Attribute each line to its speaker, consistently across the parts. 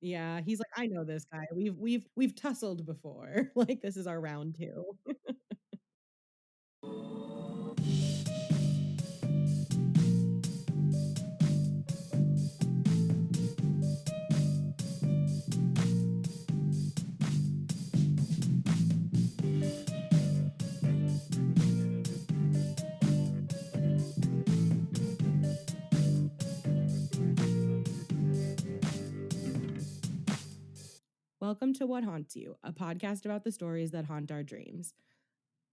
Speaker 1: Yeah, he's like, "I know this guy. We've tussled before. Like, this is our round 2." Welcome to What Haunts You, a podcast about the stories that haunt our dreams.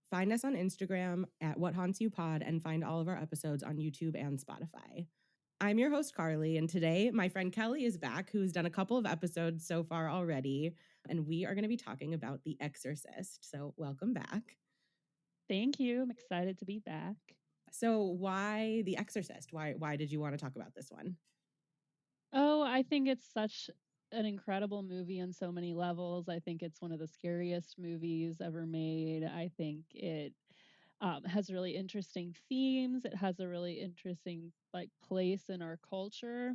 Speaker 1: Find us on Instagram at What Haunts You Pod and find all of our episodes on YouTube and Spotify. I'm your host, Carly, and today my friend Kelly is back, who's done a couple of episodes so far already, and we are going to be talking about The Exorcist. So, welcome back.
Speaker 2: Thank you. I'm excited to be back.
Speaker 1: So, why The Exorcist? Why did you want to talk about this one?
Speaker 2: Oh, I think it's such an incredible movie on so many levels. I think it's one of the scariest movies ever made. I think it has really interesting themes. It has a really interesting place in our culture.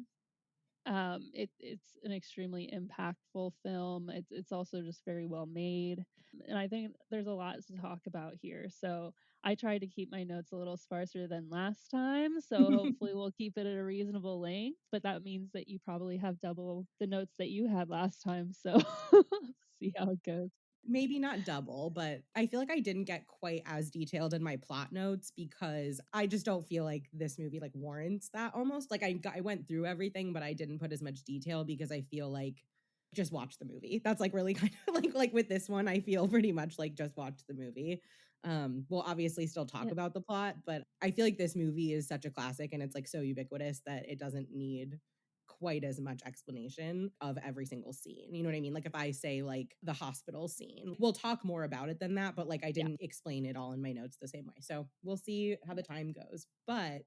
Speaker 2: It's an extremely impactful film. It's also just very well made, and I think there's a lot to talk about here. So I tried to keep my notes a little sparser than last time, so hopefully we'll keep it at a reasonable length. But that means that you probably have double the notes that you had last time. So see how it goes.
Speaker 1: Maybe not double, but I feel like I didn't get quite as detailed in my plot notes because I just don't feel like this movie like warrants that almost. Like I went through everything, but I didn't put as much detail because I feel like just watch the movie. That's like really kind of like with this one, I feel pretty much like just watch the movie. We'll obviously still talk
Speaker 2: Yeah,
Speaker 1: about the plot, but I feel like this movie is such a classic and it's like so ubiquitous that it doesn't need quite as much explanation of every single scene. You know what I mean? Like if I say like the hospital scene, we'll talk more about it than that, but like I
Speaker 2: yeah,
Speaker 1: didn't explain it all in my notes the same way. So we'll see how the time goes. But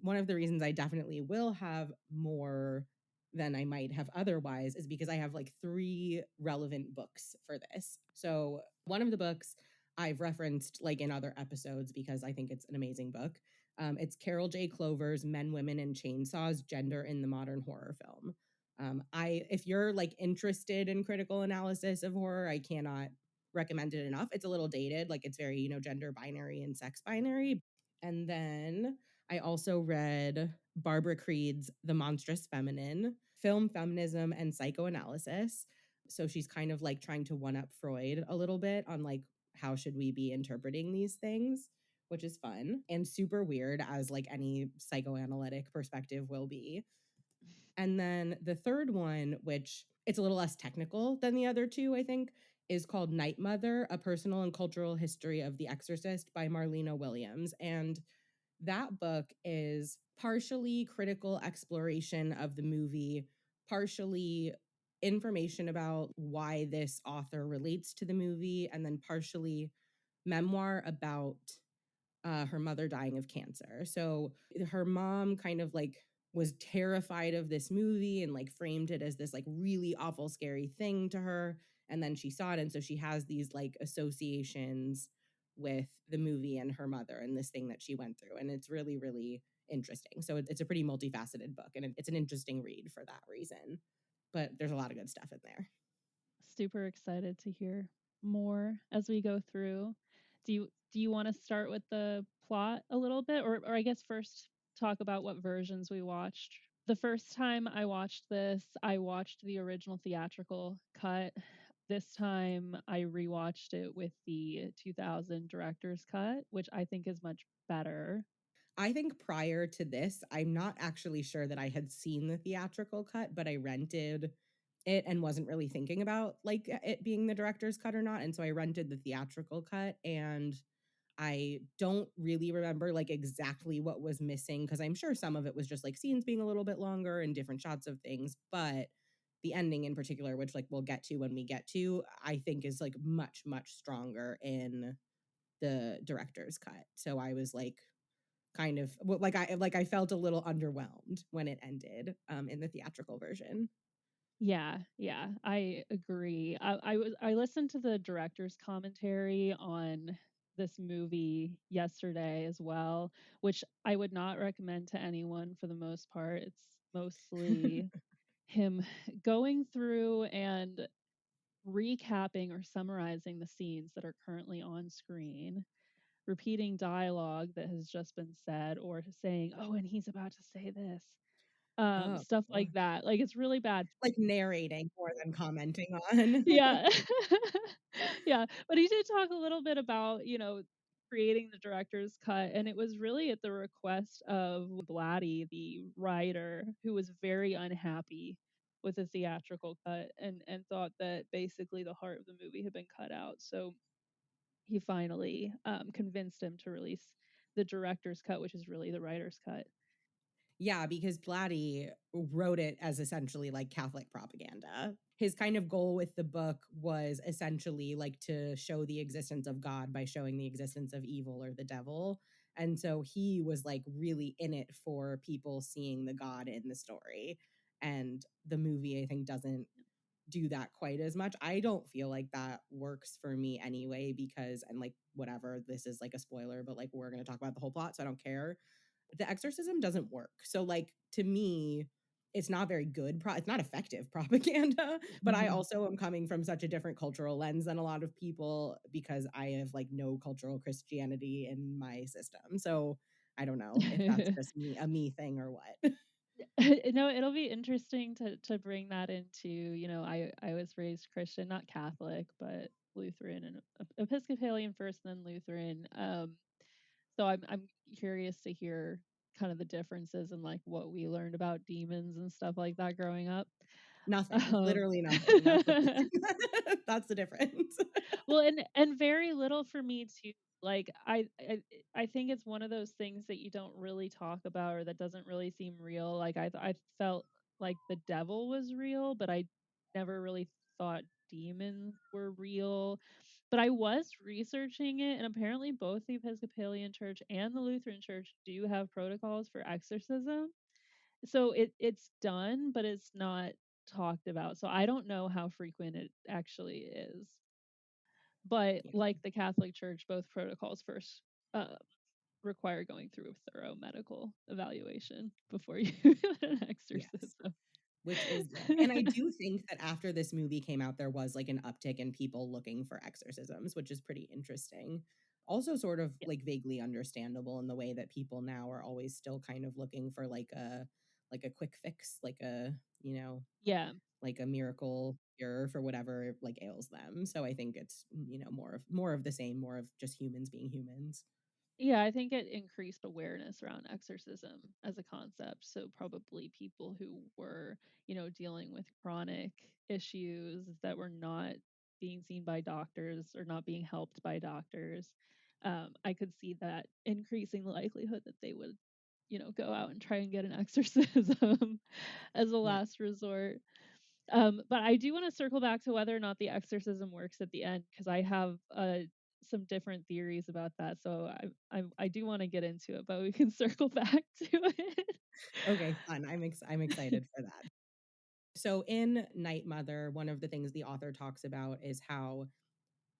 Speaker 1: one of the reasons I definitely will have more than I might have otherwise is because I have like 3 relevant books for this. So one of the books I've referenced like in other episodes because I think it's an amazing book. It's Carol J. Clover's Men, Women, and Chainsaws: Gender in the Modern Horror Film. If you're like interested in critical analysis of horror, I cannot recommend it enough. It's a little dated, like it's very, gender binary and sex binary. And then I also read Barbara Creed's The Monstrous Feminine, Film, Feminism, and Psychoanalysis. So she's kind of like trying to one up Freud a little bit on like how should we be interpreting these things, which is fun and super weird as like any psychoanalytic perspective will be. And then the third one, which it's a little less technical than the other 2, I think, is called Night Mother: A Personal and Cultural History of The Exorcist by Marlena Williams. And that book is partially critical exploration of the movie, partially information about why this author relates to the movie, and then partially memoir about her mother dying of cancer. So her mom kind of like was terrified of this movie and like framed it as this like really awful, scary thing to her. And then she saw it. And so she has these like associations with the movie and her mother and this thing that she went through. And it's really, really interesting. So it's a pretty multifaceted book and it's an interesting read for that reason. But there's a lot of good stuff in there.
Speaker 2: super excited to hear more as we go through. Do you want to start with the plot a little bit, or I guess first talk about what versions we watched? The first time I watched this, I watched the original theatrical cut. This time I rewatched it with the 2000 director's cut, which I think is much better.
Speaker 1: I think prior to this, I'm not actually sure that I had seen the theatrical cut, but I rented it and wasn't really thinking about like it being the director's cut or not. And so I rented the theatrical cut and I don't really remember like exactly what was missing because I'm sure some of it was just like scenes being a little bit longer and different shots of things, but the ending in particular, which like we'll get to when we get to, I think is like much stronger in the director's cut. So I was like kind of like I felt a little underwhelmed when it ended in the theatrical version.
Speaker 2: Yeah, I agree. I listened to the director's commentary on this movie yesterday as well, which I would not recommend to anyone for the most part. It's mostly him going through and recapping or summarizing the scenes that are currently on screen, repeating dialogue that has just been said, or saying, "Oh, and he's about to say this."
Speaker 1: Oh,
Speaker 2: Stuff like that. Like, it's really bad.
Speaker 1: like narrating more than commenting on.
Speaker 2: Yeah. Yeah, but he did talk a little bit about, creating the director's cut, and it was really at the request of Blatty, the writer, who was very unhappy with the theatrical cut and thought that basically the heart of the movie had been cut out. So he finally convinced him to release the director's cut, which is really the writer's cut.
Speaker 1: Yeah, because Blatty wrote it as essentially like Catholic propaganda. His kind of goal with the book was essentially like to show the existence of God by showing the existence of evil or the devil. And so he was like really in it for people seeing the God in the story. And the movie, I think, doesn't do that quite as much. I don't feel like that works for me anyway, because, and like, whatever, this is like a spoiler, but like, we're going to talk about the whole plot, so I don't care. The exorcism doesn't work. So like, to me, it's not very good it's not effective propaganda, but I also am coming from such a different cultural lens than a lot of people because I have like no cultural Christianity in my system. So I don't know if that's just me, a me thing or what.
Speaker 2: No, it'll be interesting to bring that into, I was raised Christian, not Catholic, but Lutheran and Episcopalian first, and then Lutheran. So I'm curious to hear kind of the differences in like what we learned about demons and stuff like that growing up.
Speaker 1: Nothing,
Speaker 2: Um,
Speaker 1: literally nothing. That's the that's the difference.
Speaker 2: well, and very little for me too. Like I think it's one of those things that you don't really talk about or that doesn't really seem real. Like I felt like the devil was real, but I never really thought demons were real. But I was researching it, and apparently both the Episcopalian Church and the Lutheran Church do have protocols for exorcism. So it's done, but it's not talked about. So I don't know how frequent it actually is. But
Speaker 1: Yeah.
Speaker 2: like the Catholic Church, both protocols first uh, require going through a thorough medical evaluation before you get an
Speaker 1: Yes.
Speaker 2: exorcism.
Speaker 1: Which is good. And I do think that after this movie came out, there was like an uptick in people looking for exorcisms, which is pretty interesting. Also, sort of
Speaker 2: Yeah.
Speaker 1: like vaguely understandable in the way that people now are always still kind of looking for like a quick fix, like a,
Speaker 2: Yeah.
Speaker 1: like a miracle cure for whatever like ails them. So I think it's, more of the same, more of just humans being humans.
Speaker 2: Yeah, I think it increased awareness around exorcism as a concept. So probably people who were, dealing with chronic issues that were not being seen by doctors or not being helped by doctors. I could see that increasing the likelihood that they would, go out and try and get an exorcism as a
Speaker 1: Yeah.
Speaker 2: last resort. But I do want to circle back to whether or not the exorcism works at the end because I have some different theories about that. So I do want to get into it, but we can circle back to it.
Speaker 1: Okay, fun. I'm excited for that. So in Night Mother, one of the things the author talks about is how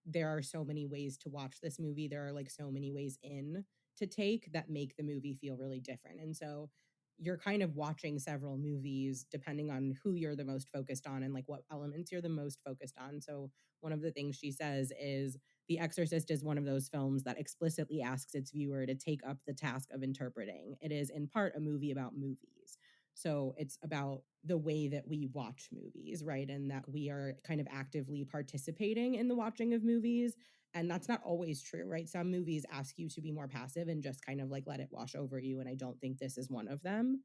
Speaker 1: there are so many ways to watch this movie. There are like so many ways in to take that make the movie feel really different. And so you're kind of watching several movies depending on who you're the most focused on and like what elements you're the most focused on. So one of the things she says is The Exorcist is one of those films that explicitly asks its viewer to take up the task of interpreting. It is in part a movie about movies. So it's about the way that we watch movies, right? And that we are kind of actively participating in the watching of movies. And that's not always true, right? Some movies ask you to be more passive and just kind of like let it wash over you. And I don't think this is one of them.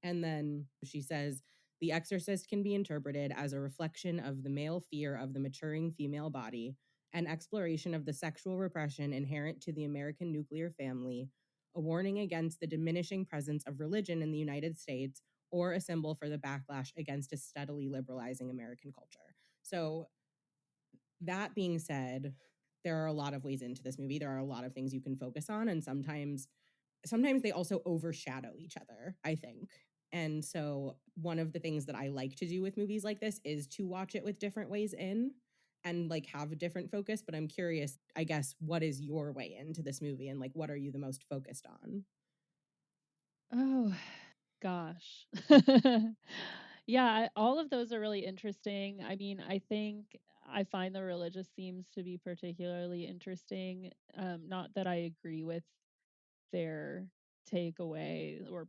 Speaker 1: And then she says, The Exorcist can be interpreted as a reflection of the male fear of the maturing female body, an exploration of the sexual repression inherent to the American nuclear family, a warning against the diminishing presence of religion in the United States, or a symbol for the backlash against a steadily liberalizing American culture. So, that being said, there are a lot of ways into this movie. There are a lot of things you can focus on, and sometimes they also overshadow each other, I think. And so one of the things that I like to do with movies like this is to watch it with different ways in and like have a different focus, but I'm curious, I guess, what is your way into this movie and like what are you the most focused on?
Speaker 2: Oh gosh. Yeah, all of those are really interesting. I mean, I think I find the religious themes to be particularly interesting. Not that I agree with their takeaway or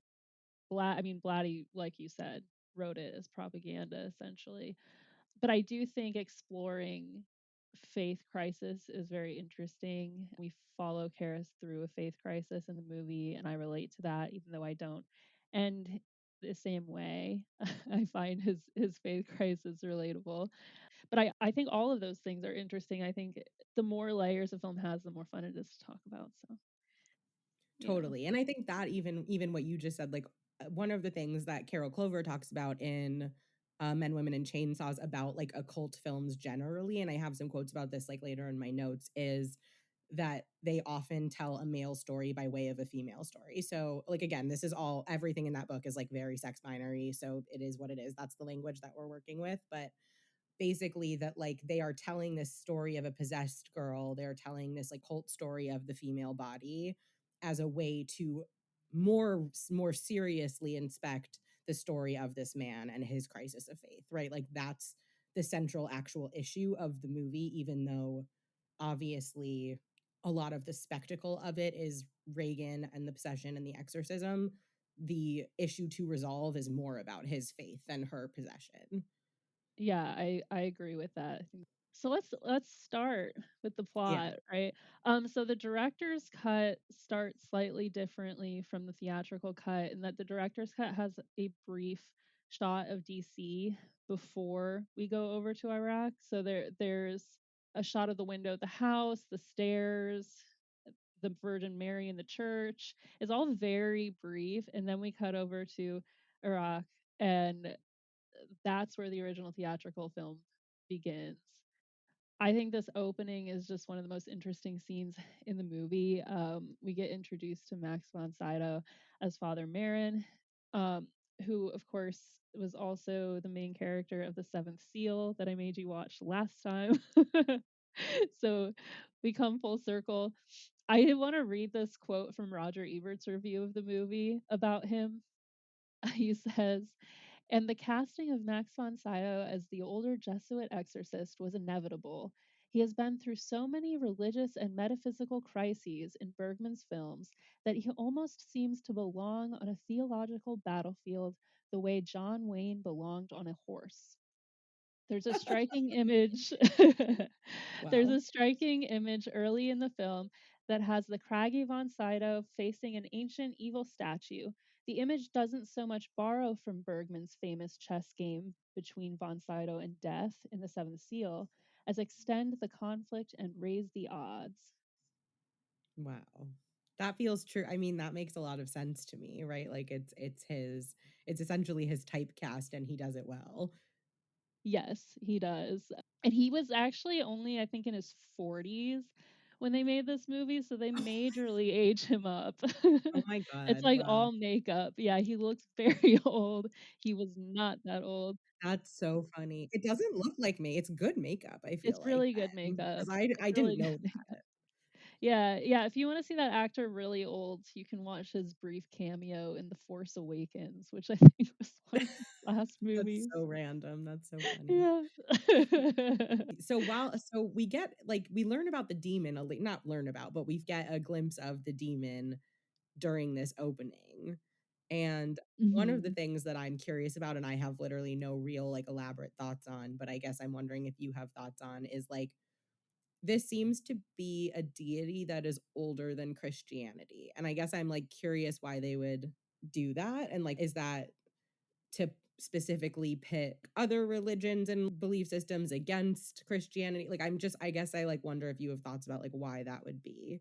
Speaker 2: I mean, Blatty, like you said, wrote it as propaganda essentially. But I do think exploring faith crisis is very interesting. We follow Karis through a faith crisis in the movie, and I relate to that, even though I don't. And the same way, I find his faith crisis relatable. But I think all of those things are interesting. I think the more layers a film has, the more fun it is to talk about. So, you know.
Speaker 1: Totally. And I think that even what you just said, like one of the things that Carol Clover talks about in Men, Women, and Chainsaws about like occult films generally, and I have some quotes about this like later in my notes, is that they often tell a male story by way of a female story. So like again, this is all everything in that book is like very sex binary. So it is what it is. That's the language that we're working with. But basically that like they are telling this story of a possessed girl, they're telling this like cult story of the female body as a way to more seriously inspect the story of this man and his crisis of faith, right? Like that's the central actual issue of the movie, even though obviously a lot of the spectacle of it is Reagan and the possession and the exorcism. The issue to resolve is more about his faith than her possession.
Speaker 2: Yeah, I agree with that. So let's start with the
Speaker 1: Yeah.
Speaker 2: plot, right? So the director's cut starts slightly differently from the theatrical cut in that the director's cut has a brief shot of DC before we go over to Iraq. So there's a shot of the window of the house, the stairs, the Virgin Mary in the church. It's all very brief, and then we cut over to Iraq, and that's where the original theatrical film begins. I think this opening is just one of the most interesting scenes in the movie. We get introduced to Max von Sydow as Father Marin, who, of course, was also the main character of The Seventh Seal that I made you watch last time. So we come full circle. I want to read this quote from Roger Ebert's review of the movie about him. He says, and the casting of Max von Sydow as the older Jesuit exorcist was inevitable. He has been through so many religious and metaphysical crises in Bergman's films that he almost seems to belong on a theological battlefield the way John Wayne belonged on a horse. There's a striking image. There's
Speaker 1: Wow.
Speaker 2: a striking image early in the film that has the craggy von Sydow facing an ancient evil statue. The image doesn't so much borrow from Bergman's famous chess game between von Sydow and Death in The Seventh Seal as extend the conflict and raise the odds.
Speaker 1: Wow. That feels true. I mean, that makes a lot of sense to me, right? Like it's essentially his typecast and he does it well.
Speaker 2: Yes, he does. And he was actually only, I think, in his 40s when they made this movie, so they majorly age him up.
Speaker 1: Oh my
Speaker 2: It's
Speaker 1: god.
Speaker 2: like
Speaker 1: Wow.
Speaker 2: all makeup. Yeah, he looks very old. He was not that old.
Speaker 1: That's so funny. It doesn't look like me. It's good makeup, I feel
Speaker 2: It's
Speaker 1: like
Speaker 2: really good
Speaker 1: then,
Speaker 2: makeup.
Speaker 1: because I
Speaker 2: It's really
Speaker 1: didn't
Speaker 2: good
Speaker 1: know
Speaker 2: makeup.
Speaker 1: that.
Speaker 2: Yeah, yeah, if you wanna see that actor really old, you can watch his brief cameo in The Force Awakens, which I think was one of his last
Speaker 1: That's
Speaker 2: movies.
Speaker 1: so random. That's so funny.
Speaker 2: Yeah.
Speaker 1: So we get like we learn about the demon, not learn about, but we get a glimpse of the demon during this opening. And one of the
Speaker 2: Mhm.
Speaker 1: things that I'm curious about, and I have literally no real like elaborate thoughts on, but I guess I'm wondering if you have thoughts on, is like this seems to be a deity that is older than Christianity. And I guess I'm like curious why they would do that. And like, is that to specifically pit other religions and belief systems against Christianity? Like, I guess I like wonder if you have thoughts about like why that would be.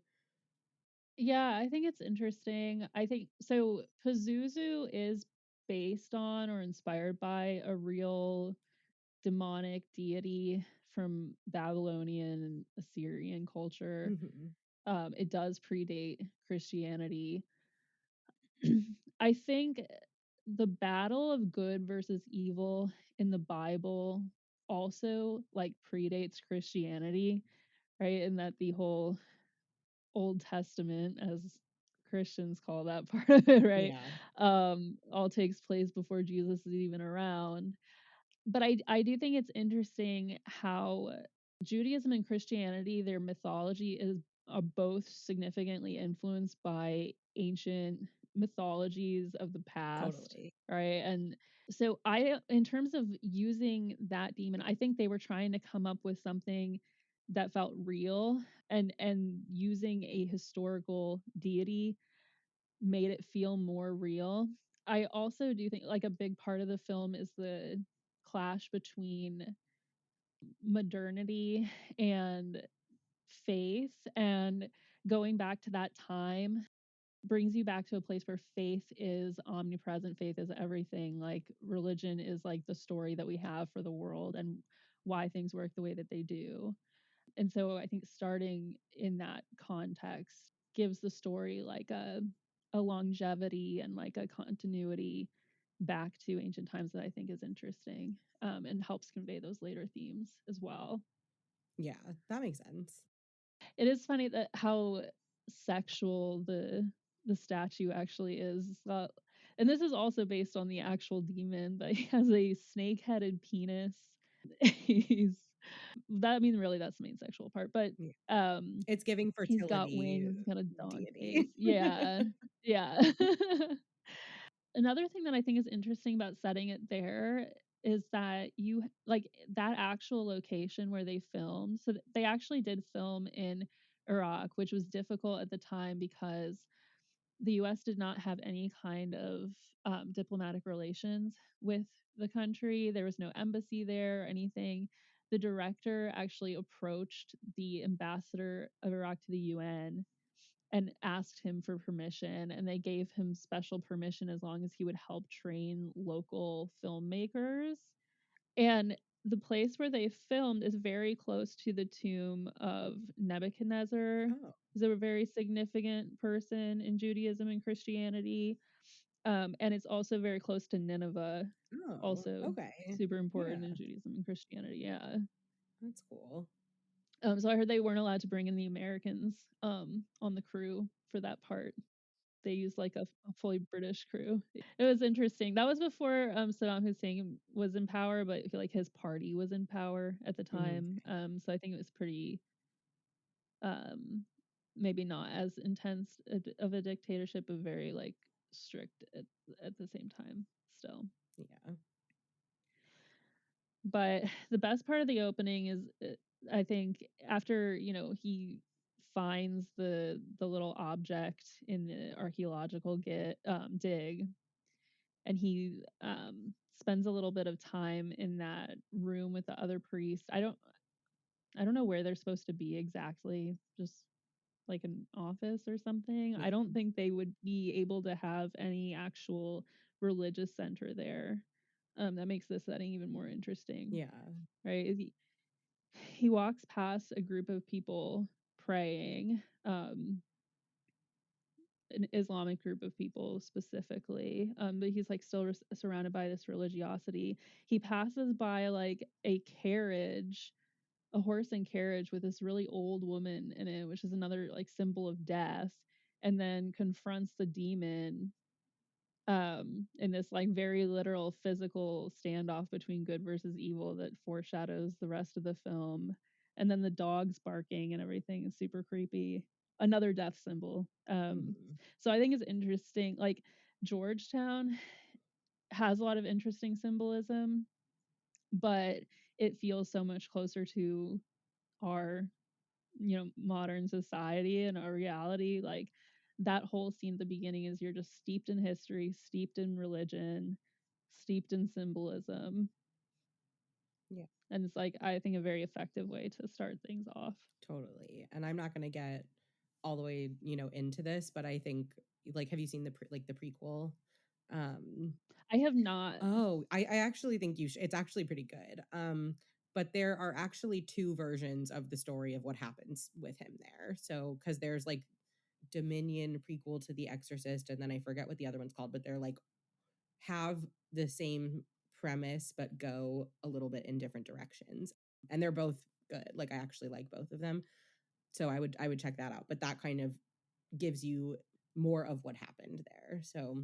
Speaker 2: Yeah, I think it's interesting. I think so Pazuzu is based on or inspired by a real demonic deity from Babylonian and Assyrian culture.
Speaker 1: Mhm.
Speaker 2: It does predate Christianity. I think the battle of good versus evil in the Bible also like predates Christianity, right? And that the whole Old Testament, as Christians call that part of it, right?
Speaker 1: Yeah,
Speaker 2: All takes place before Jesus is even around. But I do think it's interesting how Judaism and Christianity, their mythology is are both significantly influenced by ancient mythologies of the past,
Speaker 1: totally.
Speaker 2: right? And so in terms of using that demon, I think they were trying to come up with something that felt real, and using a historical deity made it feel more real. I also do think like a big part of the film is the clash between modernity and faith, and going back to that time brings you back to a place where faith is omnipresent, faith is everything. Like religion is like the story that we have for the world and why things work the way that they do. And so I think starting in that context gives the story like a longevity and like a continuity back to ancient times that I think is interesting, and helps convey those later themes as well.
Speaker 1: Yeah, that makes sense.
Speaker 2: It is funny that how sexual the statue actually is. And this is also based on the actual demon, but he has a snake-headed penis. He's that I mean really that's the main sexual part, but
Speaker 1: Yeah.
Speaker 2: um
Speaker 1: It's giving
Speaker 2: he's got
Speaker 1: fertility
Speaker 2: wings, he's got a dog face.
Speaker 1: deity.
Speaker 2: Yeah. Yeah. Another thing that I think is interesting about setting it there is that you like that actual location where they filmed. So they actually did film in Iraq, which was difficult at the time because the US did not have any kind of diplomatic relations with the country. There was no embassy there or anything. The director actually approached the ambassador of Iraq to the UN and asked him for permission, and they gave him special permission as long as he would help train local filmmakers. And the place where they filmed is very close to the tomb of Nebuchadnezzar.
Speaker 1: Oh,
Speaker 2: He's a very significant person in Judaism and Christianity. And it's also very close to Nineveh,
Speaker 1: oh,
Speaker 2: also
Speaker 1: okay.
Speaker 2: super important
Speaker 1: Yeah,
Speaker 2: in Judaism and Christianity. Yeah.
Speaker 1: that's cool.
Speaker 2: So I heard they weren't allowed to bring in the Americans on the crew for that part. They used like a fully British crew. It was interesting. That was before Saddam Hussein was in power, but like his party was in power at the
Speaker 1: Mhm.
Speaker 2: time. So I think it was pretty um maybe not as intense of a dictatorship, but very like strict at the same time still.
Speaker 1: Yeah.
Speaker 2: But the best part of the opening is I think after, he finds the little object in the archaeological dig, and he spends a little bit of time in that room with the other priests. I don't know where they're supposed to be exactly, just like an office or something. I
Speaker 1: Yeah.
Speaker 2: don't think they would be able to have any actual religious center there. That makes this setting even more interesting,
Speaker 1: Yeah.
Speaker 2: right? He walks past a group of people praying, an Islamic group of people specifically, but he's like still surrounded by this religiosity. He passes by like a horse and carriage with this really old woman in it, which is another like symbol of death, and then confronts the demon in this like very literal physical standoff between good versus evil that foreshadows the rest of the film. And then the dogs barking and everything is super creepy, another death symbol.
Speaker 1: Mhm.
Speaker 2: So I think it's interesting, like Georgetown has a lot of interesting symbolism, but it feels so much closer to our modern society and our reality. Like that whole scene at the beginning is you're just steeped in history, steeped in religion, steeped in symbolism,
Speaker 1: Yeah,
Speaker 2: and it's like I think a very effective way to start things off.
Speaker 1: totally. And I'm not going to get all the way, into this, but I think like have you seen the prequel? Um
Speaker 2: I have not.
Speaker 1: oh, I actually think you should. It's actually pretty good. But there are actually two versions of the story of what happens with him there. So cuz there's like Dominion prequel to The Exorcist, and then I forget what the other one's called, but they're like have the same premise but go a little bit in different directions. And they're both good. Like I actually like both of them. So I would check that out. But that kind of gives you more of what happened there. So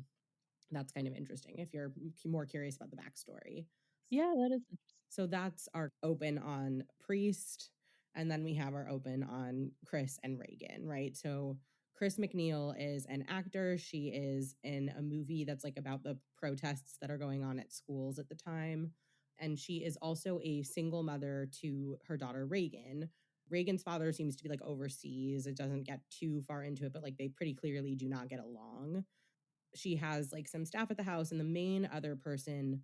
Speaker 1: that's kind of interesting if you're more curious about the backstory.
Speaker 2: Yeah, that is interesting.
Speaker 1: So that's our open on Priest. And then we have our open on Chris and Reagan, right? So Chris McNeil is an actor. She is in a movie that's like about the protests that are going on at schools at the time. And she is also a single mother to her daughter, Reagan. Reagan's father seems to be like overseas. It doesn't get too far into it, but like they pretty clearly do not get along. She has like some staff at the house, and the main other person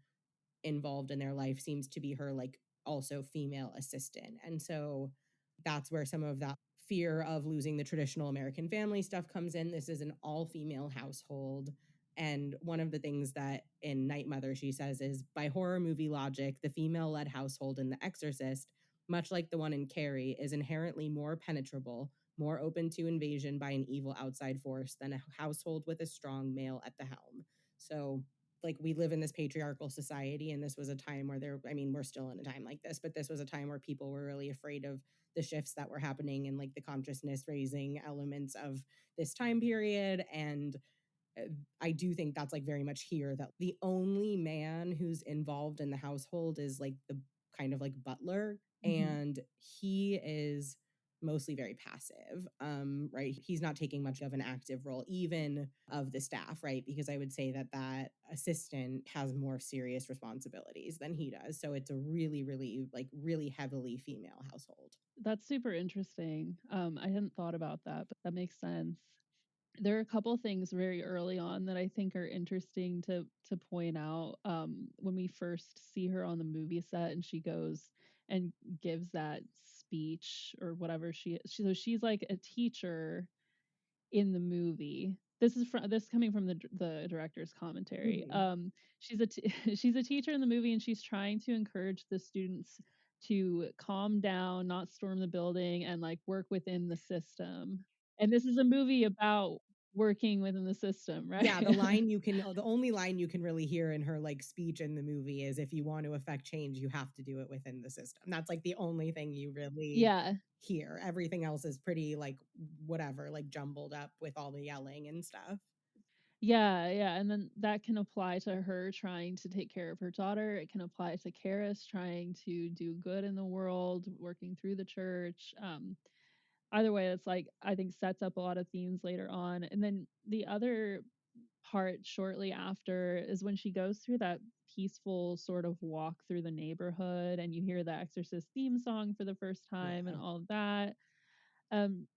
Speaker 1: involved in their life seems to be her like also female assistant. And so that's where some of that fear of losing the traditional American family stuff comes in. This is an all-female household. And one of the things that in Night Mother she says is, by horror movie logic, the female-led household in The Exorcist, much like the one in Carrie, is inherently more penetrable, more open to invasion by an evil outside force than a household with a strong male at the helm. So like we live in this patriarchal society, and this was a time where we're still in a time like this, but this was a time where people were really afraid of the shifts that were happening and like the consciousness raising elements of this time period. And I do think that's like very much here, that the only man who's involved in the household is like the kind of like butler, and he is mostly very passive, right? He's not taking much of an active role, even of the staff, right? Because I would say that that assistant has more serious responsibilities than he does. So it's a really, really, like really heavily female household.
Speaker 2: That's super interesting. I hadn't thought about that, but that makes sense. There are a couple things very early on that I think are interesting to point out. When we first see her on the movie set and she goes and gives that speech or whatever so she's like a teacher in the movie. This coming from the director's commentary. She's a teacher in the movie, and she's trying to encourage the students to calm down, not storm the building, and like work within the system. And this is a movie about working within the system, right?
Speaker 1: Yeah, the only line you can really hear in her like speech in the movie is, if you want to affect change, you have to do it within the system. That's like the only thing you really
Speaker 2: Yeah.
Speaker 1: hear. Everything else is pretty like whatever, like jumbled up with all the yelling and stuff.
Speaker 2: Yeah, yeah, and then that can apply to her trying to take care of her daughter. It can apply to Karis trying to do good in the world, working through the church. Either way, it's like I think sets up a lot of themes later on. And then the other part shortly after is when she goes through that peaceful sort of walk through the neighborhood and you hear the Exorcist theme song for the first time and
Speaker 1: Yeah.
Speaker 2: all of that.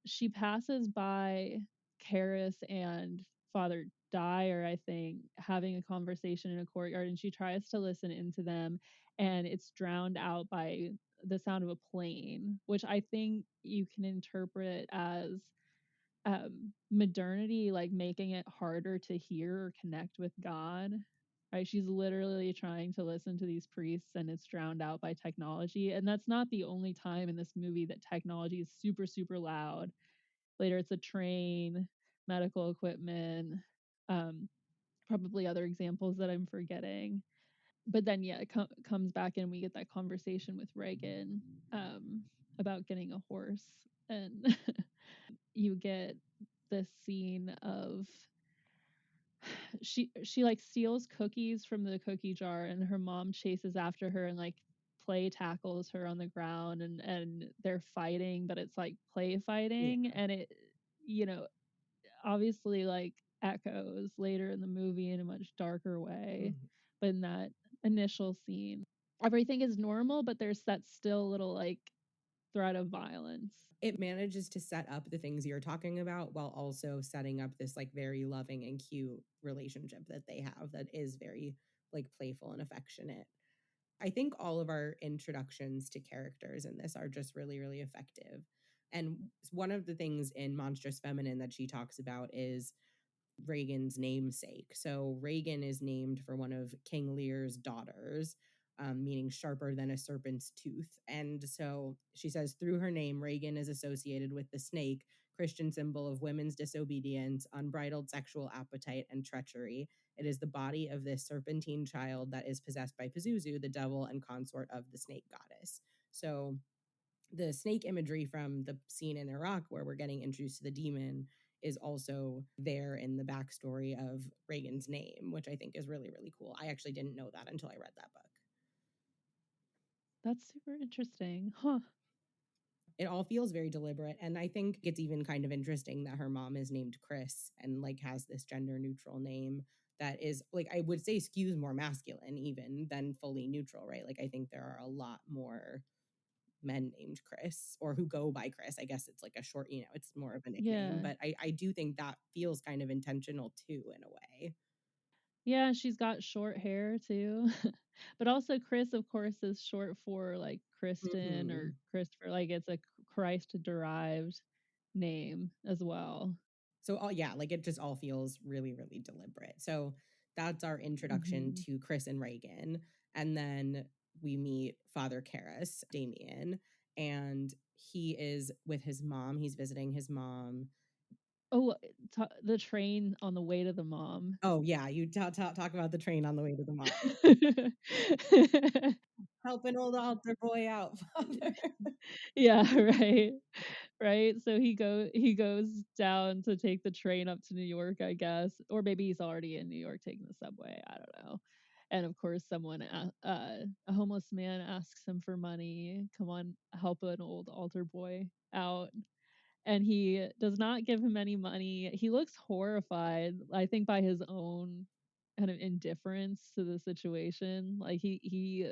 Speaker 2: She passes by Karis and Father Dyer, I think, having a conversation in a courtyard, and she tries to listen into them, and it's drowned out by the sound of a plane, which I think you can interpret as modernity, like making it harder to hear or connect with God. Right? She's literally trying to listen to these priests, and it's drowned out by technology. And that's not the only time in this movie that technology is super, super loud. Later, it's a train, medical equipment, um, probably other examples that I'm forgetting. But then, yeah, it comes back and we get that conversation with Reagan about getting a horse. And you get this scene of she like steals cookies from the cookie jar, and her mom chases after her and like play tackles her on the ground, and they're fighting, but it's like play
Speaker 1: Yeah.
Speaker 2: fighting, and it, you know, obviously like echoes later in the movie in a much darker way.
Speaker 1: Mhm.
Speaker 2: But in that initial scene, everything is normal, but there's that still little like threat of violence.
Speaker 1: It manages to set up the things you're talking about while also setting up this like very loving and cute relationship that they have that is very like playful and affectionate. I think all of our introductions to characters in this are just really, really effective. And one of the things in Monstrous Feminine that she talks about is Reagan's namesake. So Reagan is named for one of King Lear's daughters, meaning sharper than a serpent's tooth. And so she says, through her name, Reagan is associated with the snake, Christian symbol of women's disobedience, unbridled sexual appetite, and treachery. It is the body of this serpentine child that is possessed by Pazuzu, the devil and consort of the snake goddess. So the snake imagery from the scene in Iraq where we're getting introduced to the demon is also there in the backstory of Reagan's name, which I think is really, really cool. I actually didn't know that until I read that book.
Speaker 2: That's super interesting. Huh.
Speaker 1: It all feels very deliberate. And I think it's even kind of interesting that her mom is named Chris and like has this gender neutral name that is like, I would say skews more masculine even than fully neutral, right? Like I think there are a lot more men named Chris or who go by Chris. I guess it's like a short, it's more of a nickname,
Speaker 2: Yeah.
Speaker 1: but I do think that feels kind of intentional too, in a way.
Speaker 2: Yeah, she's got short hair too. But also Chris, of course, is short for like Kristen or
Speaker 1: Hmm.
Speaker 2: Christopher. Like it's a Christ derived name as well.
Speaker 1: So, yeah, like it just all feels really, really deliberate. So, that's our introduction
Speaker 2: Hmm.
Speaker 1: to Chris and Reagan. And then we meet Father Karras, Damien, and he is with his mom. He's visiting his mom.
Speaker 2: Oh, the train on the way to the mom.
Speaker 1: Oh, yeah, you talk about the train on the way to the mom. Help an old altar boy out, Father.
Speaker 2: Yeah, right. Right? So he goes down to take the train up to New York, I guess, or maybe he's already in New York taking the subway, I don't know. And of course someone a homeless man asks him for money, come on, help an old altar boy out. And he does not give him any money. He looks horrified, I think by his own kind of indifference to the situation. Like he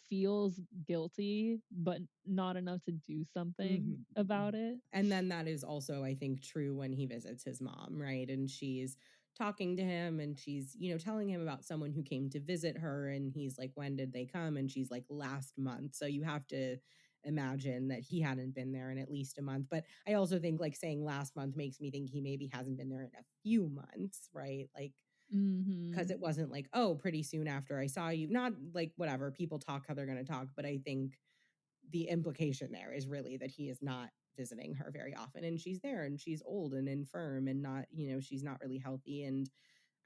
Speaker 2: feels guilty, but not enough to do something
Speaker 1: Mhm.
Speaker 2: about it.
Speaker 1: And then that is also, I think, true when he visits his mom, right? And she's talking to him and she's, telling him about someone who came to visit her. And he's like, when did they come? And she's like, last month. So you have to imagine that he hadn't been there in at least a month. But I also think like saying last month makes me think he maybe hasn't been there in a few months, right? Like, because
Speaker 2: Mhm.
Speaker 1: it wasn't like, oh, pretty soon after I saw you. Not like whatever, people talk how they're going to talk. But I think the implication there is really that he is not visiting her very often and she's there and she's old and infirm and not, she's not really healthy. And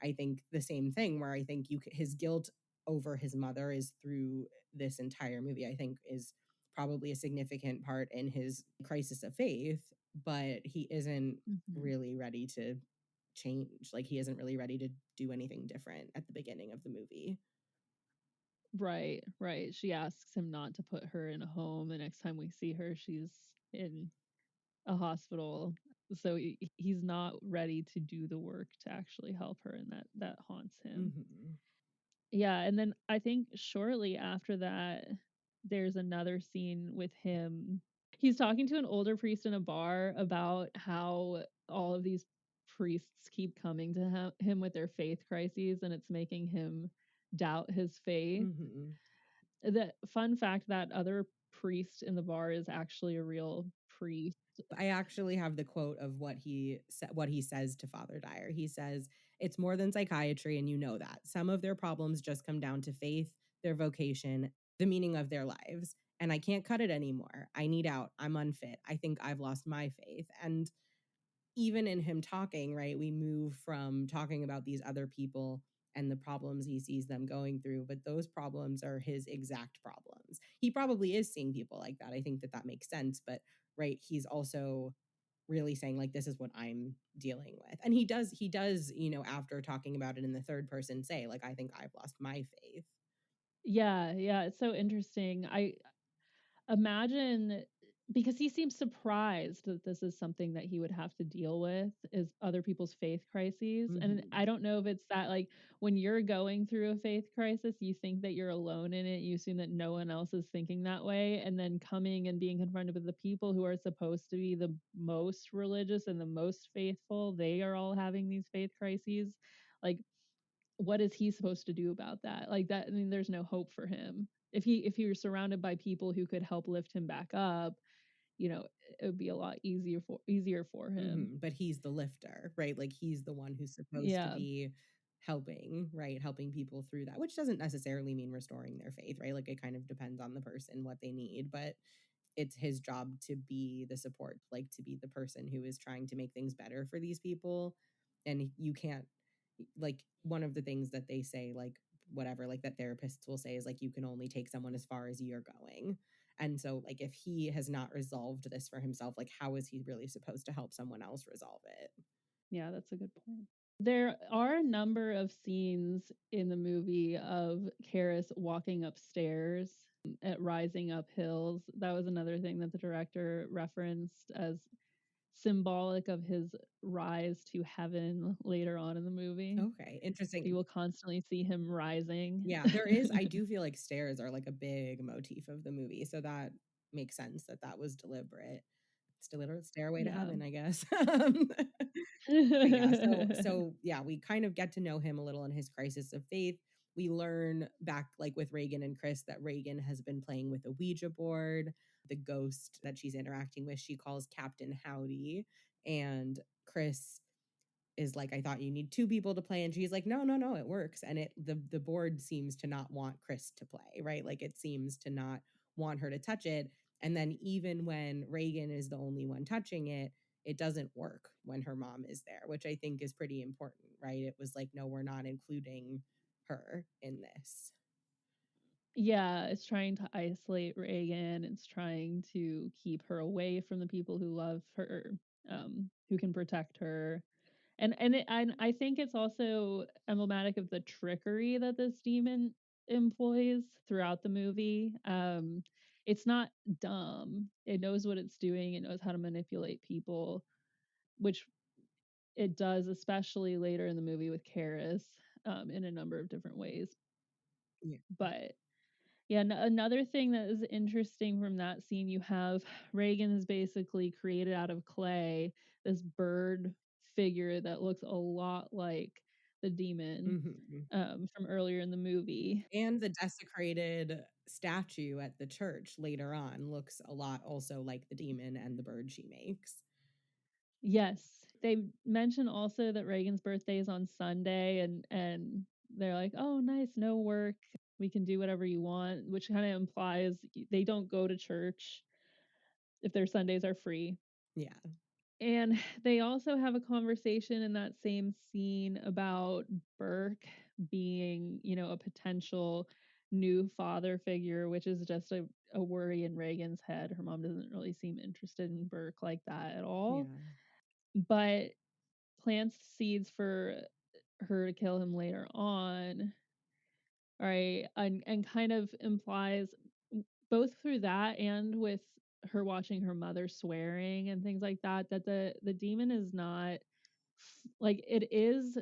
Speaker 1: I think the same thing where I think his guilt over his mother is through this entire movie, I think is probably a significant part in his crisis of faith, but he isn't
Speaker 2: Mhm.
Speaker 1: really ready to change. Like he isn't really ready to do anything different at the beginning of the movie.
Speaker 2: Right, right. She asks him not to put her in a home. The next time we see her, she's in a hospital. So he's not ready to do the work to actually help her, and that haunts him.
Speaker 1: Hmm.
Speaker 2: Yeah, and then I think shortly after that, there's another scene with him. He's talking to an older priest in a bar about how all of these priests keep coming to him with their faith crises, and it's making him doubt his faith.
Speaker 1: Hmm.
Speaker 2: The fun fact that other priest in the bar is actually a real priest.
Speaker 1: I actually have the quote of what he says to Father Dyer. He says, "It's more than psychiatry and you know that. Some of their problems just come down to faith, their vocation, the meaning of their lives, and I can't cut it anymore. I need out. I'm unfit. I think I've lost my faith." And even in him talking, right, we move from talking about these other people and the problems he sees them going through, but those problems are his exact problems. He probably is seeing people like that. I think that that makes sense, but right, he's also really saying like this is what I'm dealing with. And he does, after talking about it in the third person say like I think I've lost my faith.
Speaker 2: Yeah, yeah, it's so interesting. I imagine because he seems surprised that this is something that he would have to deal with is other people's faith crises. And
Speaker 1: Mhm.
Speaker 2: I don't know if it's that like when you're going through a faith crisis, you think that you're alone in it. You assume that no one else is thinking that way. And then coming and being confronted with the people who are supposed to be the most religious and the most faithful, they are all having these faith crises. Like what is he supposed to do about that? Like that, I mean, there's no hope for him. If he was surrounded by people who could help lift him back up, it would be a lot easier for him.
Speaker 1: But he's the lifter, right? Like he's the one who's supposed to
Speaker 2: Yeah.
Speaker 1: be helping, right? Helping people through that, which doesn't necessarily mean restoring their faith, right? Like it kind of depends on the person, what they need, but it's his job to be the support, like to be the person who is trying to make things better for these people. And you can't, like, one of the things that they say, like, whatever, like that therapists will say is like, you can only take someone as far as you're going. And so like if he has not resolved this for himself, like how is he really supposed to help someone else resolve it?
Speaker 2: Yeah, that's a good point. There are a number of scenes in the movie of Karis walking upstairs at rising up hills. That was another thing that the director referenced as symbolic of his rise to heaven later on in the movie.
Speaker 1: Okay, interesting.
Speaker 2: You will constantly see him rising.
Speaker 1: Yeah, there is, I do feel like stairs are like a big motif of the movie, so that makes sense that that was deliberate. Still a stairway to
Speaker 2: Yeah.
Speaker 1: heaven, I guess. But yeah, yeah, we kind of get to know him a little in his crisis of faith. We learn back like with Reagan and Chris that Reagan has been playing with a Ouija board. The ghost that she's interacting with, she calls Captain Howdy. And Chris is like, I thought you need two people to play. And she's like, no, no, no, it works. And the board seems to not want Chris to play, right? Like it seems to not want her to touch it. And then even when Reagan is the only one touching it, it doesn't work when her mom is there, which I think is pretty important, right? It was like, no, we're not including her in this.
Speaker 2: Yeah, it's trying to isolate Reagan. It's trying to keep her away from the people who love her, who can protect her. And I think it's also emblematic of the trickery that this demon employs throughout the movie. It's not dumb. It knows what it's doing. It knows how to manipulate people, which it does, especially later in the movie with Karis, in a number of different ways.
Speaker 1: Yeah.
Speaker 2: But yeah, another thing that is interesting from that scene, you have Reagan is basically created out of clay this bird figure that looks a lot like the demon
Speaker 1: Mhm.
Speaker 2: from earlier in the movie.
Speaker 1: And the desecrated statue at the church later on looks a lot also like the demon and the bird she makes.
Speaker 2: Yes, they mention also that Reagan's birthday is on Sunday, and they're like, "Oh, nice, no work. We can do whatever you want," which kind of implies they don't go to church if their Sundays are free.
Speaker 1: Yeah.
Speaker 2: And they also have a conversation in that same scene about Burke being, a potential new father figure, which is just a worry in Reagan's head. Her mom doesn't really seem interested in Burke like that at all,
Speaker 1: Yeah.
Speaker 2: but plants seeds for her to kill him later on, right? And kind of implies both through that and with her watching her mother swearing and things like that, that the demon is not like it is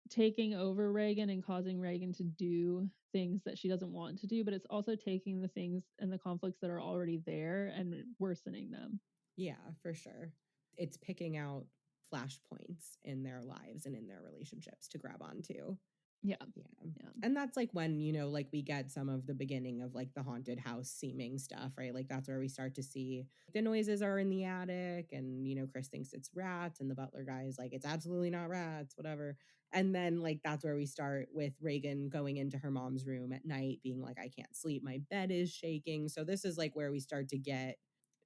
Speaker 2: taking over Reagan and causing Reagan to do things that she doesn't want to do, but it's also taking the things and the conflicts that are already there and worsening them.
Speaker 1: Yeah, for sure. It's picking out flashpoints in their lives and in their relationships to grab onto.
Speaker 2: Yeah.
Speaker 1: Yeah.
Speaker 2: Yeah.
Speaker 1: And that's like when, like we get some of the beginning of like the haunted house seeming stuff, right? Like that's where we start to see the noises are in the attic and, Chris thinks it's rats and the butler guy is like, it's absolutely not rats, whatever. And then like that's where we start with Reagan going into her mom's room at night being like, I can't sleep, my bed is shaking. So this is like where we start to get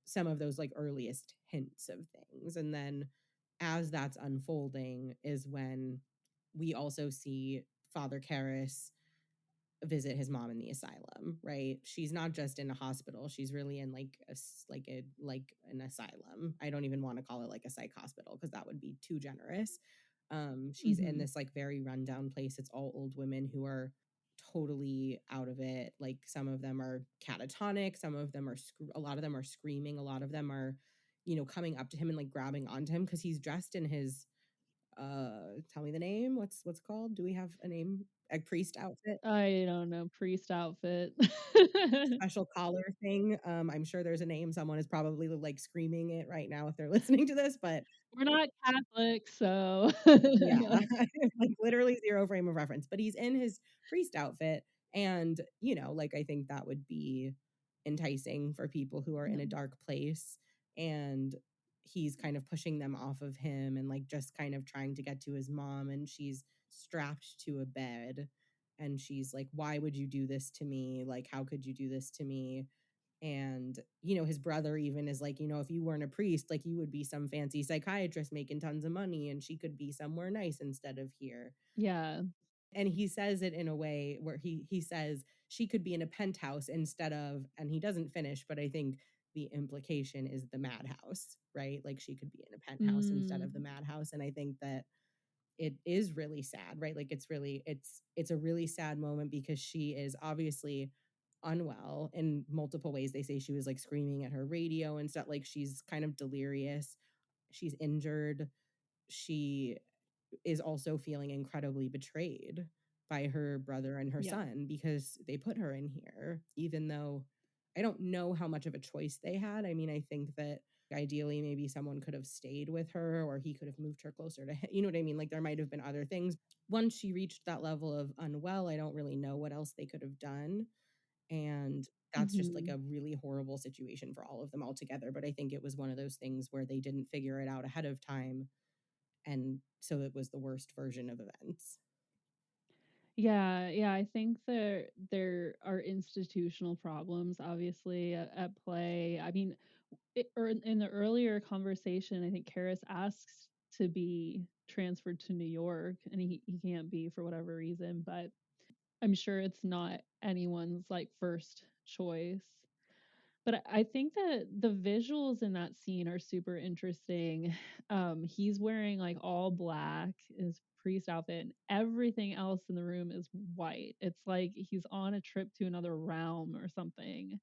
Speaker 1: some of those like earliest hints of things. And then as that's unfolding is when we also see Father Karras visit his mom in the asylum, right? She's not just in a hospital, she's really in like like an asylum. I don't even want to call it like a psych hospital because that would be too generous. She's in
Speaker 2: Hmm.
Speaker 1: this like very rundown place. It's all old women who are totally out of it. Like some of them are catatonic, some of them are a lot of them are screaming, a lot of them are coming up to him and like grabbing onto him because he's dressed in his tell me the name. What's it called? Do we have a name? A priest outfit?
Speaker 2: I don't know, priest outfit.
Speaker 1: Special collar thing. I'm sure there's a name. Someone is probably like screaming it right now if they're listening to this, but
Speaker 2: We're not Catholic, so
Speaker 1: yeah, like literally zero frame of reference. But he's in his priest outfit, and like I think that would be enticing for people who are in
Speaker 2: yeah.
Speaker 1: a dark place, and he's kind of pushing them off of him and like just kind of trying to get to his mom, and she's strapped to a bed, and she's like, "Why would you do this to me? Like, how could you do this to me?" And his brother even is like, if you weren't a priest, like you would be some fancy psychiatrist making tons of money and she could be somewhere nice instead of here.
Speaker 2: Yeah.
Speaker 1: And he says it in a way where he says she could be in a penthouse instead of, and he doesn't finish, but I think the implication is the madhouse, right? Like she could be in a penthouse instead of the
Speaker 2: Mm.
Speaker 1: madhouse. And I think that it is really sad, right? Like it's a really sad moment because she is obviously unwell in multiple ways. They say she was like screaming at her radio and stuff, like she's kind of delirious, she's injured, she is also feeling incredibly betrayed by her brother and her
Speaker 2: Yeah.
Speaker 1: son because they put her in here, even though I don't know how much of a choice they had. I mean, I think that ideally maybe someone could have stayed with her or he could have moved her closer to him. You know what I mean? Like there might have been other things. Once she reached that level of unwell, I don't really know what else they could have done. And that's just like
Speaker 2: Mhm.
Speaker 1: a really horrible situation for all of them altogether. But I think it was one of those things where they didn't figure it out ahead of time, and so it was the worst version of events.
Speaker 2: Yeah, yeah, I think there are institutional problems obviously at play. I mean, or in the earlier conversation, I think Karis asks to be transferred to New York, and he can't be for whatever reason, but I'm sure it's not anyone's like first choice. But I think that the visuals in that scene are super interesting. He's wearing like all black, his priest outfit, and everything else in the room is white. It's like he's on a trip to another realm or something.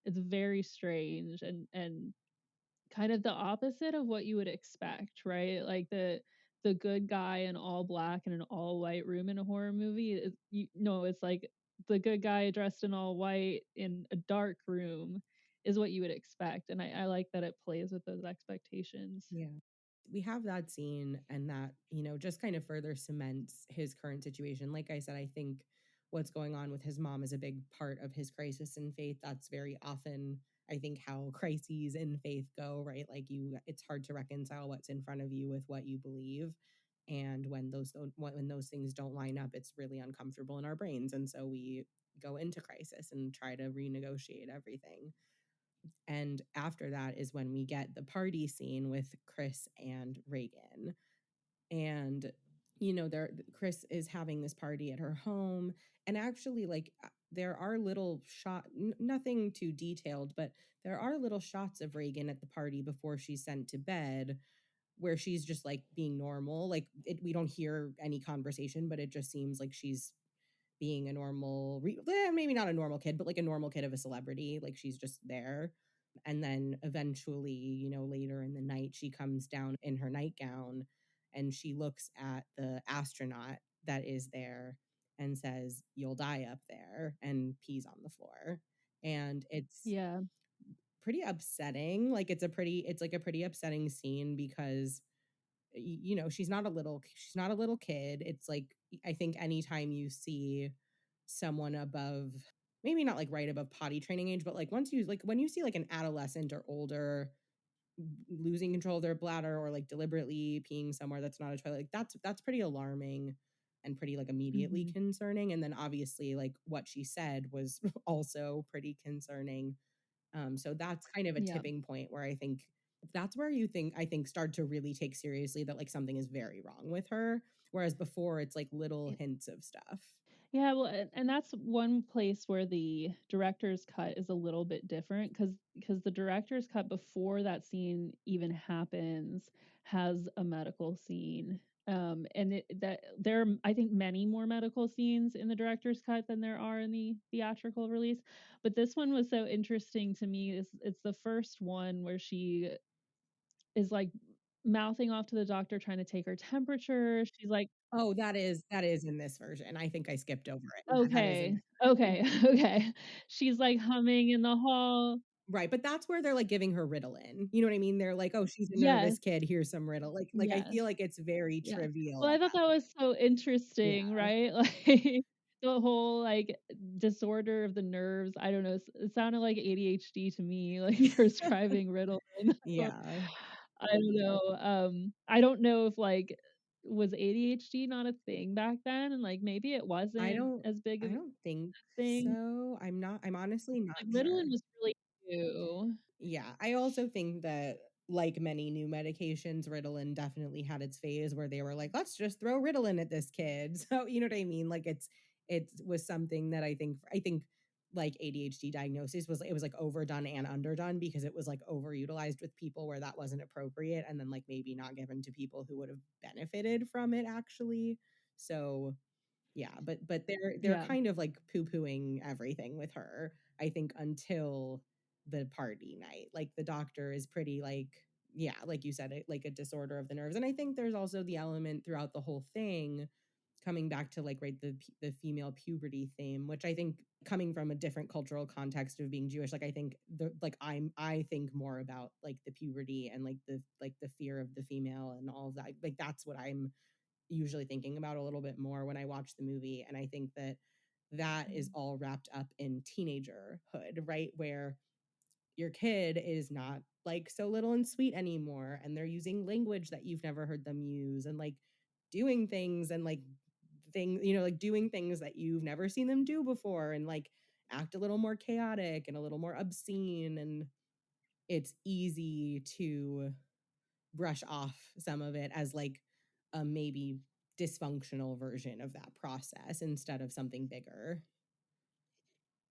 Speaker 2: It's very strange and kind of the opposite of what you would expect, right? Like the good guy in all black in an all white room in a horror movie is it's like the good guy dressed in all white in a dark room is what you would expect. And I like that it plays with those expectations.
Speaker 1: Yeah. We have that scene, and that, just kind of further cements his current situation. Like I said, I think what's going on with his mom is a big part of his crisis in faith. That's very often, I think, how crises in faith go, right? Like it's hard to reconcile what's in front of you with what you believe. And when those things don't line up, it's really uncomfortable in our brains. And so we go into crisis and try to renegotiate everything. And after that is when we get the party scene with Chris and Reagan. And Chris is having this party at her home, and actually like there are little nothing too detailed, but there are little shots of Reagan at the party before she's sent to bed where she's just like being normal. Like we don't hear any conversation, but it just seems like she's being a normal maybe not a normal kid, but like a normal kid of a celebrity. Like she's just there. And then eventually, later in the night, she comes down in her nightgown and she looks at the astronaut that is there and says, "You'll die up there," and pees on the floor. And it's
Speaker 2: Yeah.
Speaker 1: pretty upsetting. Like it's like a pretty upsetting scene because she's not a little kid. It's like I think anytime you see someone above, maybe not like right above potty training age, but like when you see like an adolescent or older losing control of their bladder or like deliberately peeing somewhere that's not a toilet, like that's pretty alarming and pretty like immediately
Speaker 2: Hmm.
Speaker 1: concerning. And then obviously like what she said was also pretty concerning. So that's kind of a
Speaker 2: Yeah.
Speaker 1: tipping point where I think that's where I think start to really take seriously that like something is very wrong with her. Whereas before it's like little hints of stuff.
Speaker 2: Yeah, well, and that's one place where the director's cut is a little bit different because the director's cut before that scene even happens has a medical scene. And that there are, I think, many more medical scenes in the director's cut than there are in the theatrical release. But this one was so interesting to me. It's the first one where she is like mouthing off to the doctor, trying to take her temperature. She's like,
Speaker 1: Oh, that is in this version. I think I skipped over it. Yeah, that is in
Speaker 2: okay,
Speaker 1: this version.
Speaker 2: okay, okay. She's, like, humming in the hall.
Speaker 1: Right, but that's where they're like giving her Ritalin. You know what I mean? They're like, "Oh, she's a
Speaker 2: Yes,
Speaker 1: nervous kid. Here's some Rital." Like I
Speaker 2: yes,
Speaker 1: feel like it's very
Speaker 2: yeah.
Speaker 1: trivial
Speaker 2: Well, I
Speaker 1: at
Speaker 2: thought
Speaker 1: that
Speaker 2: that
Speaker 1: point.
Speaker 2: was so interesting,
Speaker 1: Yeah.
Speaker 2: right? Like, the whole, like, disorder of the nerves, I don't know, it sounded like ADHD to me, like, prescribing Ritalin.
Speaker 1: Yeah.
Speaker 2: I don't know, I don't know if, like, was ADHD not a thing back then? And, like, maybe it
Speaker 1: I
Speaker 2: wasn't
Speaker 1: don't
Speaker 2: as big
Speaker 1: I
Speaker 2: of a
Speaker 1: don't think
Speaker 2: thing.
Speaker 1: so. I'm honestly not
Speaker 2: Like,
Speaker 1: sure.
Speaker 2: Ritalin was really new.
Speaker 1: Yeah, I also think that like many new medications, Ritalin definitely had its phase where they were like, "Let's just throw Ritalin at this kid." So, you know what I mean? Like it was something that I think like ADHD diagnosis was, it was like overdone and underdone because it was like overutilized with people where that wasn't appropriate, and then like maybe not given to people who would have benefited from it actually. So yeah, but they're
Speaker 2: Yeah.
Speaker 1: kind of like poo-pooing everything with her, I think, until the party night. Like the doctor is pretty like, yeah, like you said, it like a disorder of the nerves. And I think there's also the element throughout the whole thing coming back to like, right, the female puberty theme, which I think, coming from a different cultural context of being Jewish, like I think the like I think more about like the puberty and like the fear of the female and all of that. Like that's what I'm usually thinking about a little bit more when I watch the movie. And I think that that is
Speaker 2: Mhm.
Speaker 1: all wrapped up in teenagerhood, right? Where your kid is not like so little and sweet anymore. And they're using language that you've never heard them use, and like doing things and like things, like doing things that you've never seen them do before, and like act a little more chaotic and a little more obscene. And it's easy to brush off some of it as like a maybe dysfunctional version of that process instead of something bigger.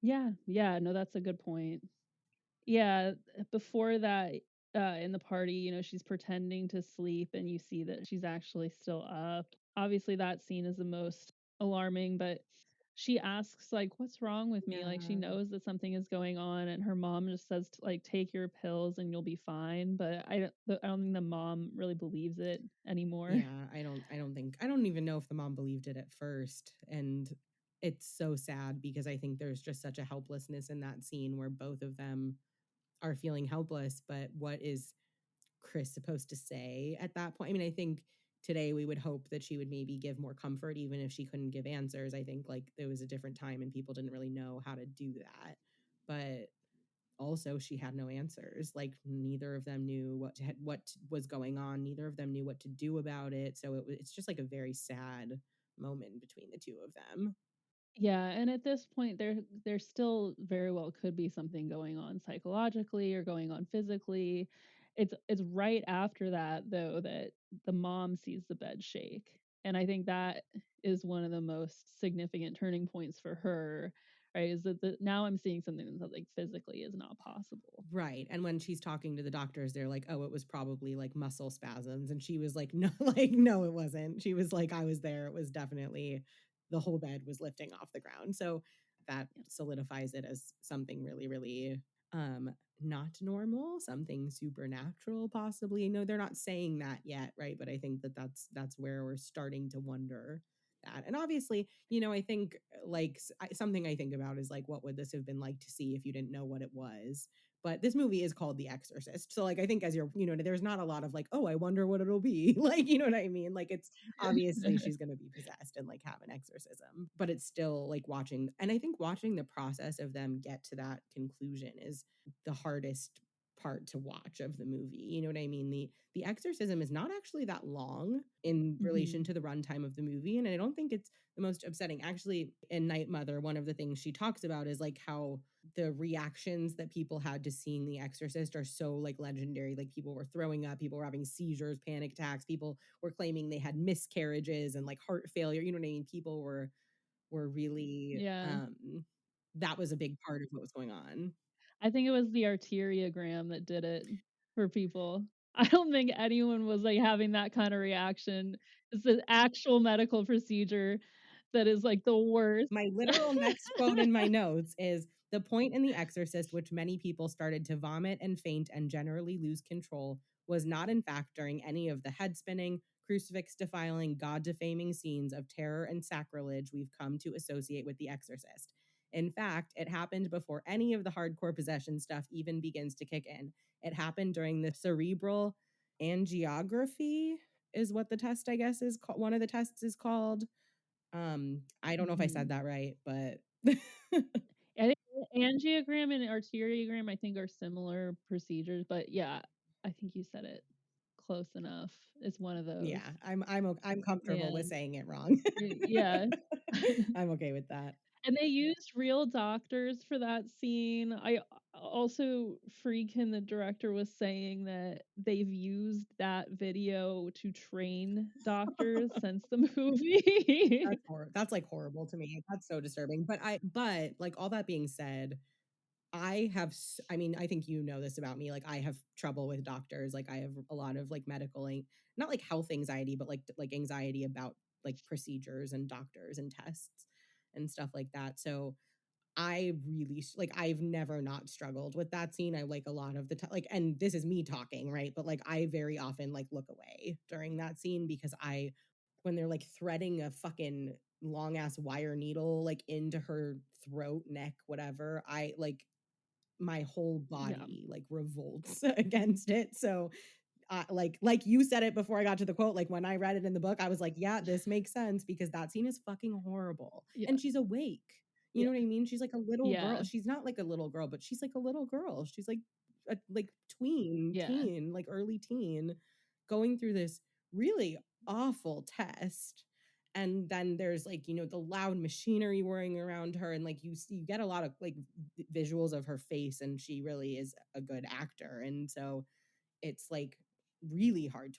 Speaker 2: Yeah, yeah, no, that's a good point. Yeah, before that, in the party, she's pretending to sleep and you see that she's actually still up. Obviously, that scene is the most alarming, but she asks, like, "What's wrong with me?" Like, she
Speaker 1: Yeah.
Speaker 2: knows that something is going on, and her mom just says, like, "Take your pills and you'll be fine." But I don't think the mom really believes it anymore.
Speaker 1: Yeah, I don't even know if the mom believed it at first. And it's so sad because I think there's just such a helplessness in that scene where both of them are feeling helpless. But what is Chris supposed to say at that point? I mean, I think today we would hope that she would maybe give more comfort, even if she couldn't give answers. I think like there was a different time and people didn't really know how to do that. But also she had no answers. Like neither of them knew what was going on. Neither of them knew what to do about it. So it's just like a very sad moment between the two of them.
Speaker 2: Yeah, and at this point, there still very well could be something going on psychologically or going on physically. It's right after that though that the mom sees the bed shake. And I think that is one of the most significant turning points for her, right? Is that now I'm seeing something that like physically is not possible.
Speaker 1: Right. And when she's talking to the doctors, they're like, "Oh, it was probably like muscle spasms." And she was like, "No, like no, it wasn't." She was like, "I was there. It was definitely the whole bed was lifting off the ground." So that
Speaker 2: Yeah.
Speaker 1: solidifies it as something really, really um not normal, something supernatural possibly. No, they're not saying that yet, right? But I think that that's where we're starting to wonder that. And obviously, I think like something I think about is like, what would this have been like to see if you didn't know what it was? But this movie is called The Exorcist. So like I think as you're, there's not a lot of like, oh, I wonder what it'll be. Like, you know what I mean? Like it's obviously she's gonna be possessed and like have an exorcism. But it's still like watching, and I think watching the process of them get to that conclusion is the hardest part to watch of the movie. You know what I mean? The exorcism is not actually that long in relation
Speaker 2: Mhm.
Speaker 1: to the runtime of the movie. And I don't think it's the most upsetting. Actually, in Night Mother, one of the things she talks about is like how the reactions that people had to seeing The Exorcist are so like legendary. Like people were throwing up, people were having seizures, panic attacks, people were claiming they had miscarriages and like heart failure. You know what I mean? People were really
Speaker 2: Yeah.
Speaker 1: that was a big part of what was going on.
Speaker 2: I think it was the arteriogram that did it for people. I don't think anyone was, like, having that kinda reaction. It's an actual medical procedure that is, like, the worst.
Speaker 1: My literal next quote in my notes is the point in The Exorcist, which many people started to vomit and faint and generally lose control, was not in fact during any of the head spinning, crucifix defiling, God defaming scenes of terror and sacrilege we've come to associate with The Exorcist. In fact, it happened before any of the hardcore possession stuff even begins to kick in. It happened during the cerebral angiography, is what the test, I guess, is called. One of the tests is called. I don't know if I said
Speaker 2: Mhm.
Speaker 1: that right, but
Speaker 2: I think angiogram and arteriogram, I think, are similar procedures, but yeah, I think you said it close enough. It's one of those.
Speaker 1: yeah, I'm comfortable with
Speaker 2: And
Speaker 1: saying it wrong.
Speaker 2: yeah.
Speaker 1: I'm okay with that.
Speaker 2: And they used real doctors for that scene. Also, Friedkin, the director, was saying that they've used that video to train doctors since the movie.
Speaker 1: That's, like, horrible to me. That's so disturbing. But, like, all that being said, I mean, I think you know this about me, like, I have trouble with doctors, like, I have a lot of, like, medical not, like, health anxiety, but, like, anxiety about, like, procedures and doctors and tests and stuff like that, so I really like, I've never not struggled with that scene. I like a lot of the time, like, and this is me talking, right? But like, I very often like look away during that scene because when they're like threading a fucking long ass wire needle like into her throat, neck, whatever, I like my whole
Speaker 2: Yeah.
Speaker 1: body like revolts against it. So like you said it before I got to the quote, like when I read it in the book, I was like, yeah, this makes sense because that scene is fucking horrible.
Speaker 2: Yeah.
Speaker 1: And she's awake. You
Speaker 2: Yeah.
Speaker 1: know what I mean? She's like a little girl.
Speaker 2: Yeah.
Speaker 1: She's not like a little girl, but she's like a little girl. She's like like
Speaker 2: Yeah.
Speaker 1: teen, like early teen, going through this really awful test. And then there's like, the loud machinery whirring around her. And like you get a lot of like visuals of her face, and she really is a good actor. And so it's like it's really hard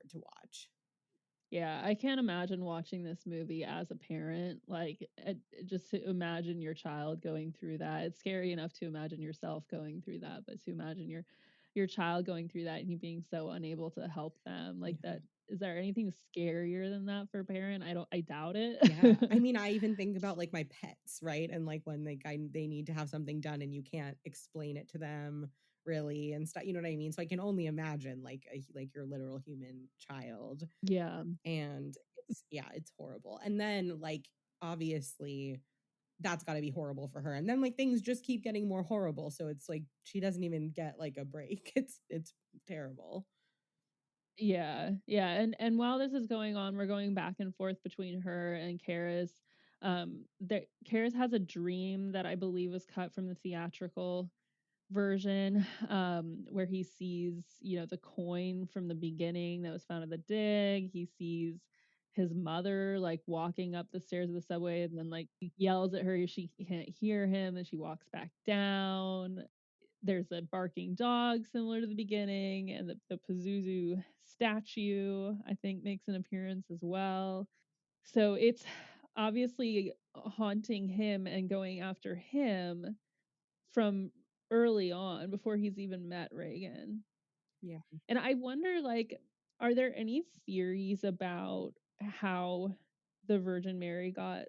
Speaker 1: to watch.
Speaker 2: Yeah, I can't imagine watching this movie as a parent, like, just to imagine your child going through that. It's scary enough to imagine yourself going through that, but to imagine your child going through that and you being so unable to help them, like,
Speaker 1: Yeah.
Speaker 2: that is there anything scarier than that for a parent? I doubt it.
Speaker 1: Yeah. I mean, I even think about like my pets, right? And like when they need to have something done and you can't explain it to them really and stuff, you know what I mean? So I can only imagine like like your literal human child.
Speaker 2: Yeah.
Speaker 1: And it's horrible. And then like obviously that's got to be horrible for her. And then like things just keep getting more horrible, so it's like she doesn't even get like a break. It's terrible.
Speaker 2: Yeah, yeah, and while this is going on, we're going back and forth between her and Karis. Karis has a dream that I believe was cut from the theatrical version, where he sees, the coin from the beginning that was found in the dig. He sees his mother like walking up the stairs of the subway, and then like he yells at her. She can't hear him, and she walks back down. There's a barking dog similar to the beginning, and the Pazuzu statue, I think, makes an appearance as well. So it's obviously haunting him and going after him from early on before he's even met Reagan.
Speaker 1: Yeah.
Speaker 2: And I wonder, like, are there any theories about how the Virgin Mary got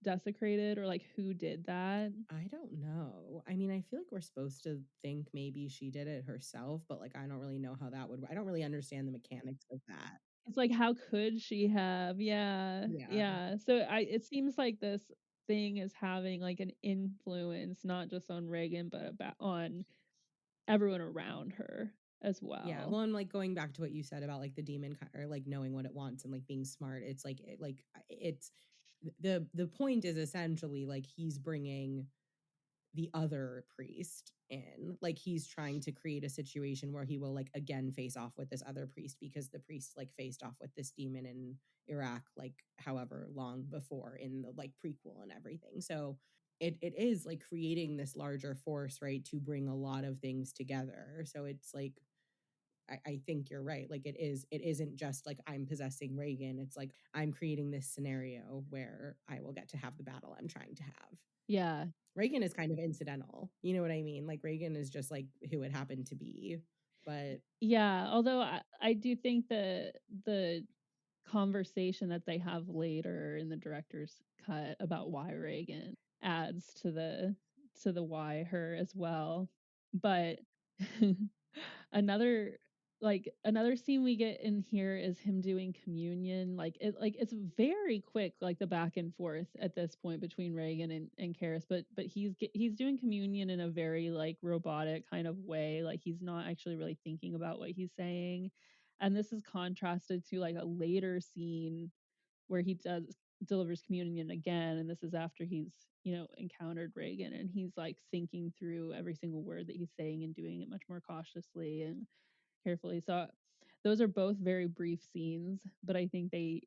Speaker 2: desecrated, or like who did that?
Speaker 1: I don't know. I mean, I feel like we're supposed to think maybe she did it herself, but like I don't really know how that would I don't really understand the mechanics of that.
Speaker 2: It's like, how could she have? Yeah,
Speaker 1: Yeah.
Speaker 2: yeah. So it seems like this thing is having like an influence not just on Reagan, but about on everyone around her as
Speaker 1: Yeah,
Speaker 2: well.
Speaker 1: well, and like going back to what you said about like the demon or like knowing what it wants and like being smart, it's like it's the point is essentially like he's bringing the other priest in. Like he's trying to create a situation where he will like again face off with this other priest because the priest like faced off with this demon in Iraq like however long before in the like prequel and everything. So it is like creating this larger force, right, to bring a lot of things together. So it's like I think you're right. Like it isn't just like I'm possessing Reagan. It's like I'm creating this scenario where I will get to have the battle I'm trying to have.
Speaker 2: Yeah.
Speaker 1: Reagan is kind of incidental. You know what I mean? Like Reagan is just like who it happened to be. But
Speaker 2: Yeah, although I do think the conversation that they have later in the director's cut about why Reagan adds to the why her as well. But another another scene we get in here is him doing communion. It's very quick, like the back and forth at this point between Reagan and Karis, but he's doing communion in a very like robotic kind of way. Like he's not actually really thinking about what he's saying. And this is contrasted to like a later scene where he delivers communion again, and this is after he's encountered Reagan, and he's like thinking through every single word that he's saying and doing it much more cautiously and carefully. So those are both very brief scenes, but I think they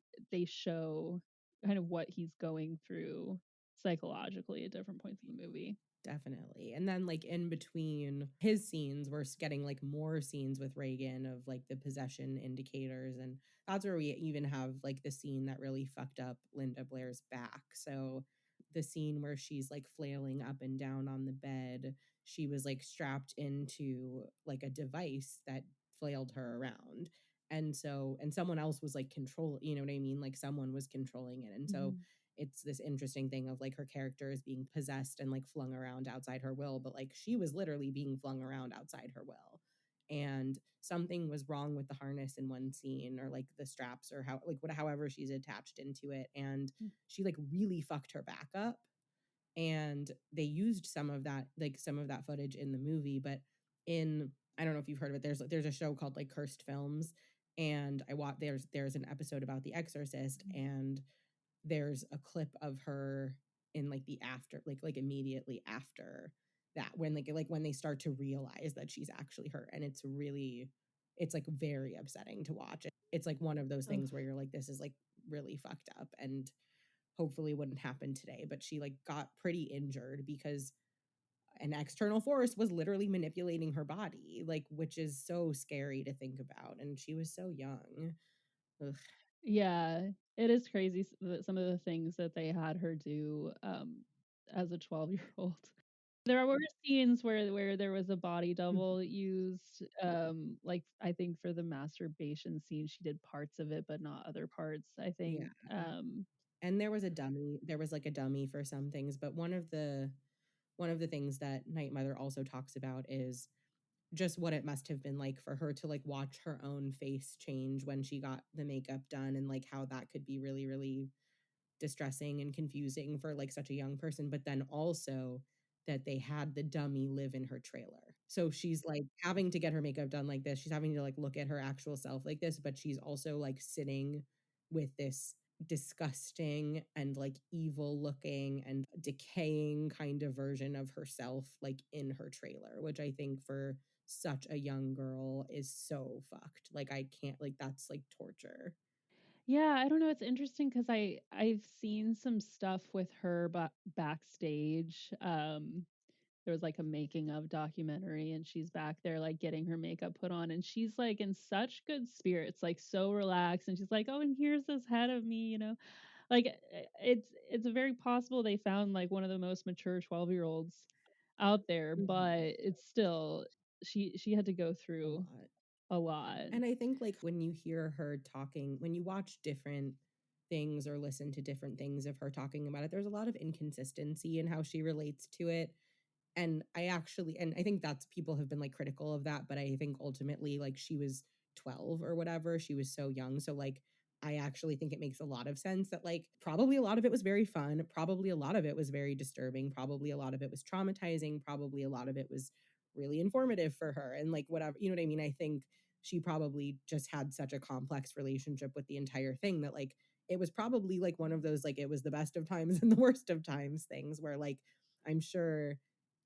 Speaker 2: show kind of what he's going through psychologically at different points in the movie.
Speaker 1: Definitely. And then like in between his scenes, we're getting like more scenes with Reagan of like the possession indicators. And that's where we even have like the scene that really fucked up Linda Blair's back. So the scene where she's like flailing up and down on the bed, she was like strapped into like a device that flailed her around. And so, and someone else was like control, you know what I mean? Like someone was controlling it. And so
Speaker 2: Mhm.
Speaker 1: it's this interesting thing of like her character is being possessed and like flung around outside her will, but like she was literally being flung around outside her will. And something was wrong with the harness in one scene, or like the straps, or how like what however she's attached into it. And
Speaker 2: Mm.
Speaker 1: she like really fucked her back up. And they used some of that, like some of that footage in the movie, but in I don't know if you've heard of it. There's a show called like Cursed Films, and I watch there's an episode about The Exorcist, and there's a clip of her in like the after like immediately after that, when like when they start to realize that she's actually her, and it's like very upsetting to watch. It's like one of those
Speaker 2: Ugh.
Speaker 1: things where you're like, this is like really fucked up and hopefully wouldn't happen today, but she like got pretty injured because an external force was literally manipulating her body, like, which is so scary to think about, and she was so young. Ugh.
Speaker 2: Yeah, it is crazy that some of the things that they had her do, as a 12-year-old. There were scenes where there was a body
Speaker 1: Mhm.
Speaker 2: double used, like, I think for the masturbation scene, she did parts of it, but not other parts, I
Speaker 1: Yeah.
Speaker 2: think,
Speaker 1: And there was a dummy. There was like a dummy for some things, but one of the things that Night Mother also talks about is just what it must have been like for her to like watch her own face change when she got the makeup done, and like how that could be really really distressing and confusing for like such a young person, but then also that they had the dummy live in her trailer. So she's like having to get her makeup done like this. She's having to like look at her actual self like this, but she's also like sitting with this disgusting and like evil looking and decaying kind of version of herself like in her trailer, which I think for such a young girl is so fucked. Like I can't, like that's like torture.
Speaker 2: yeah, I don't know, it's interesting because I've seen some stuff with her backstage, there was like a making of documentary and she's back there like getting her makeup put on and she's like in such good spirits, like so relaxed, and she's like, "Oh, and here's this head of me," you know? Like it's very possible they found like one of the most mature 12-year-olds out there, but
Speaker 1: Mhm.
Speaker 2: it's still she had to go
Speaker 1: A
Speaker 2: through
Speaker 1: lot.
Speaker 2: a lot.
Speaker 1: And I think like when you hear her talking, when you watch different things or listen to different things of her talking about it, there's a lot of inconsistency in how she relates to it. And I think that's people have been like critical of that, but I think ultimately like she was 12 or whatever, she was so young. So like I actually think it makes a lot of sense that like probably a lot of it was very fun, probably a lot of it was very disturbing, probably a lot of it was traumatizing, probably a lot of it was really informative for her, and like whatever, you know what I mean? I think she probably just had such a complex relationship with the entire thing that like it was probably like one of those like it was the best of times and the worst of times things where like I'm sure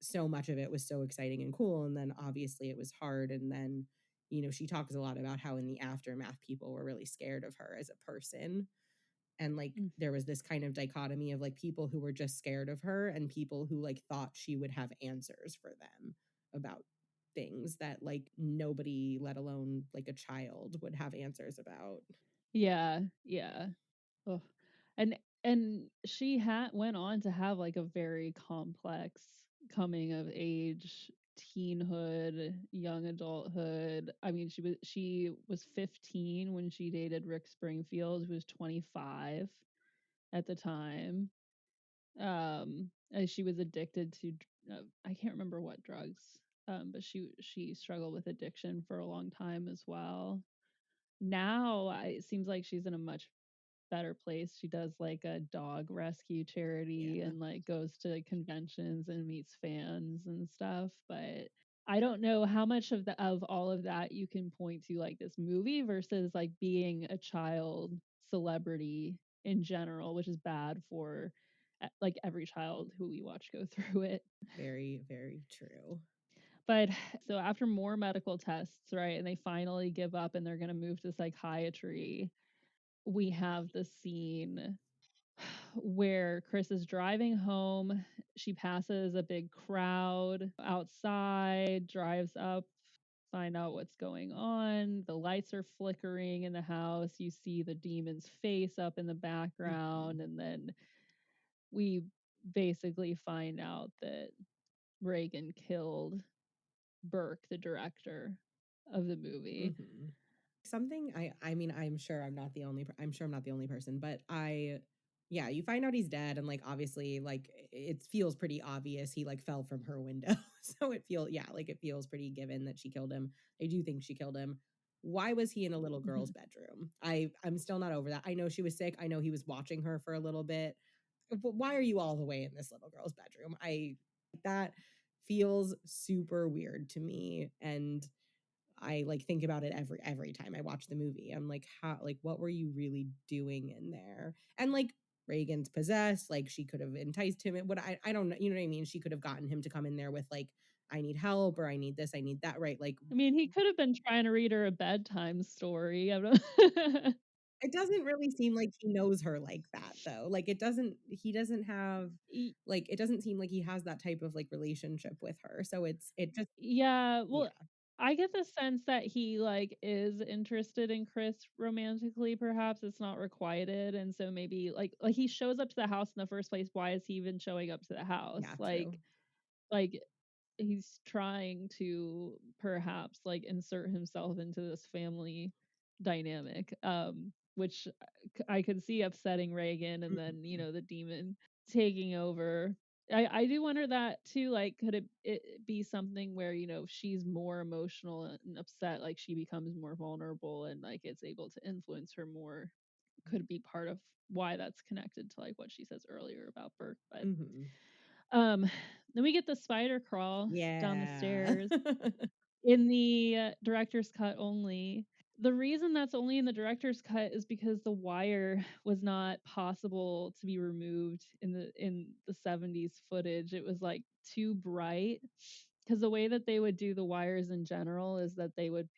Speaker 1: so much of it was so exciting and cool, and then obviously it was hard, and then she talks a lot about how in the aftermath people were really scared of her as a person, and like
Speaker 2: Mm.
Speaker 1: there was this kind of dichotomy of like people who were just scared of her and people who like thought she would have answers for them about things that like nobody, let alone like a child, would have answers about.
Speaker 2: Yeah, yeah. Ugh. And she had went on to have like a very complex coming of age, teenhood, young adulthood. I mean, she was 15 when she dated Rick Springfield, who was 25 at the time. And she was addicted to I can't remember what drugs. But she struggled with addiction for a long time as well. Now it seems like she's in a much better place. She does like a dog rescue charity
Speaker 1: Yeah,
Speaker 2: and like goes to conventions and meets fans and stuff. But I don't know how much of all of that you can point to like this movie versus like being a child celebrity in general, which is bad for like every child who we watch go through it.
Speaker 1: very very true.
Speaker 2: But so after more medical tests, right, and they finally give up and they're going to move to psychiatry, we have the scene where Chris is driving home. she passes a big crowd outside, drives up, find out what's going on. The lights are flickering in the house. You see the demon's face up in the
Speaker 1: Mhm.
Speaker 2: background, and then we basically find out that Reagan killed Burke, the director of the movie.
Speaker 1: Mhm. Something I mean, I'm sure I'm not the only person, but yeah, you find out he's dead and like obviously like it feels pretty obvious he like fell from her window. So it feels pretty given that she killed him. I do think she killed him. Why was he in a little girl's
Speaker 2: Mhm.
Speaker 1: bedroom? I'm still not over that. I know she was sick. I know he was watching her for a little bit. But why are you all the way in this little girl's bedroom? That feels super weird to me, and I like think about it every time I watch the movie. I'm like, how like what were you really doing in there? And like Reagan's possessed, like she could have enticed him. What I don't know, you know what I mean? She could have gotten him to come in there with like, I need help or I need this, I need that, right? Like
Speaker 2: I mean, he could have been trying to read her a bedtime story. I don't
Speaker 1: it doesn't really seem like he knows her like that though. Like he doesn't have
Speaker 2: Y
Speaker 1: like it doesn't seem like he has that type of like relationship with her. So it just
Speaker 2: Yeah,
Speaker 1: yeah,
Speaker 2: well, I get the sense that he, like, is interested in Chris romantically, perhaps, it's not requited, and so maybe, like, he shows up to the house in the first place, why is he even showing up to the house?
Speaker 1: yeah, true.
Speaker 2: Like, he's trying to perhaps, like, insert himself into this family dynamic, which I could see upsetting Reagan and then,
Speaker 1: Mhm.
Speaker 2: the demon taking over. I do wonder that too, like, could it be something where, she's more emotional and upset, like, she becomes more vulnerable and, like, it's able to influence her more? Could it be part of why that's connected to, like, what she says earlier about Burke? But,
Speaker 1: Mhm.
Speaker 2: um, then we get the spider crawl down the
Speaker 1: Yeah.
Speaker 2: stairs in the, director's cut only. The reason that's only in the director's cut is because the wire was not possible to be removed in the '70s footage. It was, like, too bright. Because the way that they would do the wires in general is that they would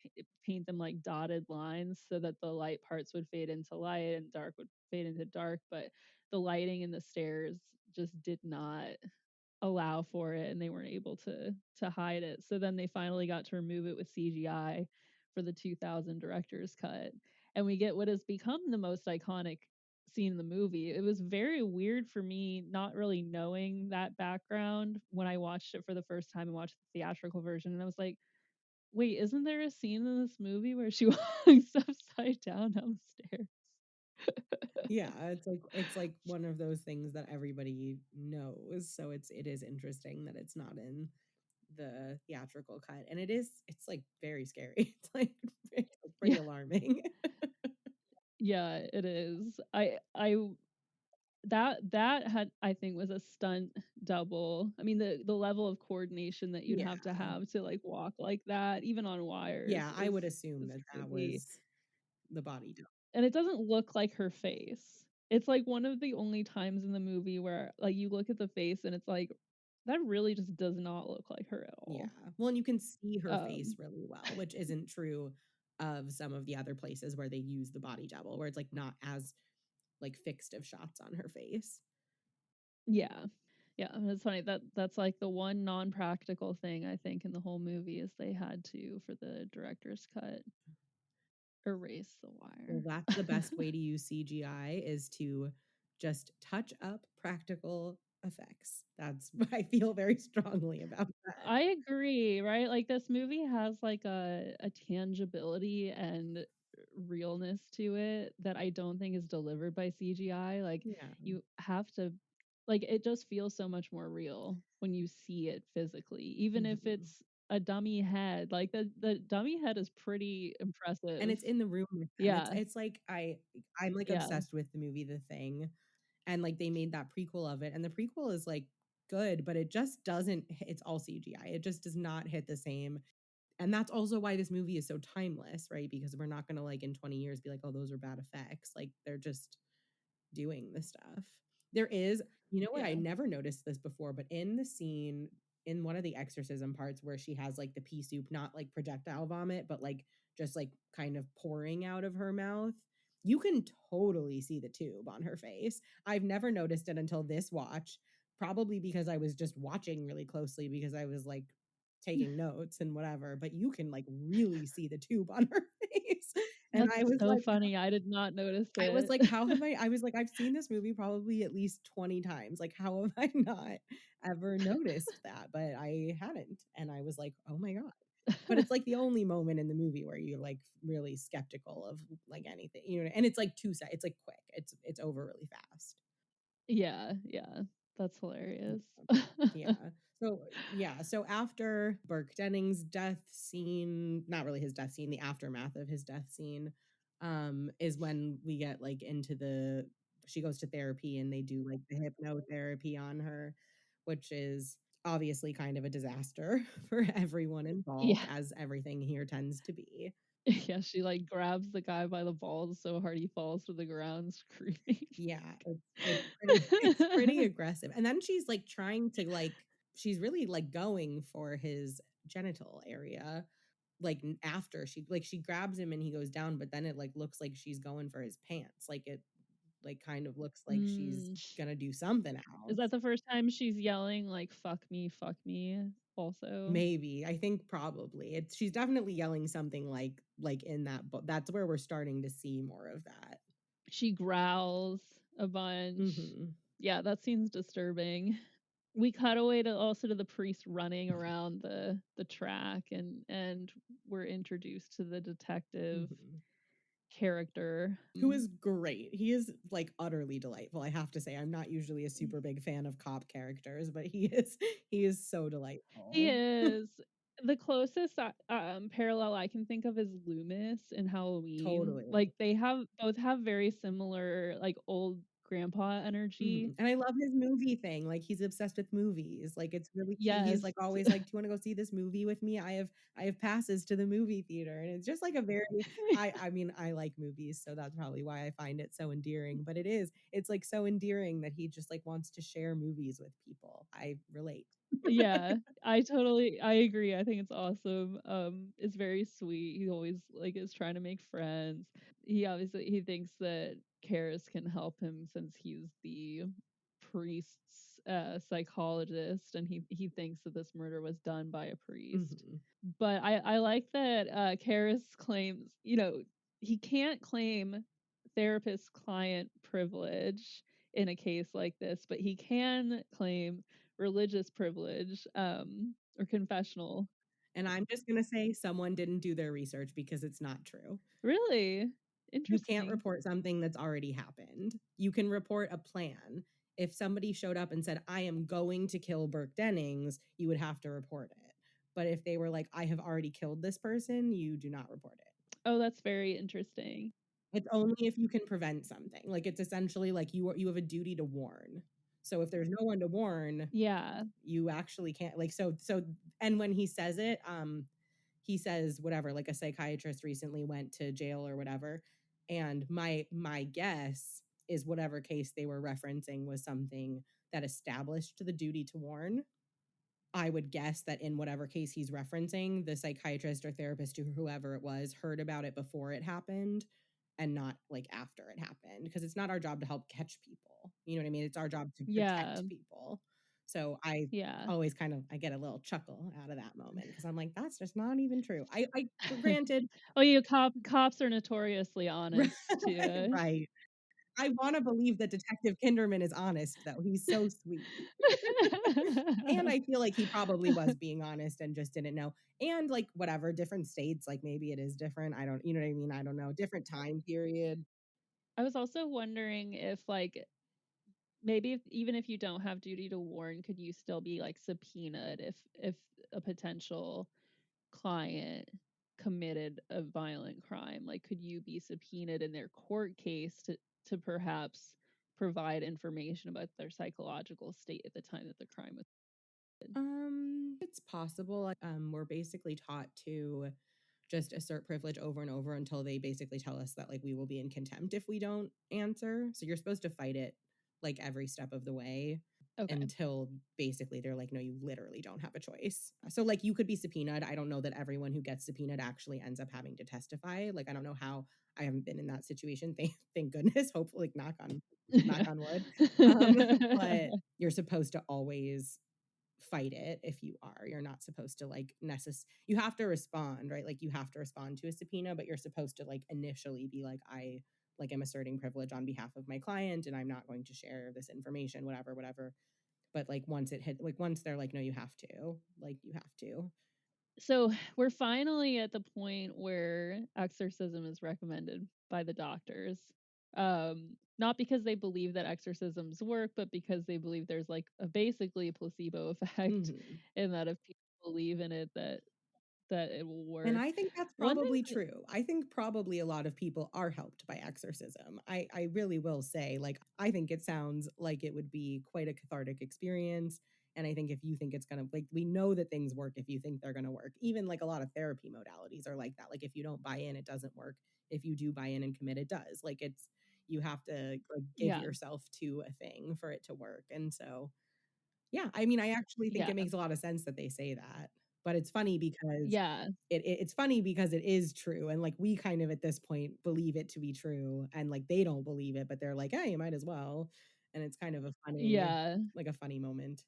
Speaker 2: paint them like dotted lines so that the light parts would fade into light and dark would fade into dark, but the lighting in the stairs just did not allow for it, and they weren't able to hide it. So then they finally got to remove it with CGI for the 2000 director's cut. And we get what has become the most iconic scene in the movie. It was very weird for me not really knowing that background when I watched it for the first time and watched the theatrical version, and I was like, "Wait, isn't there a scene in this movie where she walks upside down downstairs?"
Speaker 1: Yeah, it's like one of those things that everybody knows. So it is interesting that it's not in the theatrical cut. And it's like very scary. It's like pretty
Speaker 2: Yeah.
Speaker 1: alarming.
Speaker 2: Yeah, it is. I that had I think was a stunt double. I mean, the level of coordination that you'd
Speaker 1: Yeah.
Speaker 2: have to, like, walk like that, even on wires,
Speaker 1: Yeah, I
Speaker 2: is
Speaker 1: would assume
Speaker 2: is
Speaker 1: that that
Speaker 2: crazy,
Speaker 1: was the body double.
Speaker 2: and it doesn't look like her face. It's, like, one of the only times in the movie where, like, you look at the face and it's like, that really just does not look like her at
Speaker 1: Yeah.
Speaker 2: all.
Speaker 1: Well, and you can see her face
Speaker 2: Um,
Speaker 1: really well, which isn't true of some of the other places where they use the body double, where it's like not as like fixed of shots on her face.
Speaker 2: yeah. Yeah, and it's funny that that's, like, the one non-practical thing I think in the whole movie is they had to, for the director's cut, erase the
Speaker 1: Well,
Speaker 2: wire.
Speaker 1: that's the best way to use CGI is to just touch up practical effects. That's I feel very strongly about that.
Speaker 2: I agree, right? Like, this movie has, like, a tangibility and realness to it that I don't think is delivered by CGI. Like,
Speaker 1: Yeah.
Speaker 2: you have to like, it just feels so much more real when you see it physically, even if
Speaker 1: Mhm.
Speaker 2: it's a dummy head. Like, the dummy head is pretty
Speaker 1: And
Speaker 2: impressive.
Speaker 1: it's in the room with them.
Speaker 2: Yeah,
Speaker 1: It's like I'm like
Speaker 2: yeah,
Speaker 1: obsessed with the movie The Thing, and like they made that prequel of it, and the prequel is like good, but it just doesn't it's all CGI. It just does not hit the same. And that's also why this movie is so timeless, right? Because we're not going to like in 20 years be like, "Oh, those are bad effects." Like they're just doing the stuff. There is, you know what? I
Speaker 2: yeah.
Speaker 1: never noticed this before, but in the scene in one of the exorcism parts where she has like the pea soup, not like projectile vomit, but like just like kind of pouring out of her mouth, you can totally see the tube on her face. I've never noticed it until this watch. probably because I was just watching really closely because I was like taking notes and whatever, but you can like really see the tube on her face. And
Speaker 2: That's so funny. I did not notice
Speaker 1: I was
Speaker 2: it.
Speaker 1: like, how have I was like, I've seen this movie probably at least 20 times. Like, how have I not ever noticed that? But I hadn't. And I was like, oh my God. But it's like the only moment in the movie where you're like really skeptical of like anything, you know, and it's like it's like quick. It's over really fast.
Speaker 2: Yeah, yeah. That's hilarious.
Speaker 1: Yeah. So yeah. So after Burke Denning's death scene, not really his death scene, the aftermath of his death scene, is when we get like into she goes to therapy and they do like the hypnotherapy on her, which is obviously kind of a disaster for everyone involved,
Speaker 2: Yeah.
Speaker 1: as everything here tends to be.
Speaker 2: Yeah, she, like, grabs the guy by the balls so hard he falls to the ground screaming.
Speaker 1: Yeah, it's pretty aggressive. And then she's like trying to like she's really like going for his genital area like after she grabs him and he goes down, but then it like looks like she's going for his pants. Like it like kind of looks like she's
Speaker 2: Mm.
Speaker 1: gonna do something
Speaker 2: Is
Speaker 1: else.
Speaker 2: that the first time she's yelling, like, fuck me," also?
Speaker 1: Maybe. I think probably. She's definitely yelling something like in that book. That's where we're starting to see more of that.
Speaker 2: She growls a bunch.
Speaker 1: Mhm.
Speaker 2: Yeah, that scene's disturbing. We cut away to also to the priest running around the track, and we're introduced to the detective
Speaker 1: Mhm.
Speaker 2: character.
Speaker 1: Who is great. He is like utterly delightful. I have to say, I'm not usually a super big fan of cop characters, but he is so
Speaker 2: He
Speaker 1: delightful.
Speaker 2: is. The closest, parallel I can think of is Loomis in Halloween.
Speaker 1: Totally.
Speaker 2: Like, they both have very similar, like, old grandpa energy.
Speaker 1: Mhm. And I love his movie thing. Like he's obsessed with movies. Like it's really cute. He's
Speaker 2: Yes.
Speaker 1: like always like, "Do you want to go see this movie with me? I have passes to the movie theater." And it's just like a very I mean, I like movies, so that's probably why I find it so endearing, but it's like so endearing that he just like wants to share movies with people. I relate.
Speaker 2: Yeah, I agree, I think it's awesome, it's very sweet, he always, like, is trying to make friends. He thinks that Karis can help him since he's the priest's, psychologist, and he thinks that this murder was done by a priest.
Speaker 1: Mhm.
Speaker 2: But I like that, Karis claims, he can't claim therapist-client privilege in a case like this, but he can claim religious privilege, or confessional.
Speaker 1: And I'm just going to say someone didn't do their research because it's not true.
Speaker 2: Really?
Speaker 1: You can't
Speaker 2: Interesting.
Speaker 1: report something that's already happened. You can report a plan. If somebody showed up and said, I am going to kill Burke Dennings, you would have to report it. But if they were like, I have already killed this person, you do not report it.
Speaker 2: Oh, that's very interesting.
Speaker 1: It's only if you can prevent something. Like it's essentially like you have a duty to warn. So if there's no one to warn,
Speaker 2: Yeah.
Speaker 1: you actually can't like so and when he says it, he says whatever, like a psychiatrist recently went to jail or whatever, and my guess is whatever case they were referencing was something that established the duty to warn. I would guess that in whatever case he's referencing, the psychiatrist or therapist or whoever it was heard about it before it happened and not like after it happened, because it's not our job to help catch people. You know what I mean? It's our job to
Speaker 2: Yeah.
Speaker 1: protect people. So I
Speaker 2: Yeah.
Speaker 1: always I get a little chuckle out of that moment because I'm like, that's just not even true. I granted,
Speaker 2: Oh, cops are notoriously honest too.
Speaker 1: right. I want to believe that Detective Kinderman is honest though. He's so sweet. And I feel like he probably was being honest and just didn't know. And like whatever, different states, like maybe it is different. I don't, you know what I mean? I don't know. Different time period.
Speaker 2: I was also wondering if, like, maybe even if you don't have duty to warn, could you still be, like, subpoenaed if a potential client committed a violent crime? Like, could you be subpoenaed in their court case to perhaps provide information about their psychological state at the time that the crime was committed?
Speaker 1: It's possible. We're basically taught to just assert privilege over and over until they basically tell us that like we will be in contempt if we don't answer. So you're supposed to fight it like every step of the way.
Speaker 2: Okay.
Speaker 1: until basically they're like, no, you literally don't have a choice. So, like, you could be subpoenaed. I don't know that everyone who gets subpoenaed actually ends up having to testify. Like, I don't know how. I haven't been in that situation. Thank goodness. Hopefully, knock on wood. But you're supposed to always fight it if you are. You're not supposed to like you have to respond, right? Like you have to respond to a subpoena, but you're supposed to like initially be like, I like am asserting privilege on behalf of my client and I'm not going to share this information, whatever. But like once they're like, no, you have to, like you have to.
Speaker 2: So we're finally at the point where exorcism is recommended by the doctors. Not because they believe that exorcisms work, but because they believe there's like basically a placebo effect,
Speaker 1: Mhm.
Speaker 2: and that if people believe in it, that it will
Speaker 1: And
Speaker 2: work.
Speaker 1: I think that's
Speaker 2: One thing
Speaker 1: probably
Speaker 2: that,
Speaker 1: true. I think probably a lot of people are helped by exorcism. I really will say, like, I think it sounds like it would be quite a cathartic experience. And I think if you think it's gonna like we know that things work if you think they're gonna work. Even like a lot of therapy modalities are like that. Like if you don't buy in, it doesn't work. If you do buy in and commit, it does. Like it's you have to like give
Speaker 2: yeah,
Speaker 1: yourself to a thing for it to work. And so yeah, I mean, I actually think
Speaker 2: yeah,
Speaker 1: it makes a lot of sense that they say that, but it's funny because
Speaker 2: yeah,
Speaker 1: it's funny because it is true, and, like, we kind of at this point believe it to be true, and, like, they don't believe it, but they're like, "Hey, you might as well," and it's kind of a funny
Speaker 2: yeah.
Speaker 1: like, a funny moment.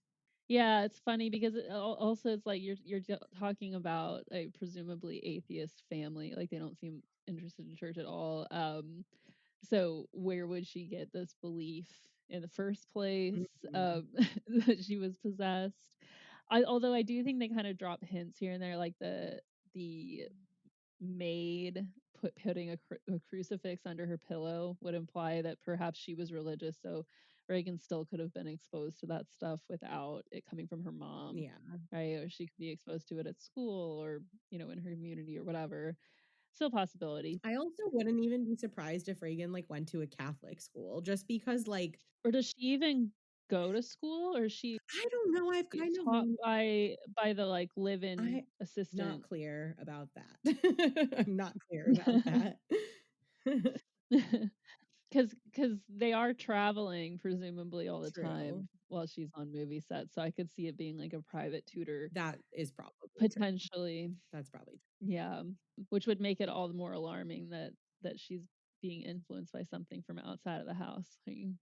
Speaker 2: Yeah, it's funny because also it's like you're talking about a presumably atheist family, like they don't seem interested in church at all. So where would she get this belief in the first place,
Speaker 1: Mhm.
Speaker 2: that she was possessed? Although I do think they kind of drop hints here and there, like the maid putting a crucifix under her pillow would imply that perhaps she was religious. So Reagan still could have been exposed to that stuff without it coming from her mom,
Speaker 1: Yeah.
Speaker 2: right? Or she could be exposed to it at school or in her community or whatever. Still a possibility.
Speaker 1: I also wouldn't even be surprised if Reagan, like, went to a Catholic school just because, like
Speaker 2: Or does she even go to school, or is she
Speaker 1: I don't know, I've kind of
Speaker 2: taught by the, like, live-in
Speaker 1: I not
Speaker 2: assistant?
Speaker 1: clear about that. I'm not clear about that.
Speaker 2: Because they are traveling presumably all the
Speaker 1: True.
Speaker 2: time while she's on movie sets, so I could see it being, like, a private tutor
Speaker 1: That is probably true.
Speaker 2: potentially.
Speaker 1: That's probably
Speaker 2: Yeah, which would make it all the more alarming that she's being influenced by something from outside of the house. I mean,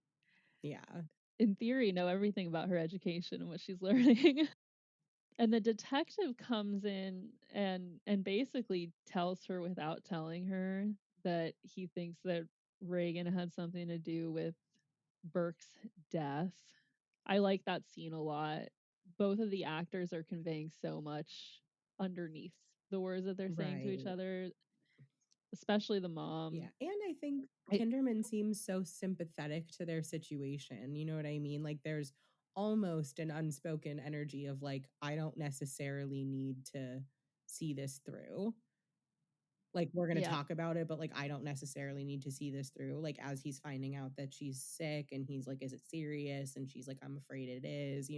Speaker 1: yeah.
Speaker 2: in theory, know everything about her education and what she's learning. And the detective comes in and basically tells her without telling her that he thinks that Reagan had something to do with Burke's death. I like that scene a lot. Both of the actors are conveying so much underneath the words that they're saying to each
Speaker 1: Right.
Speaker 2: other, especially the
Speaker 1: Yeah,
Speaker 2: mom.
Speaker 1: and I think
Speaker 2: I
Speaker 1: Kinderman seems so sympathetic to their situation, you know what I mean? Like, there's almost an unspoken energy of, like, I don't necessarily need to see this through. Like, we're gonna
Speaker 2: yeah,
Speaker 1: talk about it, but, like, I don't necessarily need to see this through, like, as he's finding out that she's sick and he's like, "Is it serious?" And she's like, "I'm afraid it is,"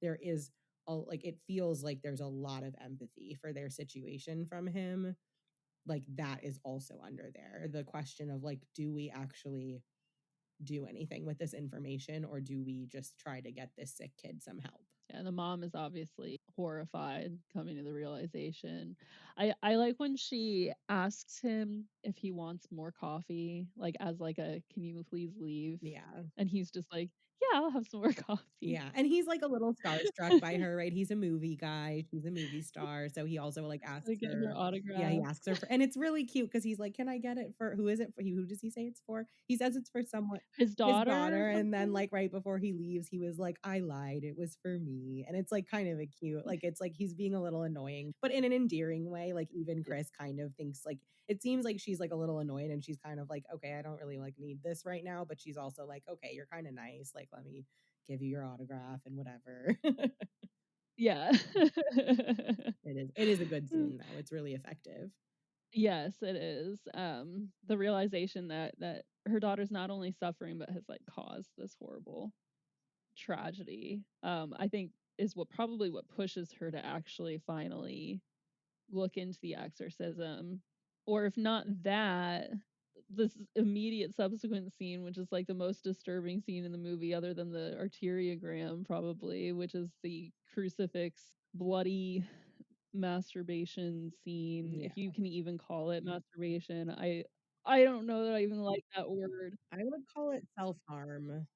Speaker 1: there is like, it feels like there's a lot of empathy for their situation from him, like that is also under there. The question of like, do we actually do anything with this information or do we just try to get this sick kid some help?
Speaker 2: yeah, the mom is obviously horrified coming to the realization. I like when she asks him if he wants more coffee, like as like a can you please leave?
Speaker 1: Yeah.
Speaker 2: And he's just like, yeah, I'll have some more coffee.
Speaker 1: Yeah, and he's, like, a little starstruck by her, right? He's a movie guy, she's a movie star, so he also, like, asks
Speaker 2: Like get her
Speaker 1: her yeah, he
Speaker 2: autograph.
Speaker 1: asks her for and it's really cute because he's like, "Can I get it for" who is it for? Who does he say it's for? He says it's for someone
Speaker 2: His
Speaker 1: his
Speaker 2: daughter or
Speaker 1: daughter, and then,
Speaker 2: something?
Speaker 1: like, right before he leaves, he was like, "I lied, it was for me," and it's, like, kind of a cute like, it's like he's being a little annoying, but in an endearing way, like, even Chris kind of thinks, like it seems like she's, like, a little annoyed, and she's kind of like, "Okay, I don't really, like, need this right now," but she's also like, "Okay, you're kinda nice, like, let me give you your autograph and whatever."
Speaker 2: Yeah.
Speaker 1: It is a good scene though. It's really effective.
Speaker 2: Yes, it is. The realization that her daughter's not only suffering but has like caused this horrible tragedy, I think is what pushes her to actually finally look into the exorcism. Or if not that, this immediate subsequent scene, which is like the most disturbing scene in the movie, other than the arteriogram, probably, which is the crucifix bloody masturbation scene,
Speaker 1: Yeah.
Speaker 2: if you can even call it masturbation. I don't know that I even like that word.
Speaker 1: I would call it self-harm.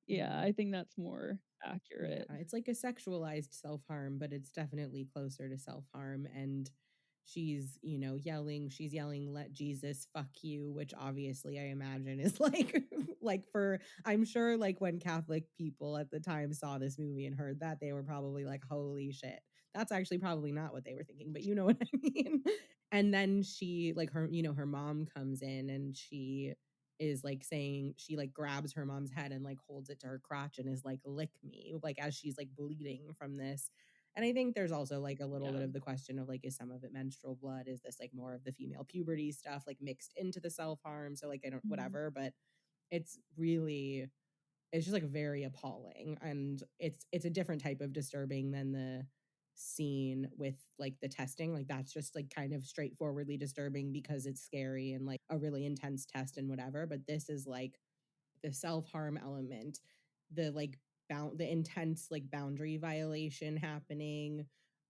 Speaker 2: Yeah,
Speaker 1: Yeah.
Speaker 2: I think that's more
Speaker 1: Yeah,
Speaker 2: accurate.
Speaker 1: it's like a sexualized self-harm, but it's definitely closer to self-harm. And she's, yelling, she's yelling, "Let Jesus fuck you," which obviously I imagine is like like for I'm sure like when Catholic people at the time saw this movie and heard that, they were probably like, "Holy shit." That's actually probably not what they were thinking, but you know what I mean? And then she like her mom comes in and she is like saying she like grabs her mom's head and like holds it to her crotch and is like, "Lick me," like as she's like bleeding from this. And I think there's also like a little bit
Speaker 2: Yeah.
Speaker 1: of the question of like, is some of it menstrual blood? Is this like more of the female puberty stuff like mixed into the self-harm? So like I don't
Speaker 2: Mhm.
Speaker 1: whatever, but it's really it's just like very appalling. And it's a different type of disturbing than the scene with like the testing. Like that's just like kind of straightforwardly disturbing because it's scary and like a really intense test and whatever. But this is like the self-harm element, the like the intense like boundary violation happening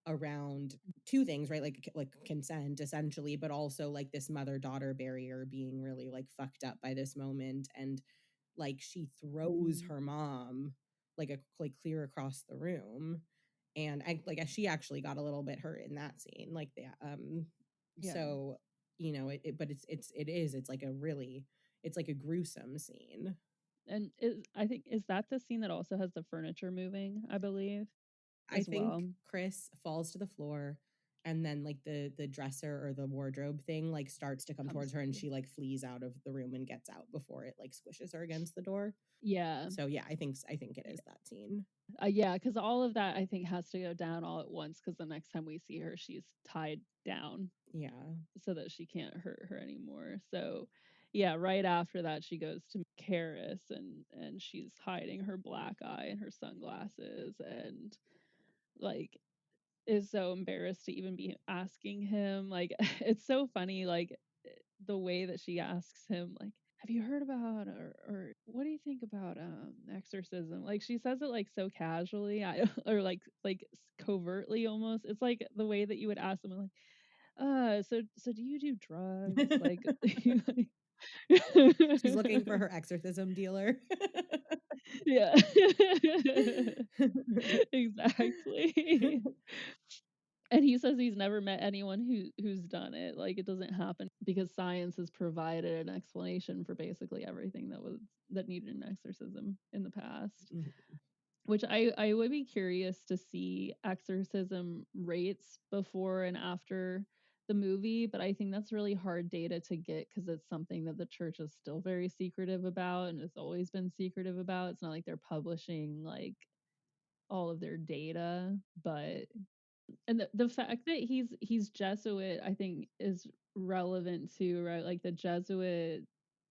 Speaker 1: around two things, right? Like consent essentially, but also like this mother-daughter barrier being really like fucked up by this moment. And like she throws
Speaker 2: Mhm.
Speaker 1: her mom like clear across the room. And she actually got a little bit hurt in that scene, like the
Speaker 2: Yeah.
Speaker 1: so but it's like a really it's like a gruesome scene.
Speaker 2: And I think, is that the scene that also has the furniture moving, I believe,
Speaker 1: I
Speaker 2: as
Speaker 1: think
Speaker 2: well?
Speaker 1: Chris falls to the floor, and then like the dresser or the wardrobe thing like starts to come
Speaker 2: Comes
Speaker 1: towards her, and
Speaker 2: through.
Speaker 1: she like flees out of the room and gets out before it like squishes her against the door.
Speaker 2: Yeah.
Speaker 1: So yeah, I think it
Speaker 2: Yeah.
Speaker 1: is that scene.
Speaker 2: Yeah, because all of that I think has to go down all at once. Because the next time we see her, she's tied down
Speaker 1: Yeah.
Speaker 2: so that she can't hurt her anymore. So, yeah, right after that, she goes to Karis, and she's hiding her black eye and her sunglasses, and like is so embarrassed to even be asking him. Like, it's so funny, like the way that she asks him, like, have you heard about, or what do you think about exorcism? Like she says it like so casually, or like covertly almost. It's like the way that you would ask someone, like, so do you do drugs? Like,
Speaker 1: She's looking for her exorcism dealer.
Speaker 2: yeah. Exactly. And he says he's never met anyone who's done it. Like it doesn't happen because science has provided an explanation for basically everything that needed an exorcism in the past.
Speaker 1: Mhm.
Speaker 2: Which I would be curious to see exorcism rates before and after the movie, but I think that's really hard data to get because it's something that the church is still very secretive about and has always been secretive about. It's not like they're publishing like all of their data, but and the fact that he's Jesuit, I think, is relevant too, right? Like the Jesuit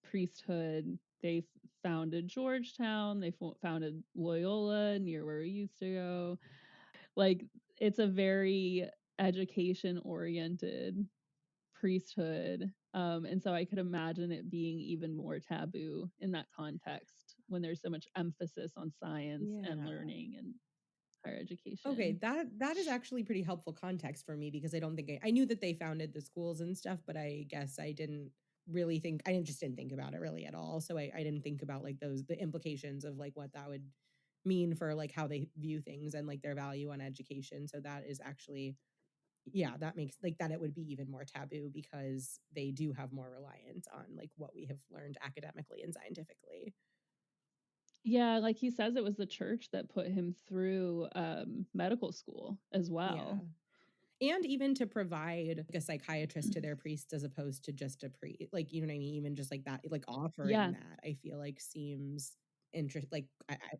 Speaker 2: priesthood, they founded Georgetown, they founded Loyola near where we used to go. Like it's a very education oriented priesthood. And so I could imagine it being even more taboo in that context when there's so much emphasis on science and
Speaker 1: Yeah.
Speaker 2: learning and higher
Speaker 1: Okay,
Speaker 2: education.
Speaker 1: that is actually pretty helpful context for me because I don't think I knew that they founded the schools and stuff, but I guess I didn't really think I just didn't think about it really at all. So I didn't think about like the implications of like what that would mean for like how they view things and like their value on education. So that is actually yeah, that makes like that it would be even more taboo because they do have more reliance on like what we have learned academically and scientifically.
Speaker 2: Yeah, like he says it was the church that put him through medical school as
Speaker 1: Yeah.
Speaker 2: well.
Speaker 1: And even to provide like a psychiatrist to their priest as opposed to just a priest, like you know what I mean, even just like that, like offering
Speaker 2: Yeah,
Speaker 1: that I feel like seems interest like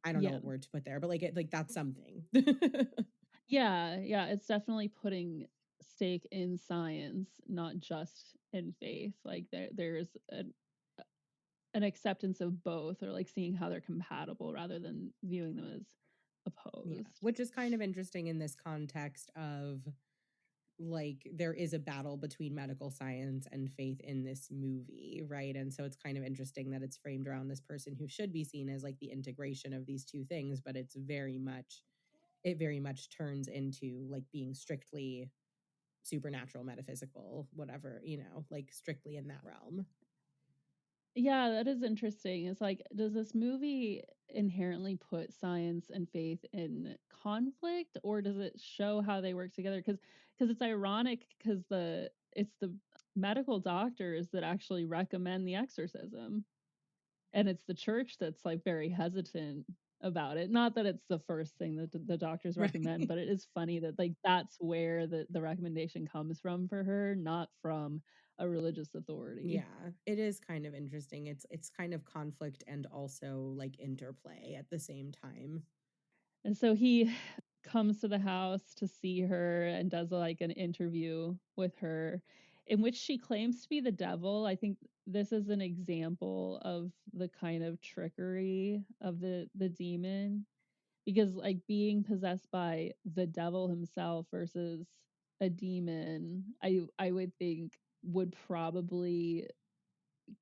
Speaker 1: I don't know
Speaker 2: yeah.
Speaker 1: what word to put there, but like it like that's something.
Speaker 2: Yeah, yeah, it's definitely putting stake in science, not just in faith. Like there's an acceptance of both, or like seeing how they're compatible rather than viewing them as
Speaker 1: Yeah,
Speaker 2: opposed.
Speaker 1: which is kind of interesting in this context of like there is a battle between medical science and faith in this movie, right? And so it's kind of interesting that it's framed around this person who should be seen as like the integration of these two things, but it very much turns into like being strictly supernatural, metaphysical, whatever, like strictly in that realm.
Speaker 2: Yeah, that is interesting. It's like, does this movie inherently put science and faith in conflict, or does it show how they work together? Because it's ironic, because it's the medical doctors that actually recommend the exorcism, and it's the church that's like very hesitant about it. Not that it's the first thing that the doctors
Speaker 1: Right.
Speaker 2: recommend, but it is funny that like that's where the recommendation comes from for her, not from a religious authority.
Speaker 1: Yeah, it is kind of interesting. It's kind of conflict and also like interplay at the same time.
Speaker 2: And so he comes to the house to see her and does like an interview with her in which she claims to be the devil. I think this is an example of the kind of trickery of the demon, because like being possessed by the devil himself versus a demon, I would think would probably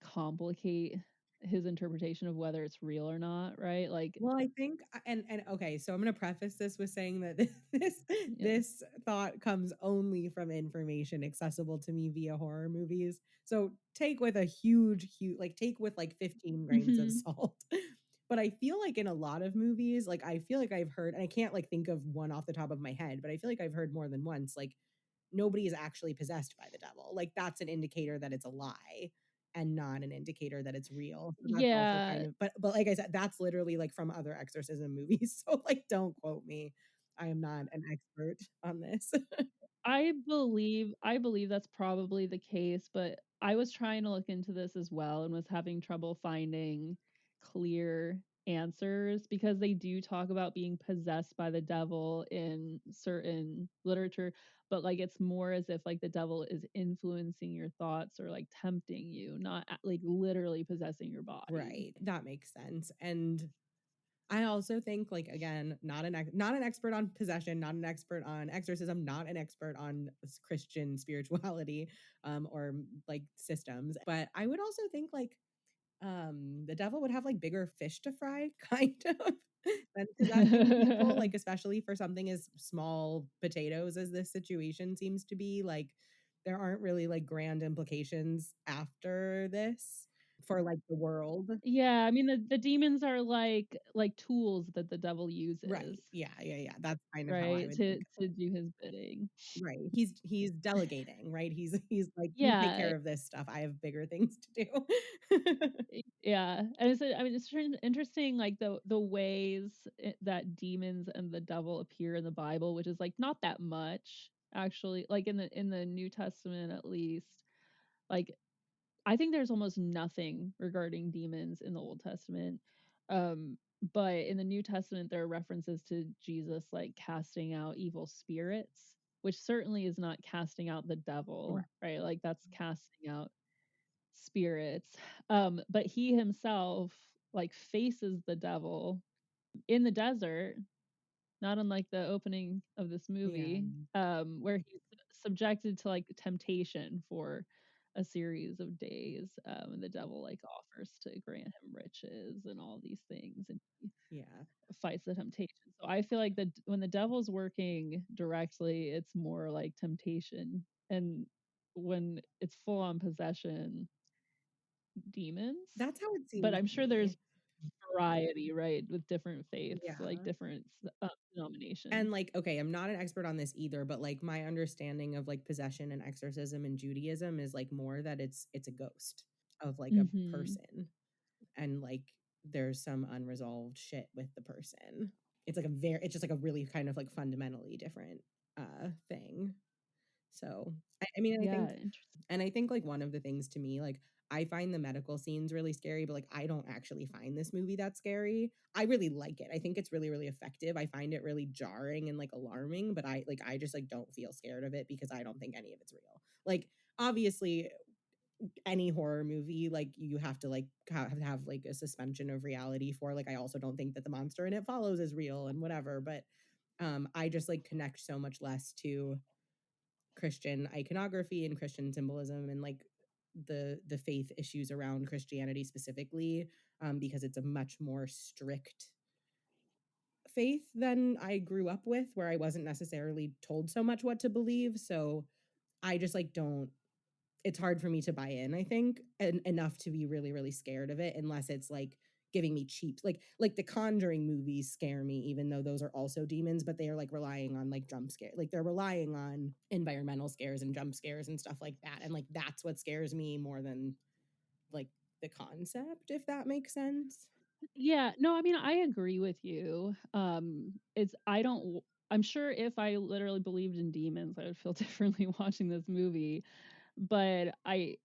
Speaker 2: complicate his interpretation of whether it's real or not, right? Like,
Speaker 1: Well, I think and okay, so I'm going to preface this with saying that this
Speaker 2: yeah.
Speaker 1: this thought comes only from information accessible to me via horror movies. So take with a huge like take with like 15 grains of
Speaker 2: Mhm.
Speaker 1: salt. But I feel like in a lot of movies, like I feel like I've heard, and I can't like think of one off the top of my head, but I feel like I've heard more than once, like nobody is actually possessed by the devil. Like that's an indicator that it's a lie and not an indicator that it's real. So that's also kind
Speaker 2: Yeah,
Speaker 1: of, but like I said, that's literally like from other exorcism movies. So like don't quote me. I am not an expert on this.
Speaker 2: I believe that's probably the case, but I was trying to look into this as well and was having trouble finding clear answers, because they do talk about being possessed by the devil in certain literature, but like it's more as if like the devil is influencing your thoughts or like tempting you, not like literally possessing your body.
Speaker 1: Right. That makes sense. And I also think, like, again, not an expert on possession, not an expert on exorcism, not an expert on Christian spirituality, or like systems. But I would also think like the devil would have like bigger fish to fry, kind of, than possessing people, like especially for something as small potatoes as this situation seems to be. Like there aren't really like grand implications after this for like the world.
Speaker 2: Yeah, I mean the demons are like tools that the devil uses,
Speaker 1: Right. Yeah, yeah, yeah. That's kind of how I
Speaker 2: right?
Speaker 1: would think.
Speaker 2: To do his bidding.
Speaker 1: Right. He's delegating, right? He's like, "You take
Speaker 2: Yeah,
Speaker 1: care of this stuff. I have bigger things to do."
Speaker 2: yeah, and I mean, it's interesting, like the ways that demons and the devil appear in the Bible, which is like not that much actually. Like in the New Testament, at least, like I think there's almost nothing regarding demons in the Old Testament. Um, but in the New Testament, there are references to Jesus like casting out evil spirits, which certainly is not casting out the devil,
Speaker 1: Right.
Speaker 2: right? Like that's casting out spirits. But he himself like faces the devil in the desert, not unlike the opening of this
Speaker 1: Yeah.
Speaker 2: movie, where he's subjected to like temptation for a series of days, and the devil like offers to grant him riches and all these things, and he
Speaker 1: Yeah.
Speaker 2: fights the temptation. So I feel like that when the devil's working directly, it's more like temptation, and when it's full on possession, demons.
Speaker 1: That's how it
Speaker 2: But
Speaker 1: seems
Speaker 2: I'm
Speaker 1: to
Speaker 2: sure
Speaker 1: me.
Speaker 2: there's variety, right, with different faiths, like
Speaker 1: Yeah.
Speaker 2: different denominations.
Speaker 1: And like, okay, I'm not an expert on this either, but like my understanding of like possession and exorcism in Judaism is like more that it's a ghost of like a
Speaker 2: Mhm.
Speaker 1: person, and like there's some unresolved shit with the person. It's just like a really kind of like fundamentally different thing. So I mean, I
Speaker 2: Yeah,
Speaker 1: think,
Speaker 2: interesting.
Speaker 1: and I think like one of the things to me, like I find the medical scenes really scary, but like I don't actually find this movie that scary. I really like it. I think it's really, really effective. I find it really jarring and like alarming, but I just like don't feel scared of it because I don't think any of it's real. Like obviously any horror movie, like you have to like have like a suspension of reality for, like I also don't think that the monster in it follows is real and whatever, but I just like connect so much less to Christian iconography and Christian symbolism and like the faith issues around Christianity specifically, because it's a much more strict faith than I grew up with, where I wasn't necessarily told so much what to believe. So I just like don't, it's hard for me to buy in, I think, and enough to be really, really scared of it, unless it's like giving me cheap, like the Conjuring movies scare me, even though those are also demons, but they are like relying on like jump scare, like they're relying on environmental scares and jump scares and stuff like that. And like that's what scares me more than like the concept, if that makes sense.
Speaker 2: Yeah, no, I mean, I agree with you. It's I don't I'm sure if I literally believed in demons, I would feel differently watching this movie, but I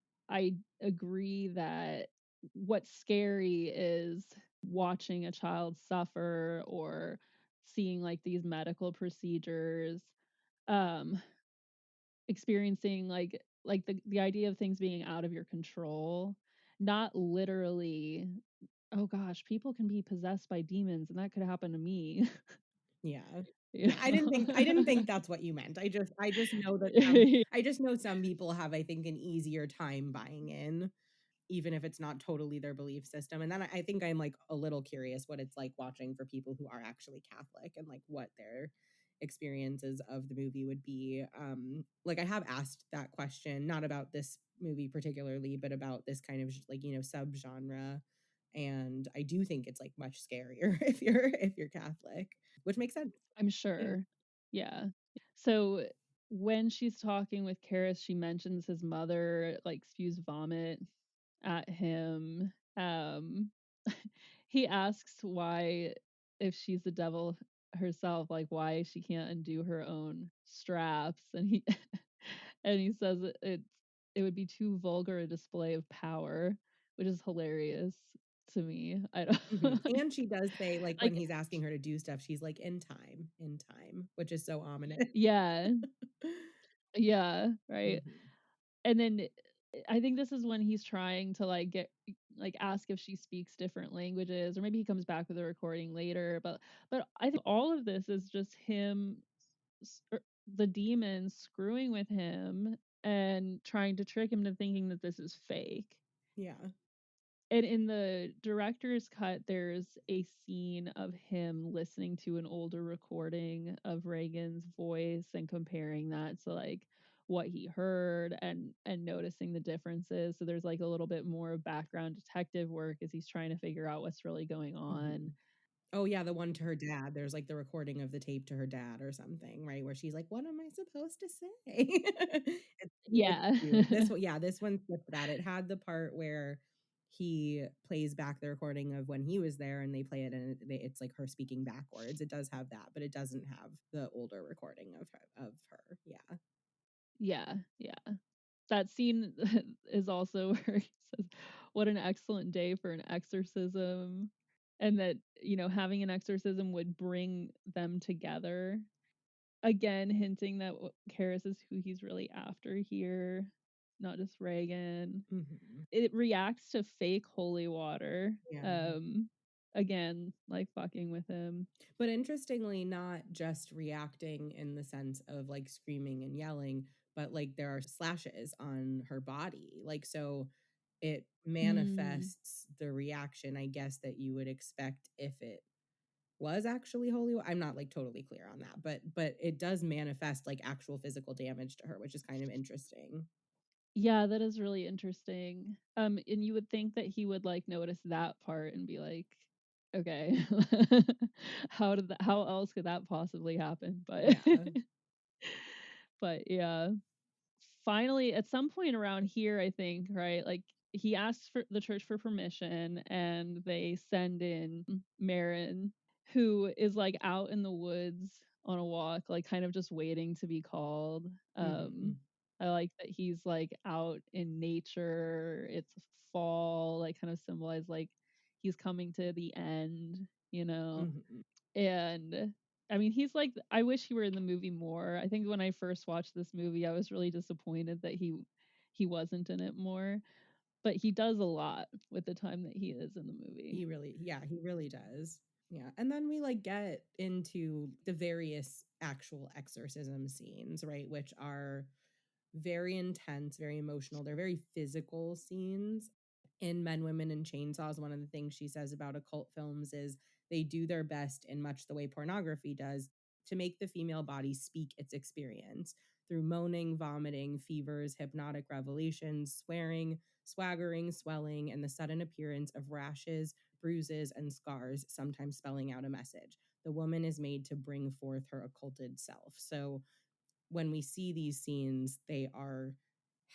Speaker 2: agree that what's scary is watching a child suffer or seeing like these medical procedures, um, experiencing like the idea of things being out of your control, not literally. Oh gosh, people can be possessed by demons, and that could happen to me.
Speaker 1: Yeah.
Speaker 2: You
Speaker 1: Yeah, I didn't think that's what you meant. I just know that some,
Speaker 2: know?
Speaker 1: I just know some people have, I think, an easier time buying in, even if it's not totally their belief system. And then I think I'm like a little curious what it's like watching for people who are actually Catholic and like what their experiences of the movie would be. Like I have asked that question, not about this movie particularly, but about this kind of like, you know, subgenre. And I do think it's like much scarier if you're Catholic, which makes sense.
Speaker 2: I'm
Speaker 1: Yeah.
Speaker 2: sure. Yeah. So when she's talking with Karis, she mentions his mother like spews vomit at him. He asks why, if she's the devil herself, like why she can't undo her own straps, and he and he says it would be too vulgar a display of power, which is hilarious to me. I don't
Speaker 1: And she does say, like, when
Speaker 2: like
Speaker 1: he's asking her to do stuff, she's like, in time, which is so ominous.
Speaker 2: yeah, yeah, right.
Speaker 1: Mhm.
Speaker 2: And then I think this is when he's trying to like get like ask if she speaks different languages, or maybe he comes back with a recording later, but I think all of this is just him the demon screwing with him and trying to trick him to thinking that this is fake.
Speaker 1: Yeah.
Speaker 2: And in the director's cut, there's a scene of him listening to an older recording of Reagan's voice and comparing that to like what he heard and noticing the differences. So there's like a little bit more background detective work as he's trying to figure out what's really going on.
Speaker 1: Mhm. Oh, yeah, the one to her dad. There's, like, the recording of the tape to her dad or something, right? Where she's like, "What am I supposed to say?" It's
Speaker 2: Yeah.
Speaker 1: cute. This one, yeah, this one skipped that. It had the part where he plays back the recording of when he was there, and they play it, and it's like her speaking backwards. It does have that, but it doesn't have the older recording of her. Yeah.
Speaker 2: Yeah. Yeah. That scene is also where he says, "What an excellent day for an exorcism," and that, you know, having an exorcism would bring them together. Again, hinting that Karis is who he's really after here, not just Reagan.
Speaker 1: Mhm.
Speaker 2: It reacts to fake holy water.
Speaker 1: Yeah.
Speaker 2: Again, like fucking with him.
Speaker 1: But interestingly, not just reacting in the sense of like screaming and yelling, but like there are slashes on her body. Like, so it
Speaker 2: Mm.
Speaker 1: manifests the reaction, I guess, that you would expect if it was actually holy. I'm not like totally clear on that, but it does manifest like actual physical damage to her, which is kind of interesting.
Speaker 2: Yeah, that is really interesting. And you would think that he would like notice that part and be like, okay, how else could that possibly happen? But
Speaker 1: Yeah.
Speaker 2: but yeah. Finally, at some point around here, I think, right, like he asks for the church for permission and they send in Marin, who is like out in the woods on a walk, like kind of just waiting to be called.
Speaker 1: Hmm.
Speaker 2: I like that he's like out in nature. It's fall, like kind of symbolize like he's coming to the end, you know.
Speaker 1: Hmm.
Speaker 2: And I mean, he's like, I wish he were in the movie more. I think when I first watched this movie, I was really disappointed that he wasn't in it more. But he does a lot with the time that he is in the movie.
Speaker 1: He really, yeah, he really does. Yeah. And then we like get into the various actual exorcism scenes, right? Which are very intense, very emotional. They're very physical scenes. In Men, Women, and Chainsaws, one of the things she says about occult films is they do their best, in much the way pornography does, to make the female body speak its experience through moaning, vomiting, fevers, hypnotic revelations, swearing, swaggering, swelling, and the sudden appearance of rashes, bruises, and scars, sometimes spelling out a message. The woman is made to bring forth her occulted self. So when we see these scenes, they are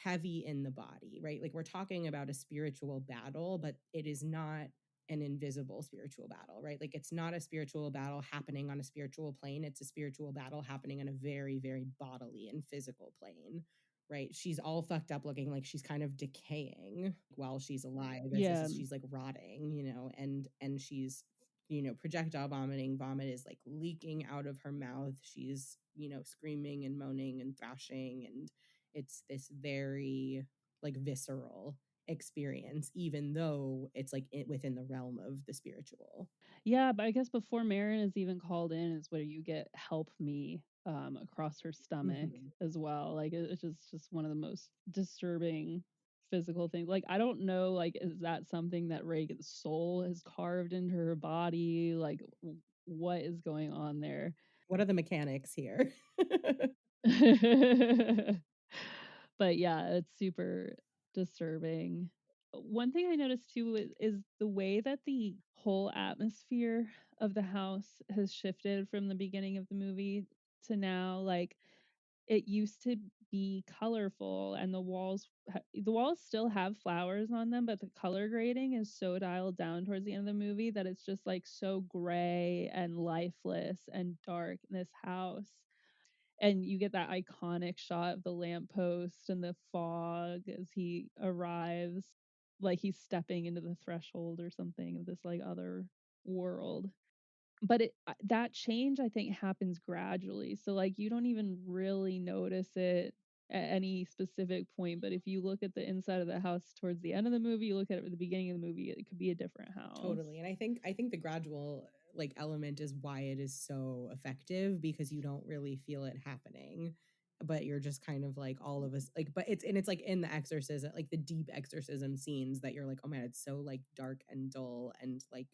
Speaker 1: heavy in the body, right? Like we're talking about a spiritual battle, but it is not an invisible spiritual battle, right? Like it's not a spiritual battle happening on a spiritual plane. It's a spiritual battle happening on a very, very bodily and physical plane, right? She's all fucked up looking like she's kind of decaying while she's alive
Speaker 2: Yeah.
Speaker 1: as she's like rotting, and she's projectile vomiting. Vomit is like leaking out of her mouth. She's, screaming and moaning and thrashing. And it's this very like visceral experience, even though it's like within the realm of the spiritual.
Speaker 2: Yeah, but I guess before Marin is even called in is where you get "Help Me" across her stomach
Speaker 1: Mhm.
Speaker 2: as well. Like it's just one of the most disturbing physical things. Like I don't know, like is that something that Reagan's soul has carved into her body? Like what is going on there?
Speaker 1: What are the mechanics here?
Speaker 2: But yeah, it's super disturbing. One thing I noticed too is the way that the whole atmosphere of the house has shifted from the beginning of the movie to now. Like it used to be colorful, and the walls still have flowers on them, but the color grading is so dialed down towards the end of the movie that it's just like so gray and lifeless and dark in this house. And you get that iconic shot of the lamppost and the fog as he arrives, like he's stepping into the threshold or something of this like other world. But that change I think happens gradually, so like you don't even really notice it at any specific point. But if you look at the inside of the house towards the end of the movie, you look at it at the beginning of the movie, it could be a different house.
Speaker 1: Totally. And I think the gradual like element is why it is so effective, because you don't really feel it happening, but you're just kind of like all of us like, but it's like in the exorcism, like the deep exorcism scenes, that you're like, oh man, it's so like dark and dull and like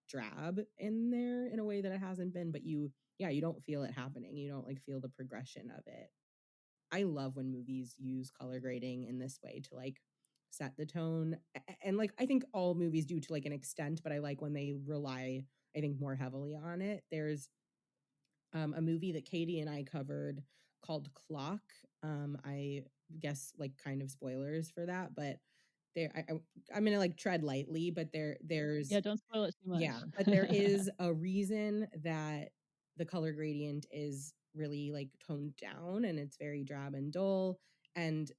Speaker 1: drab in there in a way that it hasn't been. But you don't feel it happening. You don't like feel the progression of it. I love when movies use color grading in this way to like set the tone. And like I think all movies do to like an extent, but I like when they rely, I think, more heavily on it. There's a movie that Katie and I covered called Clock. I guess like kind of spoilers for that, but I'm gonna like tread lightly, but there's
Speaker 2: Yeah, don't spoil it too
Speaker 1: yeah,
Speaker 2: much.
Speaker 1: but there is a reason that the color gradient is really like toned down and it's very drab and dull. And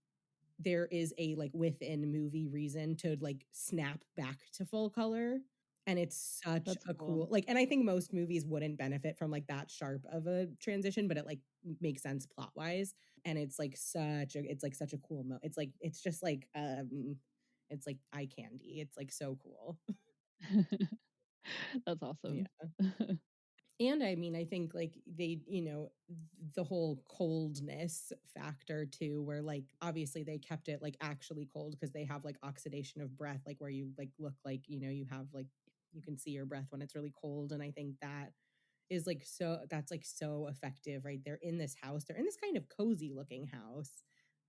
Speaker 1: there is a like within movie reason to like snap back to full color. And it's such
Speaker 2: That's
Speaker 1: a
Speaker 2: cool.
Speaker 1: cool like, and I think most movies wouldn't benefit from like that sharp of a transition, but it like makes sense plot wise. And it's like such a cool it's like it's just like it's like eye candy. It's like so cool.
Speaker 2: That's awesome.
Speaker 1: Yeah. And I mean, I think like they, the whole coldness factor too, where like obviously they kept it like actually cold because they have like oxidation of breath, like where you like look like, you have like, you can see your breath when it's really cold. And I think that is like that's like so effective, right? They're in this house, they're in this kind of cozy looking house,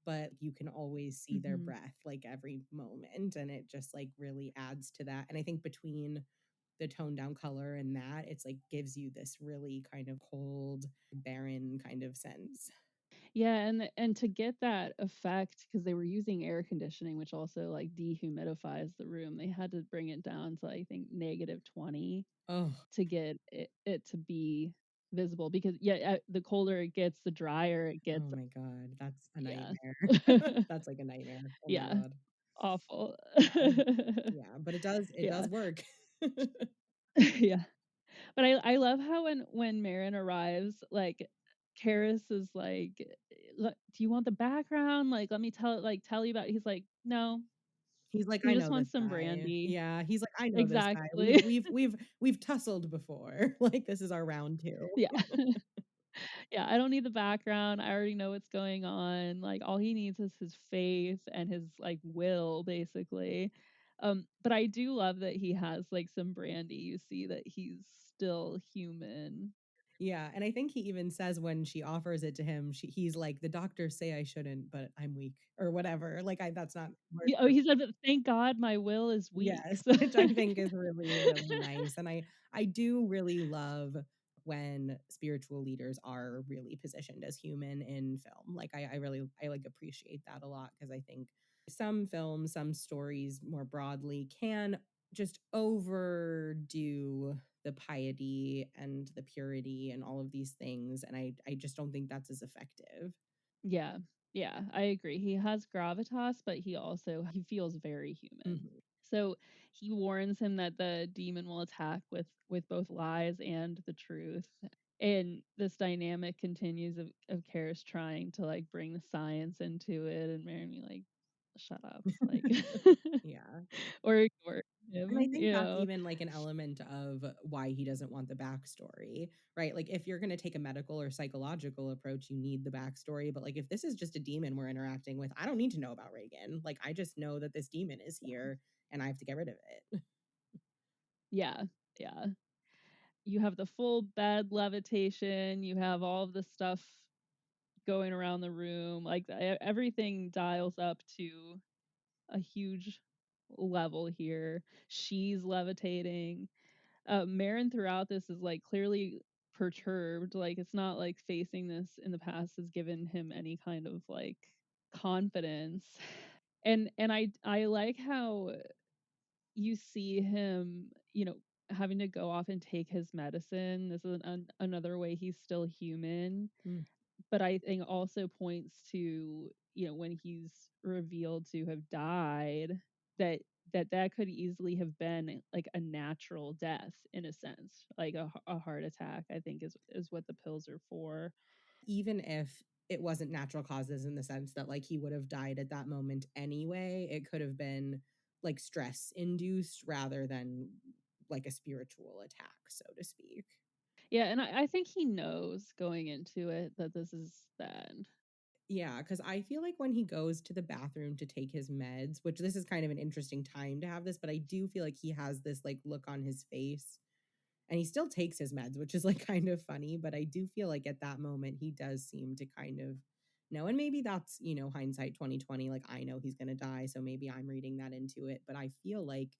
Speaker 1: but you can always see their
Speaker 2: Mhm.
Speaker 1: breath like every moment. And it just like really adds to that. And I think between the toned down color and that, it's like gives you this really kind of cold, barren kind of sense.
Speaker 2: Yeah, and to get that effect, because they were using air conditioning, which also like dehumidifies the room, they had to bring it down to I think -20
Speaker 1: Oh,
Speaker 2: to get it to be visible. Because yeah, the colder it gets, the drier it gets.
Speaker 1: oh my God. That's a
Speaker 2: Yeah.
Speaker 1: nightmare. That's like a nightmare. Oh my
Speaker 2: Yeah,
Speaker 1: God.
Speaker 2: awful.
Speaker 1: Yeah. Yeah. But it does
Speaker 2: Yeah.
Speaker 1: work.
Speaker 2: Yeah. But I love how when Marin arrives, like Karis is like, Do you want the background? Like, let me tell you about." He's like, "No,
Speaker 1: He's like,
Speaker 2: he
Speaker 1: I
Speaker 2: just
Speaker 1: know this
Speaker 2: wants some
Speaker 1: guy.
Speaker 2: brandy."
Speaker 1: Yeah. He's like, I know this guy. We've
Speaker 2: Exactly.
Speaker 1: we've we've we've tussled before. Like this is our round two.
Speaker 2: Yeah. Yeah, I don't need the background. I already know what's going on. Like all he needs is his faith and his like will basically. But I do love that he has like some brandy. You see that he's still human.
Speaker 1: Yeah, and I think he even says when she offers it to him, he's like, "The doctors say I shouldn't, but I'm weak," or whatever. Like, I that's not word
Speaker 2: Oh,
Speaker 1: for
Speaker 2: he said that thank God my will is weak.
Speaker 1: yes,
Speaker 2: So
Speaker 1: which I think is really, really nice, and I do really love when spiritual leaders are really positioned as human in film. Like, I really I, like, appreciate that a lot because I think some films, some stories more broadly can just overdo the piety and the purity and all of these things, and I just don't think that's as effective.
Speaker 2: yeah. Yeah, I agree. He has gravitas, but he feels very human.
Speaker 1: Mhm.
Speaker 2: So he warns him that the demon will attack with both lies and the truth. And this dynamic continues of Karis trying to like bring the science into it and Mary like, shut up. Like
Speaker 1: Yeah.
Speaker 2: or ignore
Speaker 1: And I
Speaker 2: him,
Speaker 1: think
Speaker 2: you
Speaker 1: that's
Speaker 2: know.
Speaker 1: even like an element of why he doesn't want the backstory, right? Like if you're going to take a medical or psychological approach, you need the backstory. But like if this is just a demon we're interacting with, I don't need to know about Reagan. Like I just know that this demon is here and I have to get rid of it.
Speaker 2: Yeah. Yeah. You have the full bed levitation, you have all of the stuff going around the room, like everything dials up to a huge level here. She's levitating. Marin throughout this is like clearly perturbed. Like it's not like facing this in the past has given him any kind of like confidence. And I like how you see him, having to go off and take his medicine. This is another way he's still human,
Speaker 1: Mm.
Speaker 2: but I think also points to, when he's revealed to have died, that that could easily have been like a natural death in a sense, like a heart attack. I think is what the pills are for.
Speaker 1: Even if it wasn't natural causes in the sense that like he would have died at that moment anyway, it could have been like stress induced rather than like a spiritual attack, so to speak.
Speaker 2: Yeah, and I think he knows going into it that this is the end.
Speaker 1: Yeah, because I feel like when he goes to the bathroom to take his meds, which this is kind of an interesting time to have this, but I do feel like he has this like look on his face and he still takes his meds, which is like kind of funny. But I do feel like at that moment he does seem to kind of know. And maybe that's, hindsight 2020. Like I know he's going to die. So maybe I'm reading that into it. But I feel like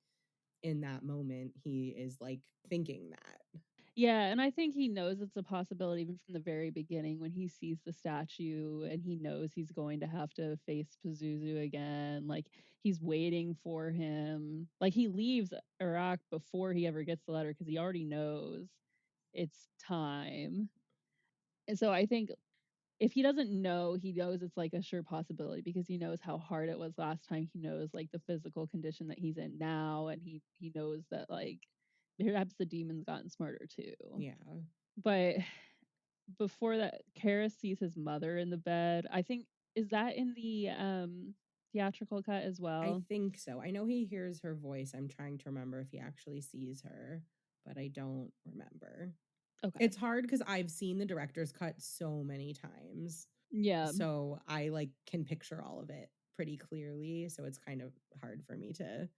Speaker 1: in that moment he is like thinking that.
Speaker 2: Yeah, and I think he knows it's a possibility even from the very beginning when he sees the statue and he knows he's going to have to face Pazuzu again. Like he's waiting for him. Like he leaves Iraq before he ever gets the letter because he already knows it's time. And so I think if he doesn't know, he knows it's like a sure possibility because he knows how hard it was last time. He knows like the physical condition that he's in now, and he knows that like perhaps the demon's gotten smarter too.
Speaker 1: Yeah.
Speaker 2: But before that, Karis sees his mother in the bed. I think is that in the theatrical cut as
Speaker 1: I
Speaker 2: well?
Speaker 1: think so. I know he hears her voice. I'm trying to remember if he actually sees her, but I don't remember.
Speaker 2: Okay.
Speaker 1: It's hard because I've seen the director's cut so many times.
Speaker 2: Yeah.
Speaker 1: So I like can picture all of it pretty clearly. So it's kind of hard for me to.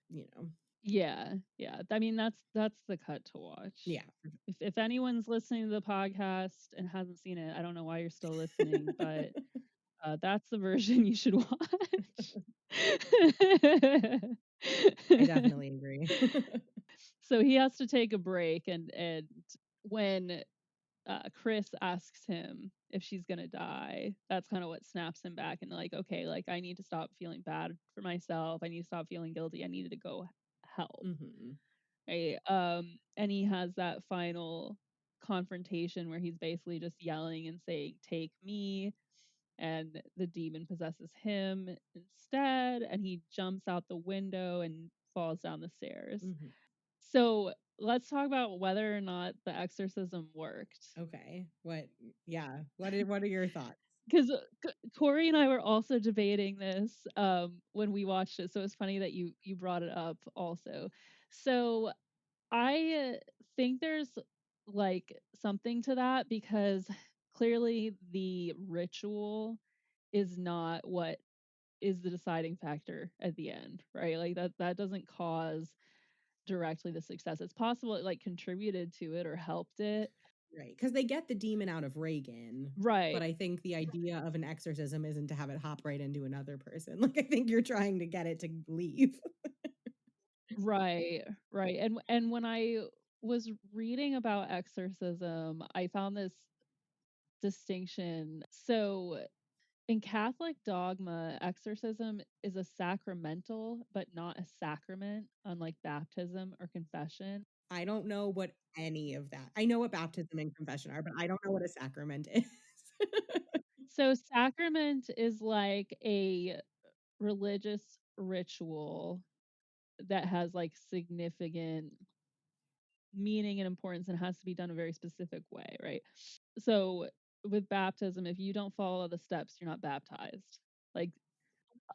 Speaker 2: Yeah. Yeah. I mean that's the cut to watch.
Speaker 1: Yeah.
Speaker 2: If anyone's listening to the podcast and hasn't seen it, I don't know why you're still listening, but that's the version you should watch.
Speaker 1: I definitely agree.
Speaker 2: So he has to take a break, and when Chris asks him if she's gonna die, that's kind of what snaps him back and like, okay, like I need to stop feeling bad for myself. I need to stop feeling guilty. I needed to go help.
Speaker 1: Hmm.
Speaker 2: Right. And he has that final confrontation where he's basically just yelling and saying, "Take me." And the demon possesses him instead, and he jumps out the window and falls down the stairs.
Speaker 1: Hmm.
Speaker 2: So let's talk about whether or not the exorcism worked.
Speaker 1: Okay. Yeah. What are your thoughts?
Speaker 2: Because Corey and I were also debating this when we watched it. So it's funny that you brought it up also. So I think there's like something to that because clearly the ritual is not what is the deciding factor at the end, right? Like that doesn't cause directly the success. It's possible it like contributed to it or helped it.
Speaker 1: Right, because they get the demon out of Reagan, but
Speaker 2: Right.
Speaker 1: I think the idea of an exorcism isn't to have it hop right into another person. Like, I think you're trying to get it to leave.
Speaker 2: Right. Right. And when I was reading about exorcism, I found this distinction. So in Catholic dogma, exorcism is a sacramental, but not a sacrament, unlike baptism or confession.
Speaker 1: I don't know what any of that I know what baptism and confession are, but I don't know what a sacrament is.
Speaker 2: So, sacrament is like a religious ritual that has like significant meaning and importance and has to be done a very specific way, right? So, with baptism, if you don't follow the steps, you're not baptized. Like,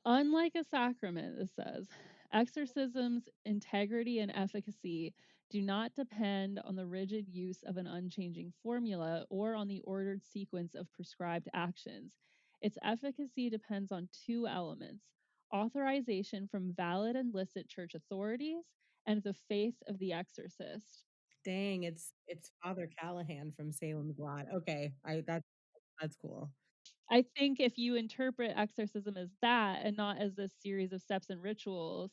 Speaker 2: unlike a sacrament, it says, exorcism's integrity and efficacy do not depend on the rigid use of an unchanging formula or on the ordered sequence of prescribed actions. Its efficacy depends on two elements: authorization from valid and licit church authorities and the faith of the exorcist.
Speaker 1: Dang, it's Father Callahan from Salem's Lot. Okay, I that's cool.
Speaker 2: I think if you interpret exorcism as that and not as this series of steps and rituals,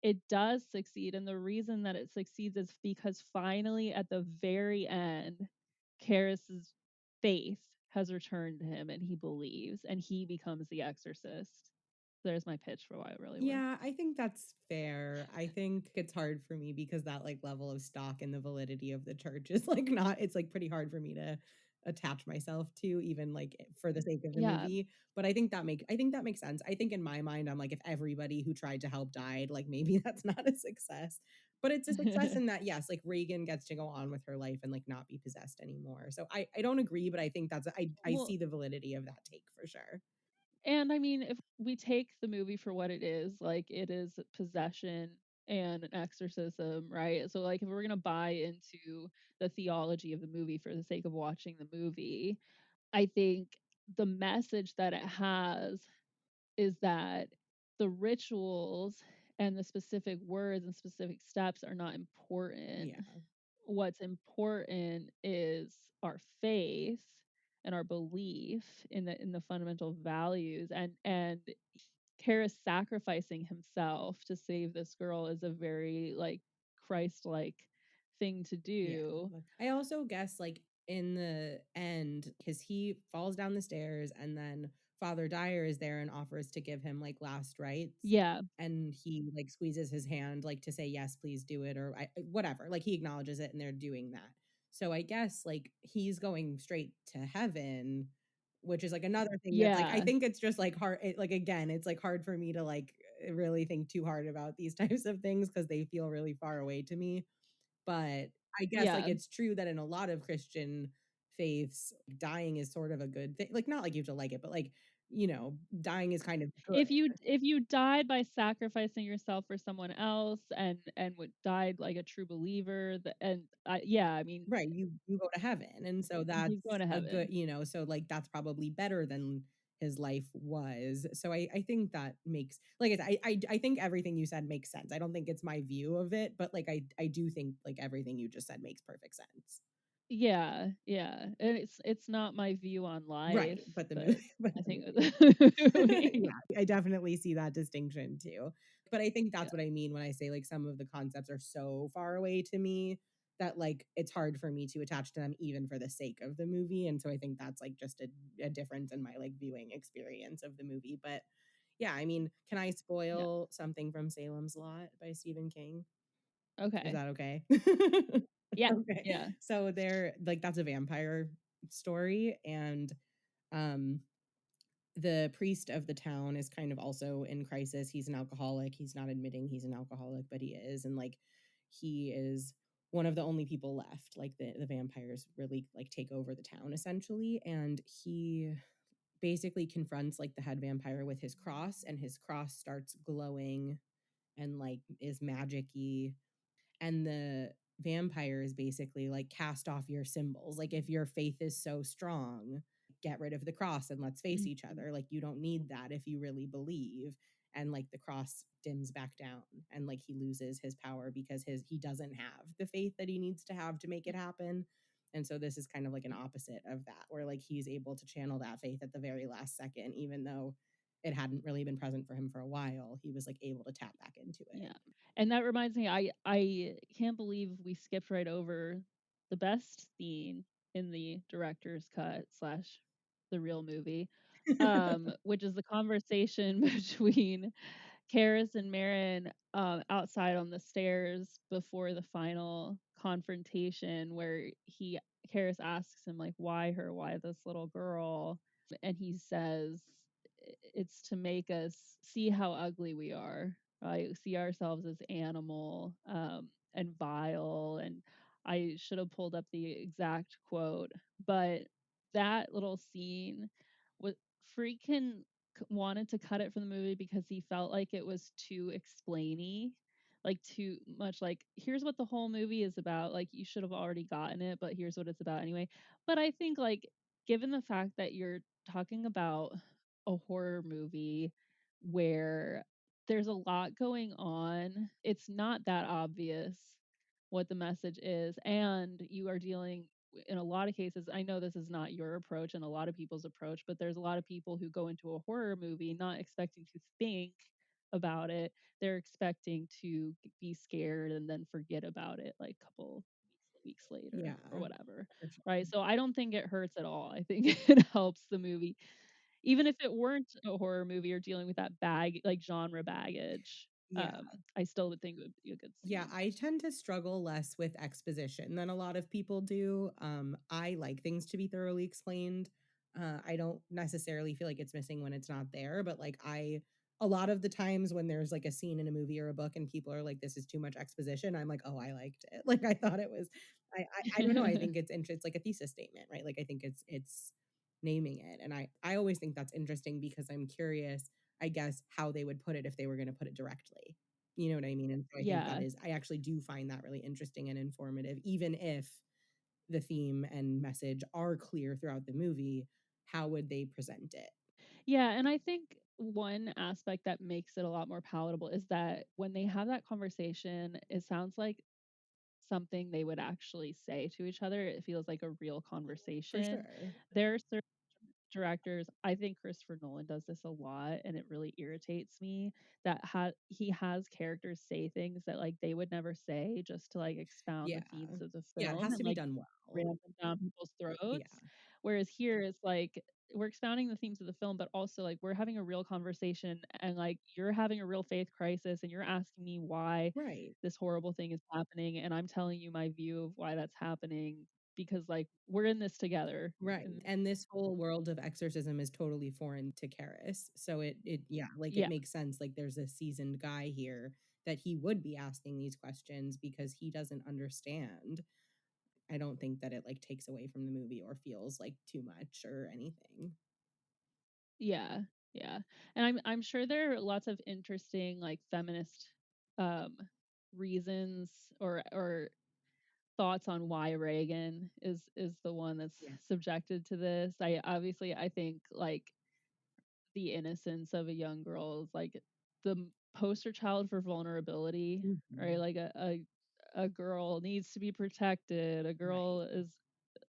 Speaker 2: it does succeed. And the reason that it succeeds is because finally, at the very end, Karras's faith has returned to him and he believes and he becomes the exorcist. There's my pitch for why it really works.
Speaker 1: Yeah, I think that's fair. I think it's hard for me because that like level of stock in the validity of the church is like not it's like pretty hard for me to attach myself to even like for the sake of the
Speaker 2: Yeah.
Speaker 1: movie. But I think that makes sense. I think in my mind I'm like if everybody who tried to help died, like maybe that's not a success. But it's a success in that yes, like Reagan gets to go on with her life and like not be possessed anymore. So I don't agree, but I think I
Speaker 2: Well,
Speaker 1: see the validity of that take for sure.
Speaker 2: and I mean, if we take the movie for what it is, like it is possession and an exorcism, right? So, like, if we're gonna buy into the theology of the movie for the sake of watching the movie, I think the message that it has is that the rituals and the specific words and specific steps are not important.
Speaker 1: Yeah.
Speaker 2: What's important is our faith and our belief in the fundamental values and Kara sacrificing himself to save this girl is a very like Christ-like thing to
Speaker 1: Yeah.
Speaker 2: do.
Speaker 1: I also guess like in the end, because he falls down the stairs and then Father Dyer is there and offers to give him like last rites.
Speaker 2: Yeah,
Speaker 1: And he like squeezes his hand like to say, yes, please do it, or whatever. Like he acknowledges it and they're doing that. So I guess like he's going straight to heaven, which is like another thing that's like, I
Speaker 2: yeah,
Speaker 1: think it's just like hard. Like, again, it's like hard for me to like really think too hard about these types of things because they feel really far away to me. But I guess, like,
Speaker 2: yeah.
Speaker 1: it's true that in a lot of Christian faiths, dying is sort of a good thing. Like, not like you have to like it, but, like, dying is kind of good.
Speaker 2: If you died by sacrificing yourself for someone else and would died like a true believer, and yeah, I mean,
Speaker 1: Right, you go to heaven, and so
Speaker 2: he's
Speaker 1: that's
Speaker 2: going to
Speaker 1: a good
Speaker 2: heaven.
Speaker 1: so, like, that's probably better than his life was. So I think that makes like I said, I think everything you said makes sense. I don't think it's my view of it, but, like, I do think, like, everything you just said makes perfect sense.
Speaker 2: Yeah, yeah. And it's not my view on
Speaker 1: Right,
Speaker 2: life,
Speaker 1: but the movie
Speaker 2: but
Speaker 1: but
Speaker 2: I
Speaker 1: the
Speaker 2: think
Speaker 1: movie.
Speaker 2: the movie.
Speaker 1: Yeah, I definitely see that distinction too. But I think
Speaker 2: Yeah,
Speaker 1: that's what I mean when I say, like, some of the concepts are so far away to me that, like, it's hard for me to attach to them even for the sake of the movie, and so I think that's, like, just a difference in my, like, viewing experience of the movie, but, yeah, I mean, can I
Speaker 2: yeah.
Speaker 1: spoil something from Salem's Lot by Stephen King? Is
Speaker 2: Okay.
Speaker 1: that okay?
Speaker 2: Yeah,
Speaker 1: Okay.
Speaker 2: yeah,
Speaker 1: So that's a vampire story, and, um the priest of the town is kind of also in crisis. He's an alcoholic. He's not admitting he's an alcoholic, but he is. And like he is one of the only people left. Like the vampires really like take over the town essentially. And he basically confronts like the head vampire with his cross, and his cross starts glowing and like is magic-y. And the vampires basically like cast off your symbols. Like if your faith is so strong, get rid of the cross and let's face each
Speaker 2: Mhm.
Speaker 1: other. Like, you don't need that if you really believe. And like the cross dims back down and like he loses his power because he doesn't have the faith that he needs to have to make it happen. And so this is kind of like an opposite of that, where like he's able to channel that faith at the very last second, even though it hadn't really been present for him for a while. He was like able to tap back into it.
Speaker 2: Yeah. And that reminds me, I can't believe we skipped right over the best scene in the director's cut slash the real movie, which is the conversation between Karis and Marin outside on the stairs before the final confrontation, where Karis asks him like, why her, why this little girl, and he says it's to make us see how ugly we are, right? See ourselves as animal, and vile. And I should have pulled up the exact quote, but that little scene was freaking wanted to cut it from the movie because he felt like it was too explainy, like too much like here's what the whole movie is about, like you should have already gotten it, but here's what it's about anyway. But I think like given the fact that you're talking about a horror movie where there's a lot going on, it's not that obvious what the message is. And you are dealing in a lot of cases, I know this is not your approach and a lot of people's approach, but there's a lot of people who go into a horror movie not expecting to think about it. They're expecting to be scared and then forget about it like a couple weeks later
Speaker 1: Yeah,
Speaker 2: or whatever.
Speaker 1: for sure.
Speaker 2: Right. So I don't think it hurts at all. I think it helps the movie. Even if it weren't a horror movie or dealing with that like genre baggage,
Speaker 1: Yeah.
Speaker 2: I still would think it would be a good
Speaker 1: Yeah,
Speaker 2: scene.
Speaker 1: I tend to struggle less with exposition than a lot of people do. I like things to be thoroughly explained. I don't necessarily feel like it's missing when it's not there, but like a lot of the times when there's like a scene in a movie or a book and people are like, "This is too much exposition," I'm like, "Oh, I liked it." Like I thought it was. I don't know. I think it's it's like a thesis statement, right? Like I think it's naming it, and I always think that's interesting because I'm curious, I guess, how they would put it if they were going to put it directly. You know what I mean? And so I think
Speaker 2: Yeah.
Speaker 1: I actually do find that really interesting and informative, even if the theme and message are clear throughout the movie. How would they present it?
Speaker 2: Yeah, and I think one aspect that makes it a lot more palatable is that when they have that conversation, it sounds like something they would actually say to each other. It feels like a real
Speaker 1: For
Speaker 2: conversation.
Speaker 1: sure.
Speaker 2: There are certain directors, I think Christopher Nolan does this a lot, and it really irritates me that he has characters say things that like they would never say just to like expound
Speaker 1: Yeah.
Speaker 2: the themes of the
Speaker 1: Yeah, it
Speaker 2: film
Speaker 1: has
Speaker 2: and
Speaker 1: to be
Speaker 2: like
Speaker 1: done well.
Speaker 2: ram them down people's
Speaker 1: Yeah.
Speaker 2: throats. Whereas here it's like we're expounding the themes of the film, but also like we're having a real conversation and like you're having a real faith crisis and you're asking me why
Speaker 1: Right.
Speaker 2: this horrible thing is happening, and I'm telling you my view of why that's happening because like we're in this together.
Speaker 1: Right.
Speaker 2: And
Speaker 1: And this whole world of exorcism is totally foreign to Karis. So it yeah, like it
Speaker 2: yeah,
Speaker 1: makes sense. Like there's a seasoned guy here that he would be asking these questions because he doesn't understand. I don't think that it like takes away from the movie or feels like too much or anything.
Speaker 2: yeah, yeah. And I'm sure there are lots of interesting like feminist um reasons or thoughts on why Reagan is the one that's
Speaker 1: Yeah.
Speaker 2: subjected to this. I think like the innocence of a young girl is like the poster child for vulnerability, right?
Speaker 1: Mhm.
Speaker 2: Like a girl needs to be protected. A girl
Speaker 1: Right.
Speaker 2: is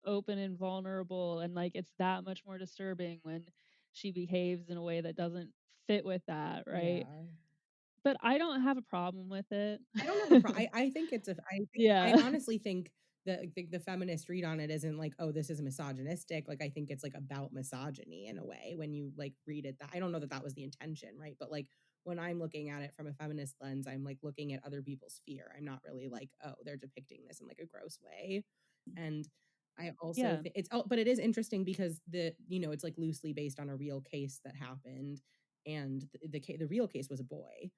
Speaker 2: open and vulnerable, and like it's that much more disturbing when she behaves in a way that doesn't fit with that, right?
Speaker 1: Yeah.
Speaker 2: But I don't have a problem with it.
Speaker 1: I don't have a pro I think it's a I
Speaker 2: Yeah.
Speaker 1: honestly think the feminist read on it isn't like, "Oh, this is misogynistic." Like, I think it's, like, about misogyny in a way when you, like, read it that I don't know that that was the intention, right? But, like, when I'm looking at it from a feminist lens, I'm, like, looking at other people's fear. I'm not really like, "Oh, they're depicting this in, like, a gross way." And I also
Speaker 2: Yeah.
Speaker 1: think it's oh, but it is interesting because it's, like, loosely based on a real case that happened, and the real case was a boy.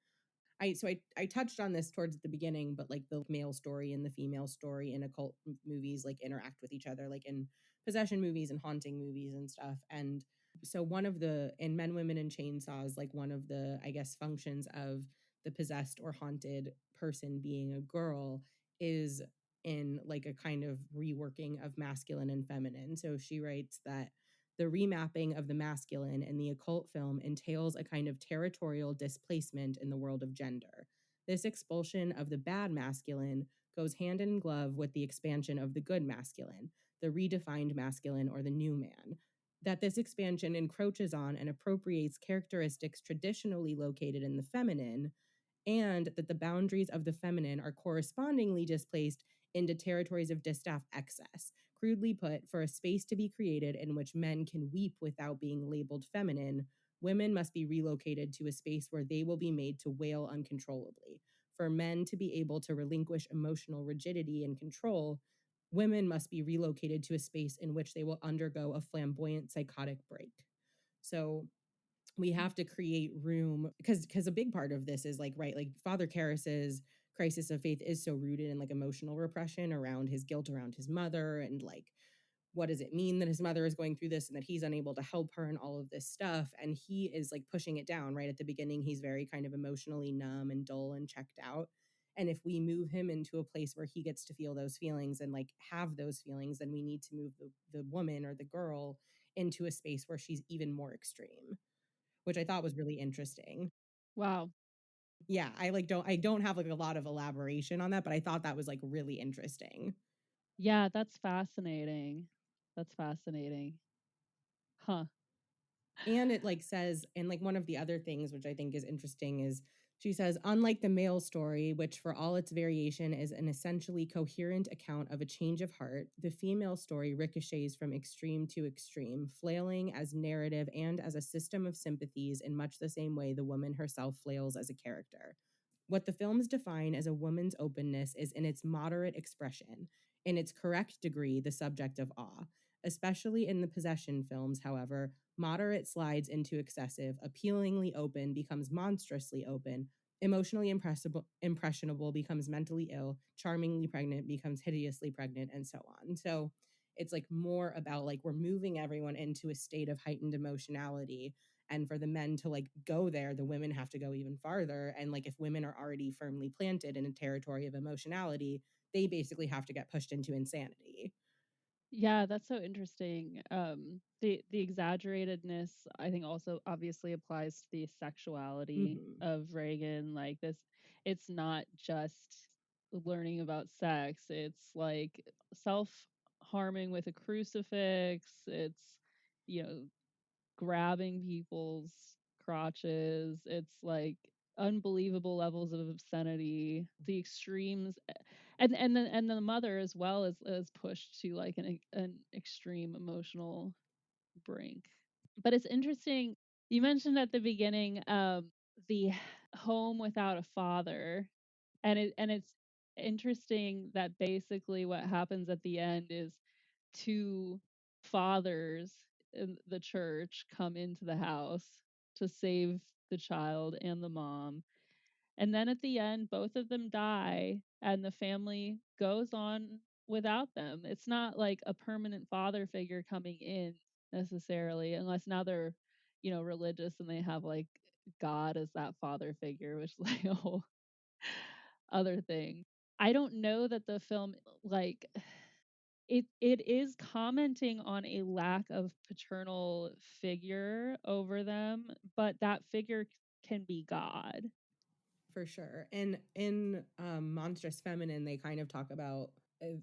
Speaker 1: I touched on this towards the beginning, but like the male story and the female story in occult movies like interact with each other, like in possession movies and haunting movies and stuff. And so one of the in Men, Women, and Chainsaws, like one of the I guess functions of the possessed or haunted person being a girl is in like a kind of reworking of masculine and feminine. So she writes that The remapping of the masculine in the occult film entails a kind of territorial displacement in the world of gender. This expulsion of the bad masculine goes hand in glove with the expansion of the good masculine, the redefined masculine or the new man. That this expansion encroaches on and appropriates characteristics traditionally located in the feminine, and that the boundaries of the feminine are correspondingly displaced into territories of distaff excess. Crudely put, for a space to be created in which men can weep without being labeled feminine, women must be relocated to a space where they will be made to wail uncontrollably. For men to be able to relinquish emotional rigidity and control, women must be relocated to a space in which they will undergo a flamboyant psychotic break. So we have to create room, because a big part of this is like, right, like Father Karras's crisis of faith is so rooted in like emotional repression around his guilt around his mother, and like what does it mean that his mother is going through this and that he's unable to help her and all of this stuff, and he is like pushing it down. Right at the beginning he's very kind of emotionally numb and dull and checked out, and if we move him into a place where he gets to feel those feelings and like have those feelings, then we need to move the woman or the girl into a space where she's even more extreme, which I thought was really interesting.
Speaker 2: Wow.
Speaker 1: Yeah, I don't have like a lot of elaboration on that, but I thought that was like really interesting.
Speaker 2: Yeah, that's fascinating. That's fascinating. Huh.
Speaker 1: And it like says, and like one of the other things which I think is interesting is she says, unlike the male story, which for all its variation is an essentially coherent account of a change of heart, the female story ricochets from extreme to extreme, flailing as narrative and as a system of sympathies in much the same way the woman herself flails as a character. What the films define as a woman's openness is in its moderate expression, in its correct degree, the subject of awe. Especially in the possession films, however, moderate slides into excessive, appealingly open becomes monstrously open, emotionally impressionable becomes mentally ill, charmingly pregnant becomes hideously pregnant, and so on. So it's like more about like we're moving everyone into a state of heightened emotionality, and for the men to like go there, the women have to go even farther, and like if women are already firmly planted in a territory of emotionality, they basically have to get pushed into insanity.
Speaker 2: Yeah, that's so interesting. The exaggeratedness, I think, also obviously applies to the sexuality
Speaker 1: Mm-hmm.
Speaker 2: of Reagan. Like this, it's not just learning about sex. It's like self harming with a crucifix. It's, you know, grabbing people's crotches. It's like unbelievable levels of obscenity, the extremes, and the mother as well is pushed to like an extreme emotional brink. But it's interesting. You mentioned at the beginning the home without a father, and it's interesting that basically what happens at the end is two fathers in the church come into the house to save the child and the mom. And then at the end, both of them die, and the family goes on without them. It's not like a permanent father figure coming in necessarily, unless now they're, religious and they have like God as that father figure, which is like a whole other thing. I don't know that the film like it is commenting on a lack of paternal figure over them, but that figure can be God.
Speaker 1: For sure. And in Monstrous Feminine, they kind of talk about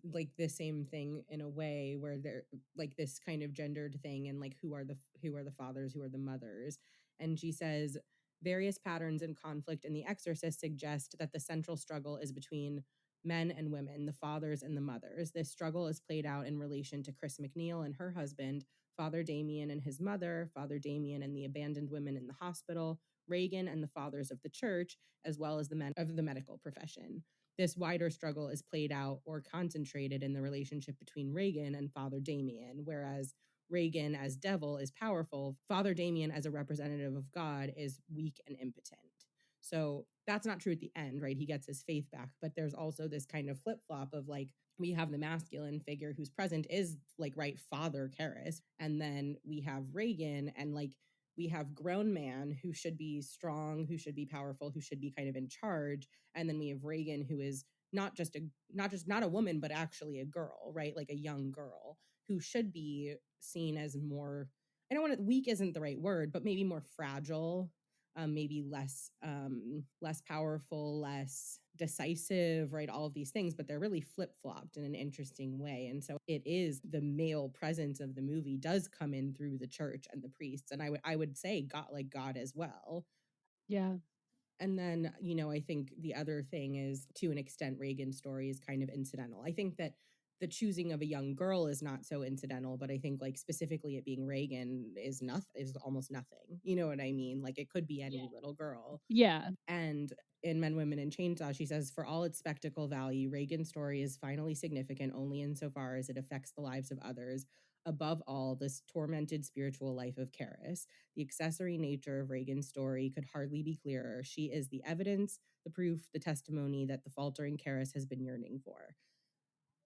Speaker 1: like the same thing in a way where they're like this kind of gendered thing, and like who are the fathers, who are the mothers. And she says various patterns and conflict in The Exorcist suggest that the central struggle is between men and women, the fathers and the mothers. This struggle is played out in relation to Chris McNeil and her husband, Father Damien and his mother, Father Damien and the abandoned women in the hospital, Reagan and the fathers of the church, as well as the men of the medical profession. This wider struggle is played out or concentrated in the relationship between Reagan and Father Damien, whereas Reagan as devil is powerful, Father Damien as a representative of God is weak and impotent. So that's not true at the end, right? He gets his faith back, but there's also this kind of flip flop of like, we have the masculine figure who's present is like, right, Father Karras. And then we have Reagan, and like we have grown man who should be strong, who should be powerful, who should be kind of in charge. And then we have Reagan, who is not a woman, but actually a girl, right? Like a young girl who should be seen as more I don't want to, weak isn't the right word, but maybe more fragile, maybe less powerful, less decisive, right? All of these things, but they're really flip flopped in an interesting way. And so it is the male presence of the movie does come in through the church and the priests, and I would say God, like God as well.
Speaker 2: Yeah.
Speaker 1: And then, I think the other thing is, to an extent, Reagan's story is kind of incidental. I think that the choosing of a young girl is not so incidental, but I think like specifically it being Reagan is almost nothing. You know what I mean? Like it could be any little girl.
Speaker 2: Yeah.
Speaker 1: And in Men, Women, and Chainsaw, she says, for all its spectacle value, Reagan's story is finally significant only insofar as it affects the lives of others. Above all, this tormented spiritual life of Karis. The accessory nature of Reagan's story could hardly be clearer. She is the evidence, the proof, the testimony that the faltering Karis has been yearning for.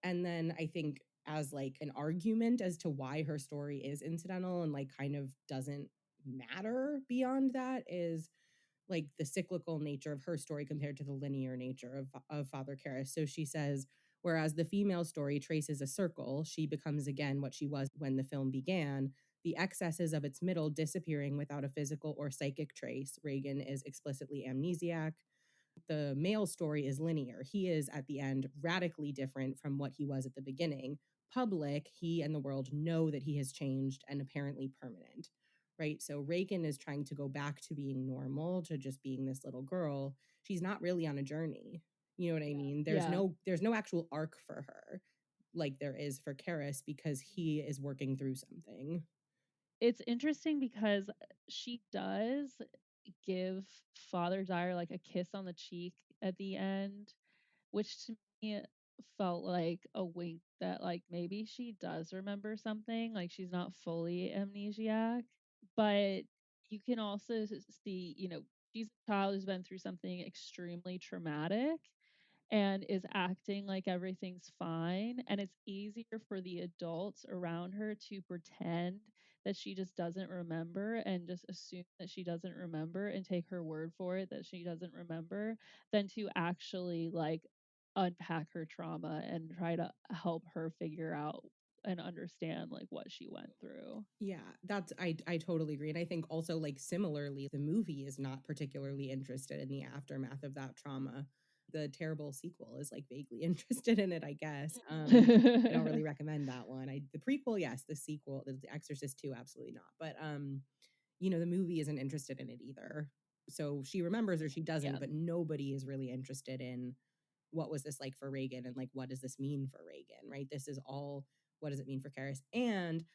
Speaker 1: And then I think as like an argument as to why her story is incidental and like kind of doesn't matter beyond that is like the cyclical nature of her story compared to the linear nature of Father Karras. So she says, whereas the female story traces a circle, she becomes again what she was when the film began, the excesses of its middle disappearing without a physical or psychic trace. Reagan is explicitly amnesiac. The male story is linear. He is at the end radically different from what he was at the beginning. Public, he and the world know that he has changed and apparently permanent, right? So Reagan is trying to go back to being normal, to just being this little girl. She's not really on a journey. You know what I mean?
Speaker 2: Yeah.
Speaker 1: There's no actual arc for her like there is for Karras because he is working through something.
Speaker 2: It's interesting because she does give Father Dyer like a kiss on the cheek at the end, which to me felt like a wink that like maybe she does remember something, like she's not fully amnesiac. But you can also see, she's a child who's been through something extremely traumatic and is acting like everything's fine. And it's easier for the adults around her to pretend that she just doesn't remember and just assume that she doesn't remember and take her word for it that she doesn't remember than to actually like unpack her trauma and try to help her figure out and understand like what she went through.
Speaker 1: Yeah, I totally agree. And I think also like similarly, the movie is not particularly interested in the aftermath of that trauma. The terrible sequel is like vaguely interested in it, I guess. I don't really recommend that one. The prequel, yes, the sequel, the Exorcist 2, absolutely not. But the movie isn't interested in it either. So she remembers or she
Speaker 2: Yeah.
Speaker 1: doesn't, but nobody is really interested in what was this like for Reagan and like what does this mean for Reagan, right? This is all what does it mean for Karis? And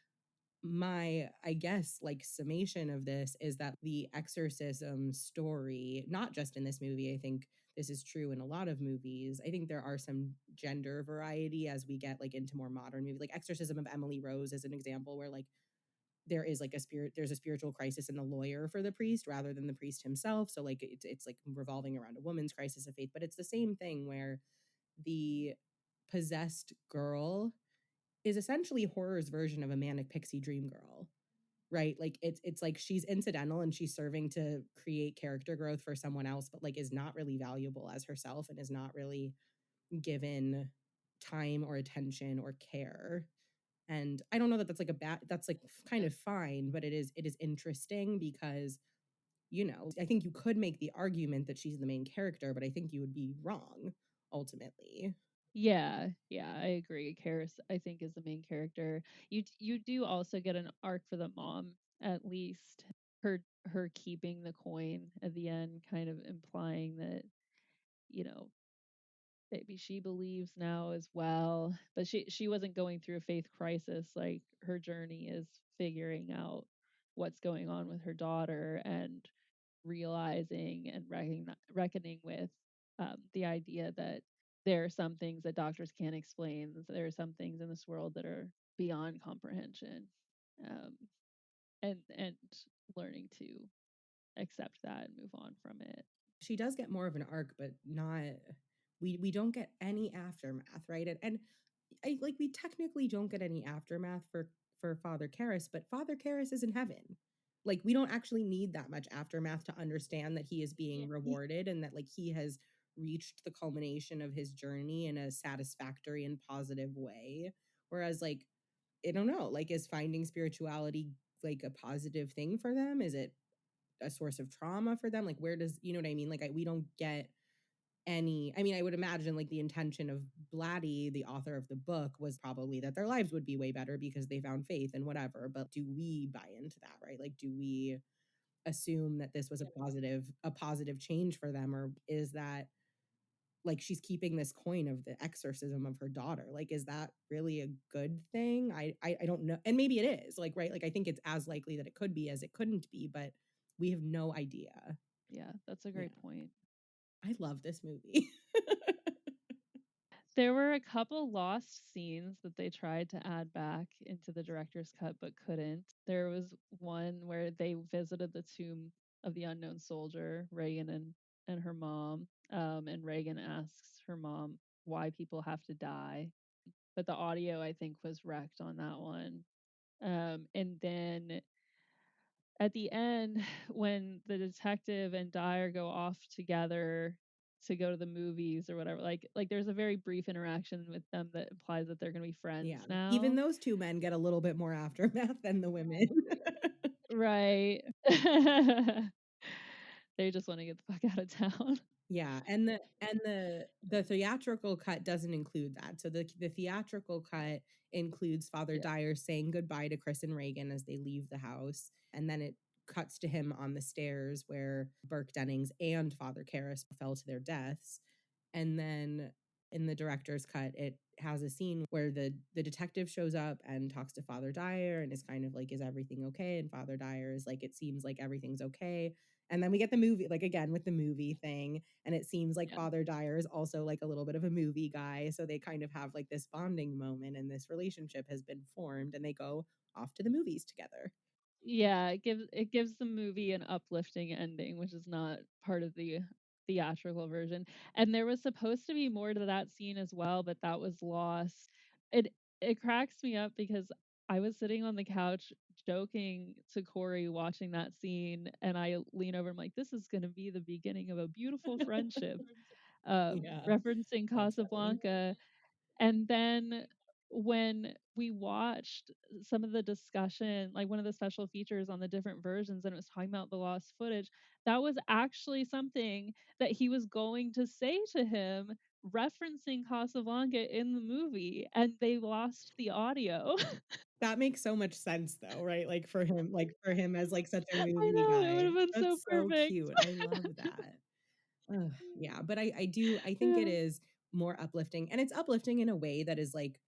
Speaker 1: my, I guess, like summation of this is that the exorcism story, not just in this movie, I think this is true in a lot of movies. I think there are some gender variety as we get like into more modern movies. Like Exorcism of Emily Rose is an example where like there's a spiritual crisis in the lawyer for the priest rather than the priest himself. So like it's like revolving around a woman's crisis of faith, but it's the same thing where the possessed girl is essentially horror's version of a manic pixie dream girl, right? Like it's like she's incidental and she's serving to create character growth for someone else, but like is not really valuable as herself and is not really given time or attention or care. And I don't know that that's like a bad, that's like kind of fine, but it is interesting because I think you could make the argument that she's the main character, but I think you would be wrong ultimately.
Speaker 2: Yeah, yeah, I agree. Karis, I think, is the main character. You do also get an arc for the mom, at least. Her keeping the coin at the end, kind of implying that, you know, maybe she believes now as well. But she wasn't going through a faith crisis. Like her journey is figuring out what's going on with her daughter and realizing and reckoning with the idea that there are some things that doctors can't explain. There are some things in this world that are beyond comprehension, um, and learning to accept that and move on from it.
Speaker 1: She does get more of an arc, but not we don't get any aftermath, right? And I like we technically don't get any aftermath for Father Karras, but Father Karras is in heaven. Like we don't actually need that much aftermath to understand that he is being rewarded and that like he has reached the culmination of his journey in a satisfactory and positive way. Whereas like I don't know, like is finding spirituality like a positive thing for them? Is it a source of trauma for them? Like, where does, you know what I mean? Like, we don't get any, I mean, I would imagine like the intention of Blatty, the author of the book, was probably that their lives would be way better because they found faith and whatever. But do we buy into that, right? Like, do we assume that this was a positive change for them, or is that like she's keeping this coin of the exorcism of her daughter? Like, is that really a good thing? I don't know. And maybe it is, like, right? Like, I think it's as likely that it could be as it couldn't be, but we have no idea.
Speaker 2: Yeah, that's a
Speaker 1: Yeah.
Speaker 2: great point.
Speaker 1: I love this movie.
Speaker 2: There were a couple lost scenes that they tried to add back into the director's cut but couldn't. There was one where they visited the tomb of the unknown soldier, Reagan and her mom. And Reagan asks her mom why people have to die. But the audio, I think, was wrecked on that one. And then at the end, when the detective and Dyer go off together to go to the movies or whatever, like there's a very brief interaction with them that implies that they're gonna be friends
Speaker 1: Yeah. Even
Speaker 2: now.
Speaker 1: those two men get a little bit more aftermath than the women.
Speaker 2: Right. They just want to get the fuck out of town.
Speaker 1: Yeah, and the theatrical cut doesn't include that. So the theatrical cut includes Father
Speaker 2: Yeah.
Speaker 1: Dyer saying goodbye to Chris and Reagan as they leave the house, and then it cuts to him on the stairs where Burke Dennings and Father Karras fell to their deaths. And then in the director's cut, it has a scene where the detective shows up and talks to Father Dyer and is kind of like, is everything okay? And Father Dyer is like, it seems like everything's okay. And then we get the movie, like again with the movie thing. And it seems like
Speaker 2: Yeah.
Speaker 1: Father Dyer is also like a little bit of a movie guy. So they kind of have like this bonding moment, and this relationship has been formed, and they go off to the movies together.
Speaker 2: Yeah, it gives the movie an uplifting ending, which is not part of the theatrical version. And there was supposed to be more to that scene as well, but that was lost. It cracks me up because I was sitting on the couch joking to Corey watching that scene, and I lean over, I'm like, this is gonna be the beginning of a beautiful friendship,
Speaker 1: Yeah,
Speaker 2: referencing
Speaker 1: that's funny.
Speaker 2: Casablanca. And then when we watched some of the discussion, like one of the special features on the different versions, and it was talking about the lost footage, that was actually something that he was going to say to him, referencing Casablanca in the movie, and they lost the audio.
Speaker 1: That makes so much sense though, right? Like for him as like such a
Speaker 2: I
Speaker 1: movie
Speaker 2: know, it would
Speaker 1: guy.
Speaker 2: have been so
Speaker 1: That's so
Speaker 2: perfect.
Speaker 1: cute. I love that. Ugh, yeah, but I think it
Speaker 2: Yeah.
Speaker 1: is more uplifting, and it's uplifting in a way that is like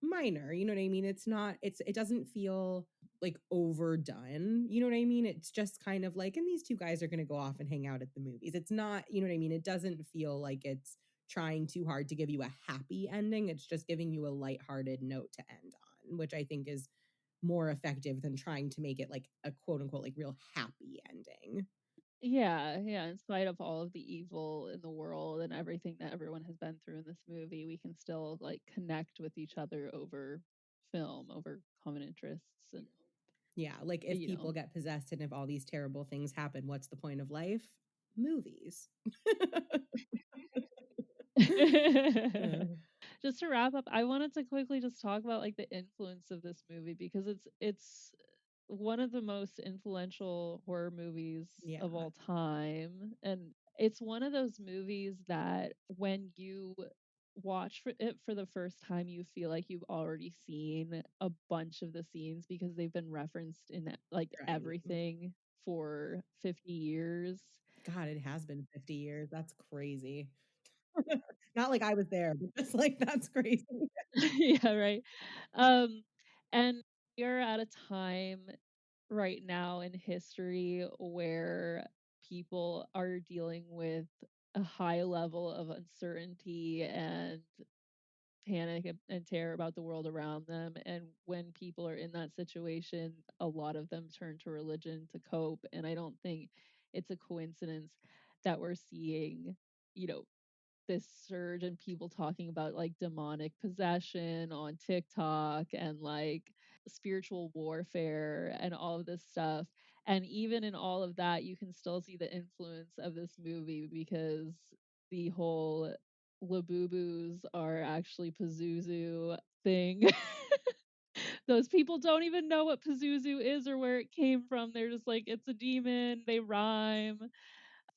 Speaker 1: minor, you know what I mean? It's not, it doesn't feel like overdone, you know what I mean? It's just kind of like, and these two guys are going to go off and hang out at the movies. It's not, you know what I mean? It doesn't feel like it's trying too hard to give you a happy ending. It's just giving you a lighthearted note to end on, which I think is more effective than trying to make it like a quote unquote like real happy ending.
Speaker 2: Yeah, yeah, in spite of all of the evil in the world and everything that everyone has been through in this movie, we can still like connect with each other over film, over common interests and
Speaker 1: Yeah, like if
Speaker 2: you know.
Speaker 1: people get possessed and if all these terrible things happen, what's the point of life? Movies. Uh,
Speaker 2: Just to wrap up, I wanted to quickly just talk about like the influence of this movie because it's one of the most influential horror movies
Speaker 1: yeah,
Speaker 2: of all time. And it's one of those movies that when you watch it for the first time, you feel like you've already seen a bunch of the scenes because they've been referenced in like
Speaker 1: right.
Speaker 2: everything for 50 years.
Speaker 1: God, it has been 50 years. That's crazy. Not like I was there, but just like that's crazy.
Speaker 2: Yeah, right. Um, and we're at a time right now in history where people are dealing with a high level of uncertainty and panic and terror about the world around them. And when people are in that situation, a lot of them turn to religion to cope. And I don't think it's a coincidence that we're seeing, you know, this surge in people talking about like demonic possession on TikTok and like spiritual warfare and all of this stuff. And even in all of that, you can still see the influence of this movie because the whole Labubus are actually Pazuzu thing Those people don't even know what Pazuzu is or where it came from. They're just like, "It's a demon, they rhyme."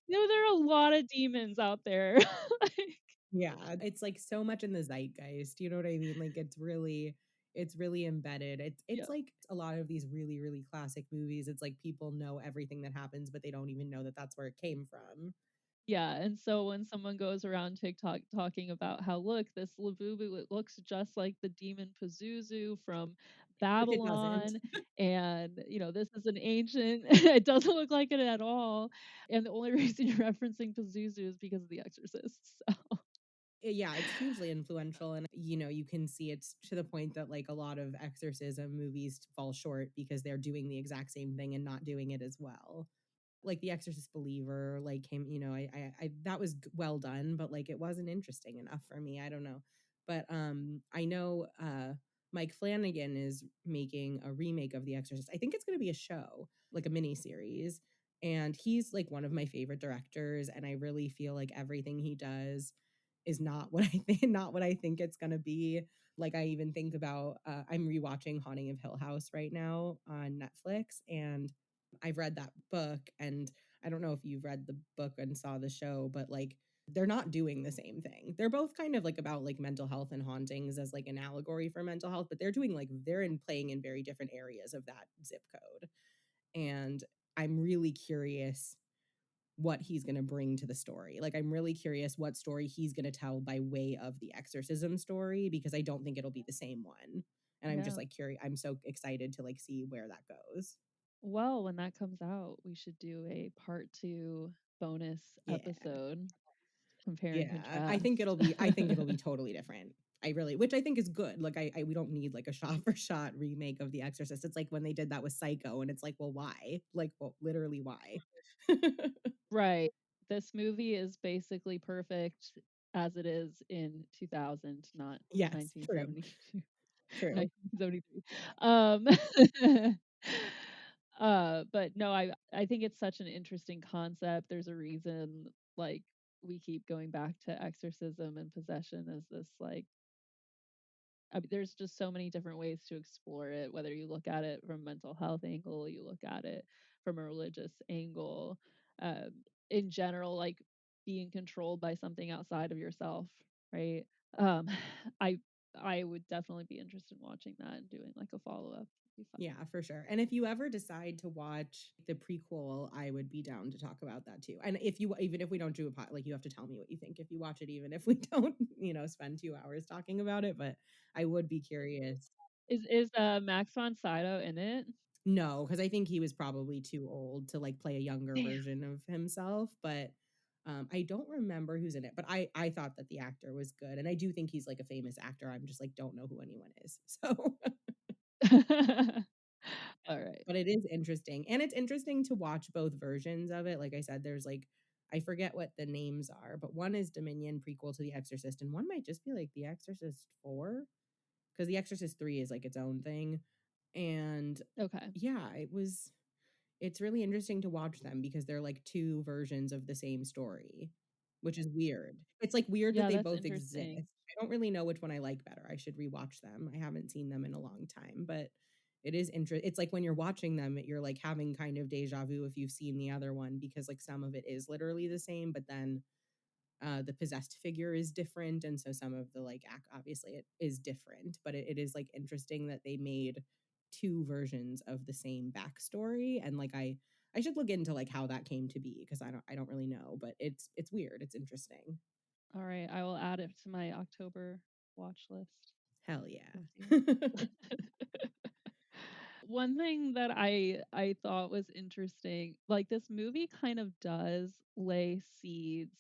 Speaker 2: There are a lot of demons out there. Like
Speaker 1: Yeah, it's like so much in the zeitgeist, you know what I mean? Like it's really embedded. It's
Speaker 2: yeah.
Speaker 1: like a lot of these really, really classic movies. It's like people know everything that happens, but they don't even know that that's where it came from.
Speaker 2: Yeah, and so when someone goes around TikTok talking about how, "Look, this Labubu, it looks just like the demon Pazuzu from
Speaker 1: Which it doesn't.
Speaker 2: Babylon, and, this is an ancient" it doesn't look like it at all, and the only reason you're referencing Pazuzu is because of The Exorcist, so
Speaker 1: Yeah, it's hugely influential, and, you can see it's to the point that, like, a lot of exorcism movies fall short because they're doing the exact same thing and not doing it as well. Like, The Exorcist Believer, like, came I that was well done, but, like, it wasn't interesting enough for me, I don't know. But, I know, Mike Flanagan is making a remake of The Exorcist. I think it's gonna be a show, like a mini series, and he's, like, one of my favorite directors, and I really feel like everything he does is not what I think not what I think it's gonna be. Like, I even think about, I'm rewatching Haunting of Hill House right now on Netflix, and I've read that book, and I don't know if you've read the book and saw the show, but, like, they're not doing the same thing. They're both kind of, like, about, like, mental health and hauntings as, like, an allegory for mental health, but they're in playing in very different areas of that zip code, and I'm really curious what he's gonna bring to the story. Like, I'm really curious what story he's gonna tell by way of the exorcism story because I don't think it'll be the same one, and I'm just,
Speaker 2: yeah.
Speaker 1: like, curious. I'm so excited to, like, see where that goes.
Speaker 2: Well, when that comes out, we should do a part 2 bonus
Speaker 1: Yeah.
Speaker 2: episode, compare and
Speaker 1: Yeah,
Speaker 2: contrast.
Speaker 1: I think it'll be totally different. I really which I think is good. Like, I we don't need, like, a shot for shot remake of The Exorcist. It's like when they did that with Psycho, and it's like, "Well, why?" Like, well, literally why?
Speaker 2: Right. This movie is basically perfect as it is in 2000, not
Speaker 1: Yes, true,
Speaker 2: 1972,
Speaker 1: true.
Speaker 2: 1973. But no, I think it's such an interesting concept. There's a reason, like, we keep going back to exorcism and possession as this, like, I mean, there's just so many different ways to explore it, whether you look at it from a mental health angle, you look at it from a religious angle, in general, like being controlled by something outside of yourself, right? Um, I I would definitely be interested in watching that and doing like a follow up. Be fun.
Speaker 1: Yeah, for sure. And if you ever decide to watch the prequel, I would be down to talk about that too. And if you even if we don't do a pot, like, you have to tell me what you think if you watch it, even if we don't, spend 2 hours talking about it. But I would be curious.
Speaker 2: Is Max von Sydow in it?
Speaker 1: No, because I think he was probably too old to, like, play a younger
Speaker 2: Damn.
Speaker 1: version of himself, but, I don't remember who's in it, but I thought that the actor was good, and I do think he's, like, a famous actor. I'm just, like, don't know who anyone is. So,
Speaker 2: All right.
Speaker 1: but it is interesting, and it's interesting to watch both versions of it. Like I said, there's, like, I forget what the names are, but one is Dominion prequel to The Exorcist, and one might just be, like, The Exorcist 4, because The Exorcist 3 is, like, its own thing, and
Speaker 2: Okay.
Speaker 1: yeah, it's really interesting to watch them because they're like 2 versions of the same story, which is weird. It's, like, weird that
Speaker 2: Yeah,
Speaker 1: they
Speaker 2: that's
Speaker 1: both exist.
Speaker 2: interesting.
Speaker 1: I don't really know which one I like better. I should rewatch them. I haven't seen them in a long time, but it's like when you're watching them, you're, like, having kind of déjà vu if you've seen the other one because, like, some of it is literally the same, but then the possessed figure is different, and so some of the, like, obviously it is different, but it is, like, interesting that they made 2 versions of the same backstory, and, like, I should look into, like, how that came to be because I don't really know, but it's weird, it's interesting.
Speaker 2: All right, I will add it to my October watch list.
Speaker 1: Hell yeah.
Speaker 2: We'll see. One thing that I thought was interesting, like this movie kind of does lay seeds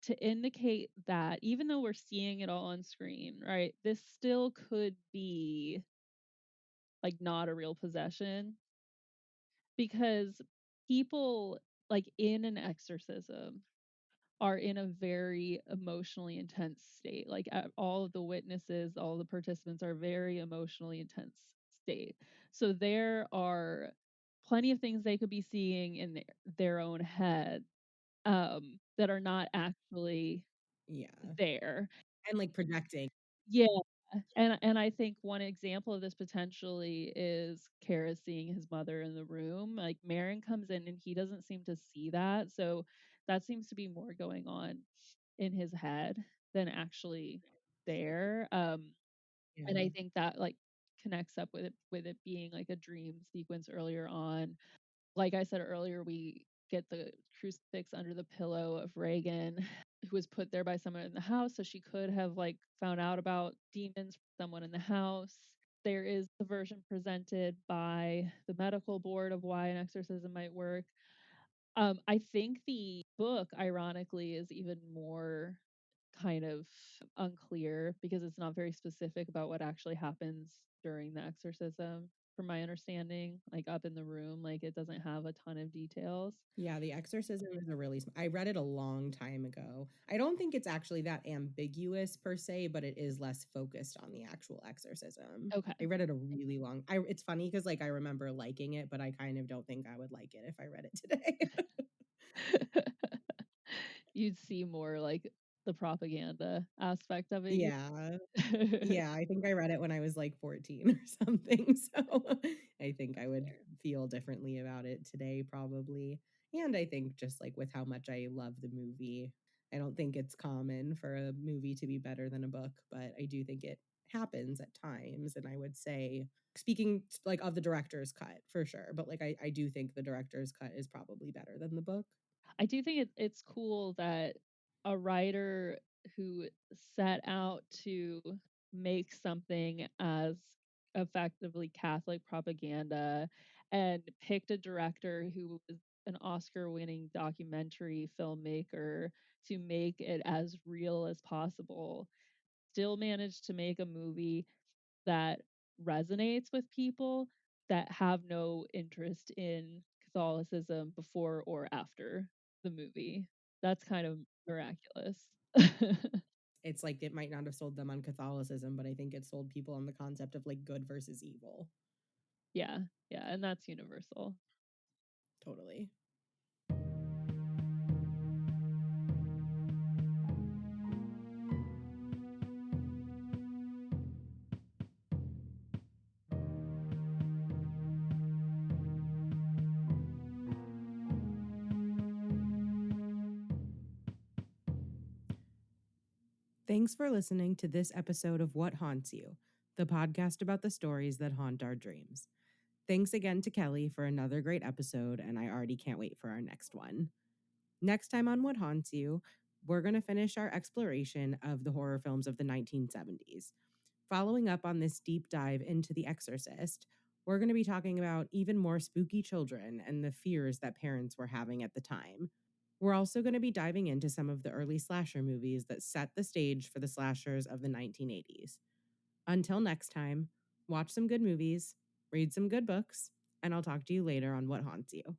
Speaker 2: to indicate that even though we're seeing it all on screen, right? This still could be like not a real possession because people like in an exorcism are in a very emotionally intense state. Like all of the witnesses, all the participants are very emotionally intense state. So there are plenty of things they could be seeing in their own head that are not actually
Speaker 1: Yeah,
Speaker 2: there.
Speaker 1: and, like, projecting.
Speaker 2: Yeah. And I think one example of this potentially is Kara seeing his mother in the room. Like Marin comes in and he doesn't seem to see that. So that seems to be more going on in his head than actually there. And I
Speaker 1: Yeah.
Speaker 2: think that like connects up with it being like a dream sequence earlier on. Like I said earlier, we get the crucifix under the pillow of Reagan, who was put there by someone in the house. So she could have like found out about demons from someone in the house. There is the version presented by the medical board of why an exorcism might work. I think the book, ironically, is even more kind of unclear because it's not very specific about what actually happens during the exorcism, from my understanding, like up in the room. Like it doesn't have a ton of details.
Speaker 1: Yeah, The Exorcism is a really I read it a long time ago. I don't think it's actually that ambiguous per se, but it is less focused on the actual exorcism. I
Speaker 2: Okay.
Speaker 1: read it a really long it's funny because like I remember liking it, but I kind of don't think I would like it if I read it today.
Speaker 2: You'd see more like the propaganda aspect of it.
Speaker 1: Yeah. Yeah, I think I read it when I was like 14 or something. So I think I would
Speaker 2: Fair.
Speaker 1: feel differently about it today, probably. And I think just like with how much I love the movie, I don't think it's common for a movie to be better than a book, but I do think it happens at times. And I would say, speaking like of the director's cut for sure, but like I do think the director's cut is probably better than the book.
Speaker 2: I do think it's cool that a writer who set out to make something as effectively Catholic propaganda and picked a director who was an Oscar winning documentary filmmaker to make it as real as possible, still managed to make a movie that resonates with people that have no interest in Catholicism before or after the movie. That's kind of miraculous.
Speaker 1: It's like it might not have sold them on Catholicism, but I think it sold people on the concept of like good versus evil.
Speaker 2: Yeah, yeah, and that's universal.
Speaker 1: Totally. Thanks for listening to this episode of What Haunts You, the podcast about the stories that haunt our dreams. Thanks again to Kelly for another great episode, and I already can't wait for our next one. Next time on What Haunts You, we're going to finish our exploration of the horror films of the 1970s. Following up on this deep dive into The Exorcist, we're going to be talking about even more spooky children and the fears that parents were having at the time. We're also going to be diving into some of the early slasher movies that set the stage for the slashers of the 1980s. Until next time, watch some good movies, read some good books, and I'll talk to you later on What Haunts You.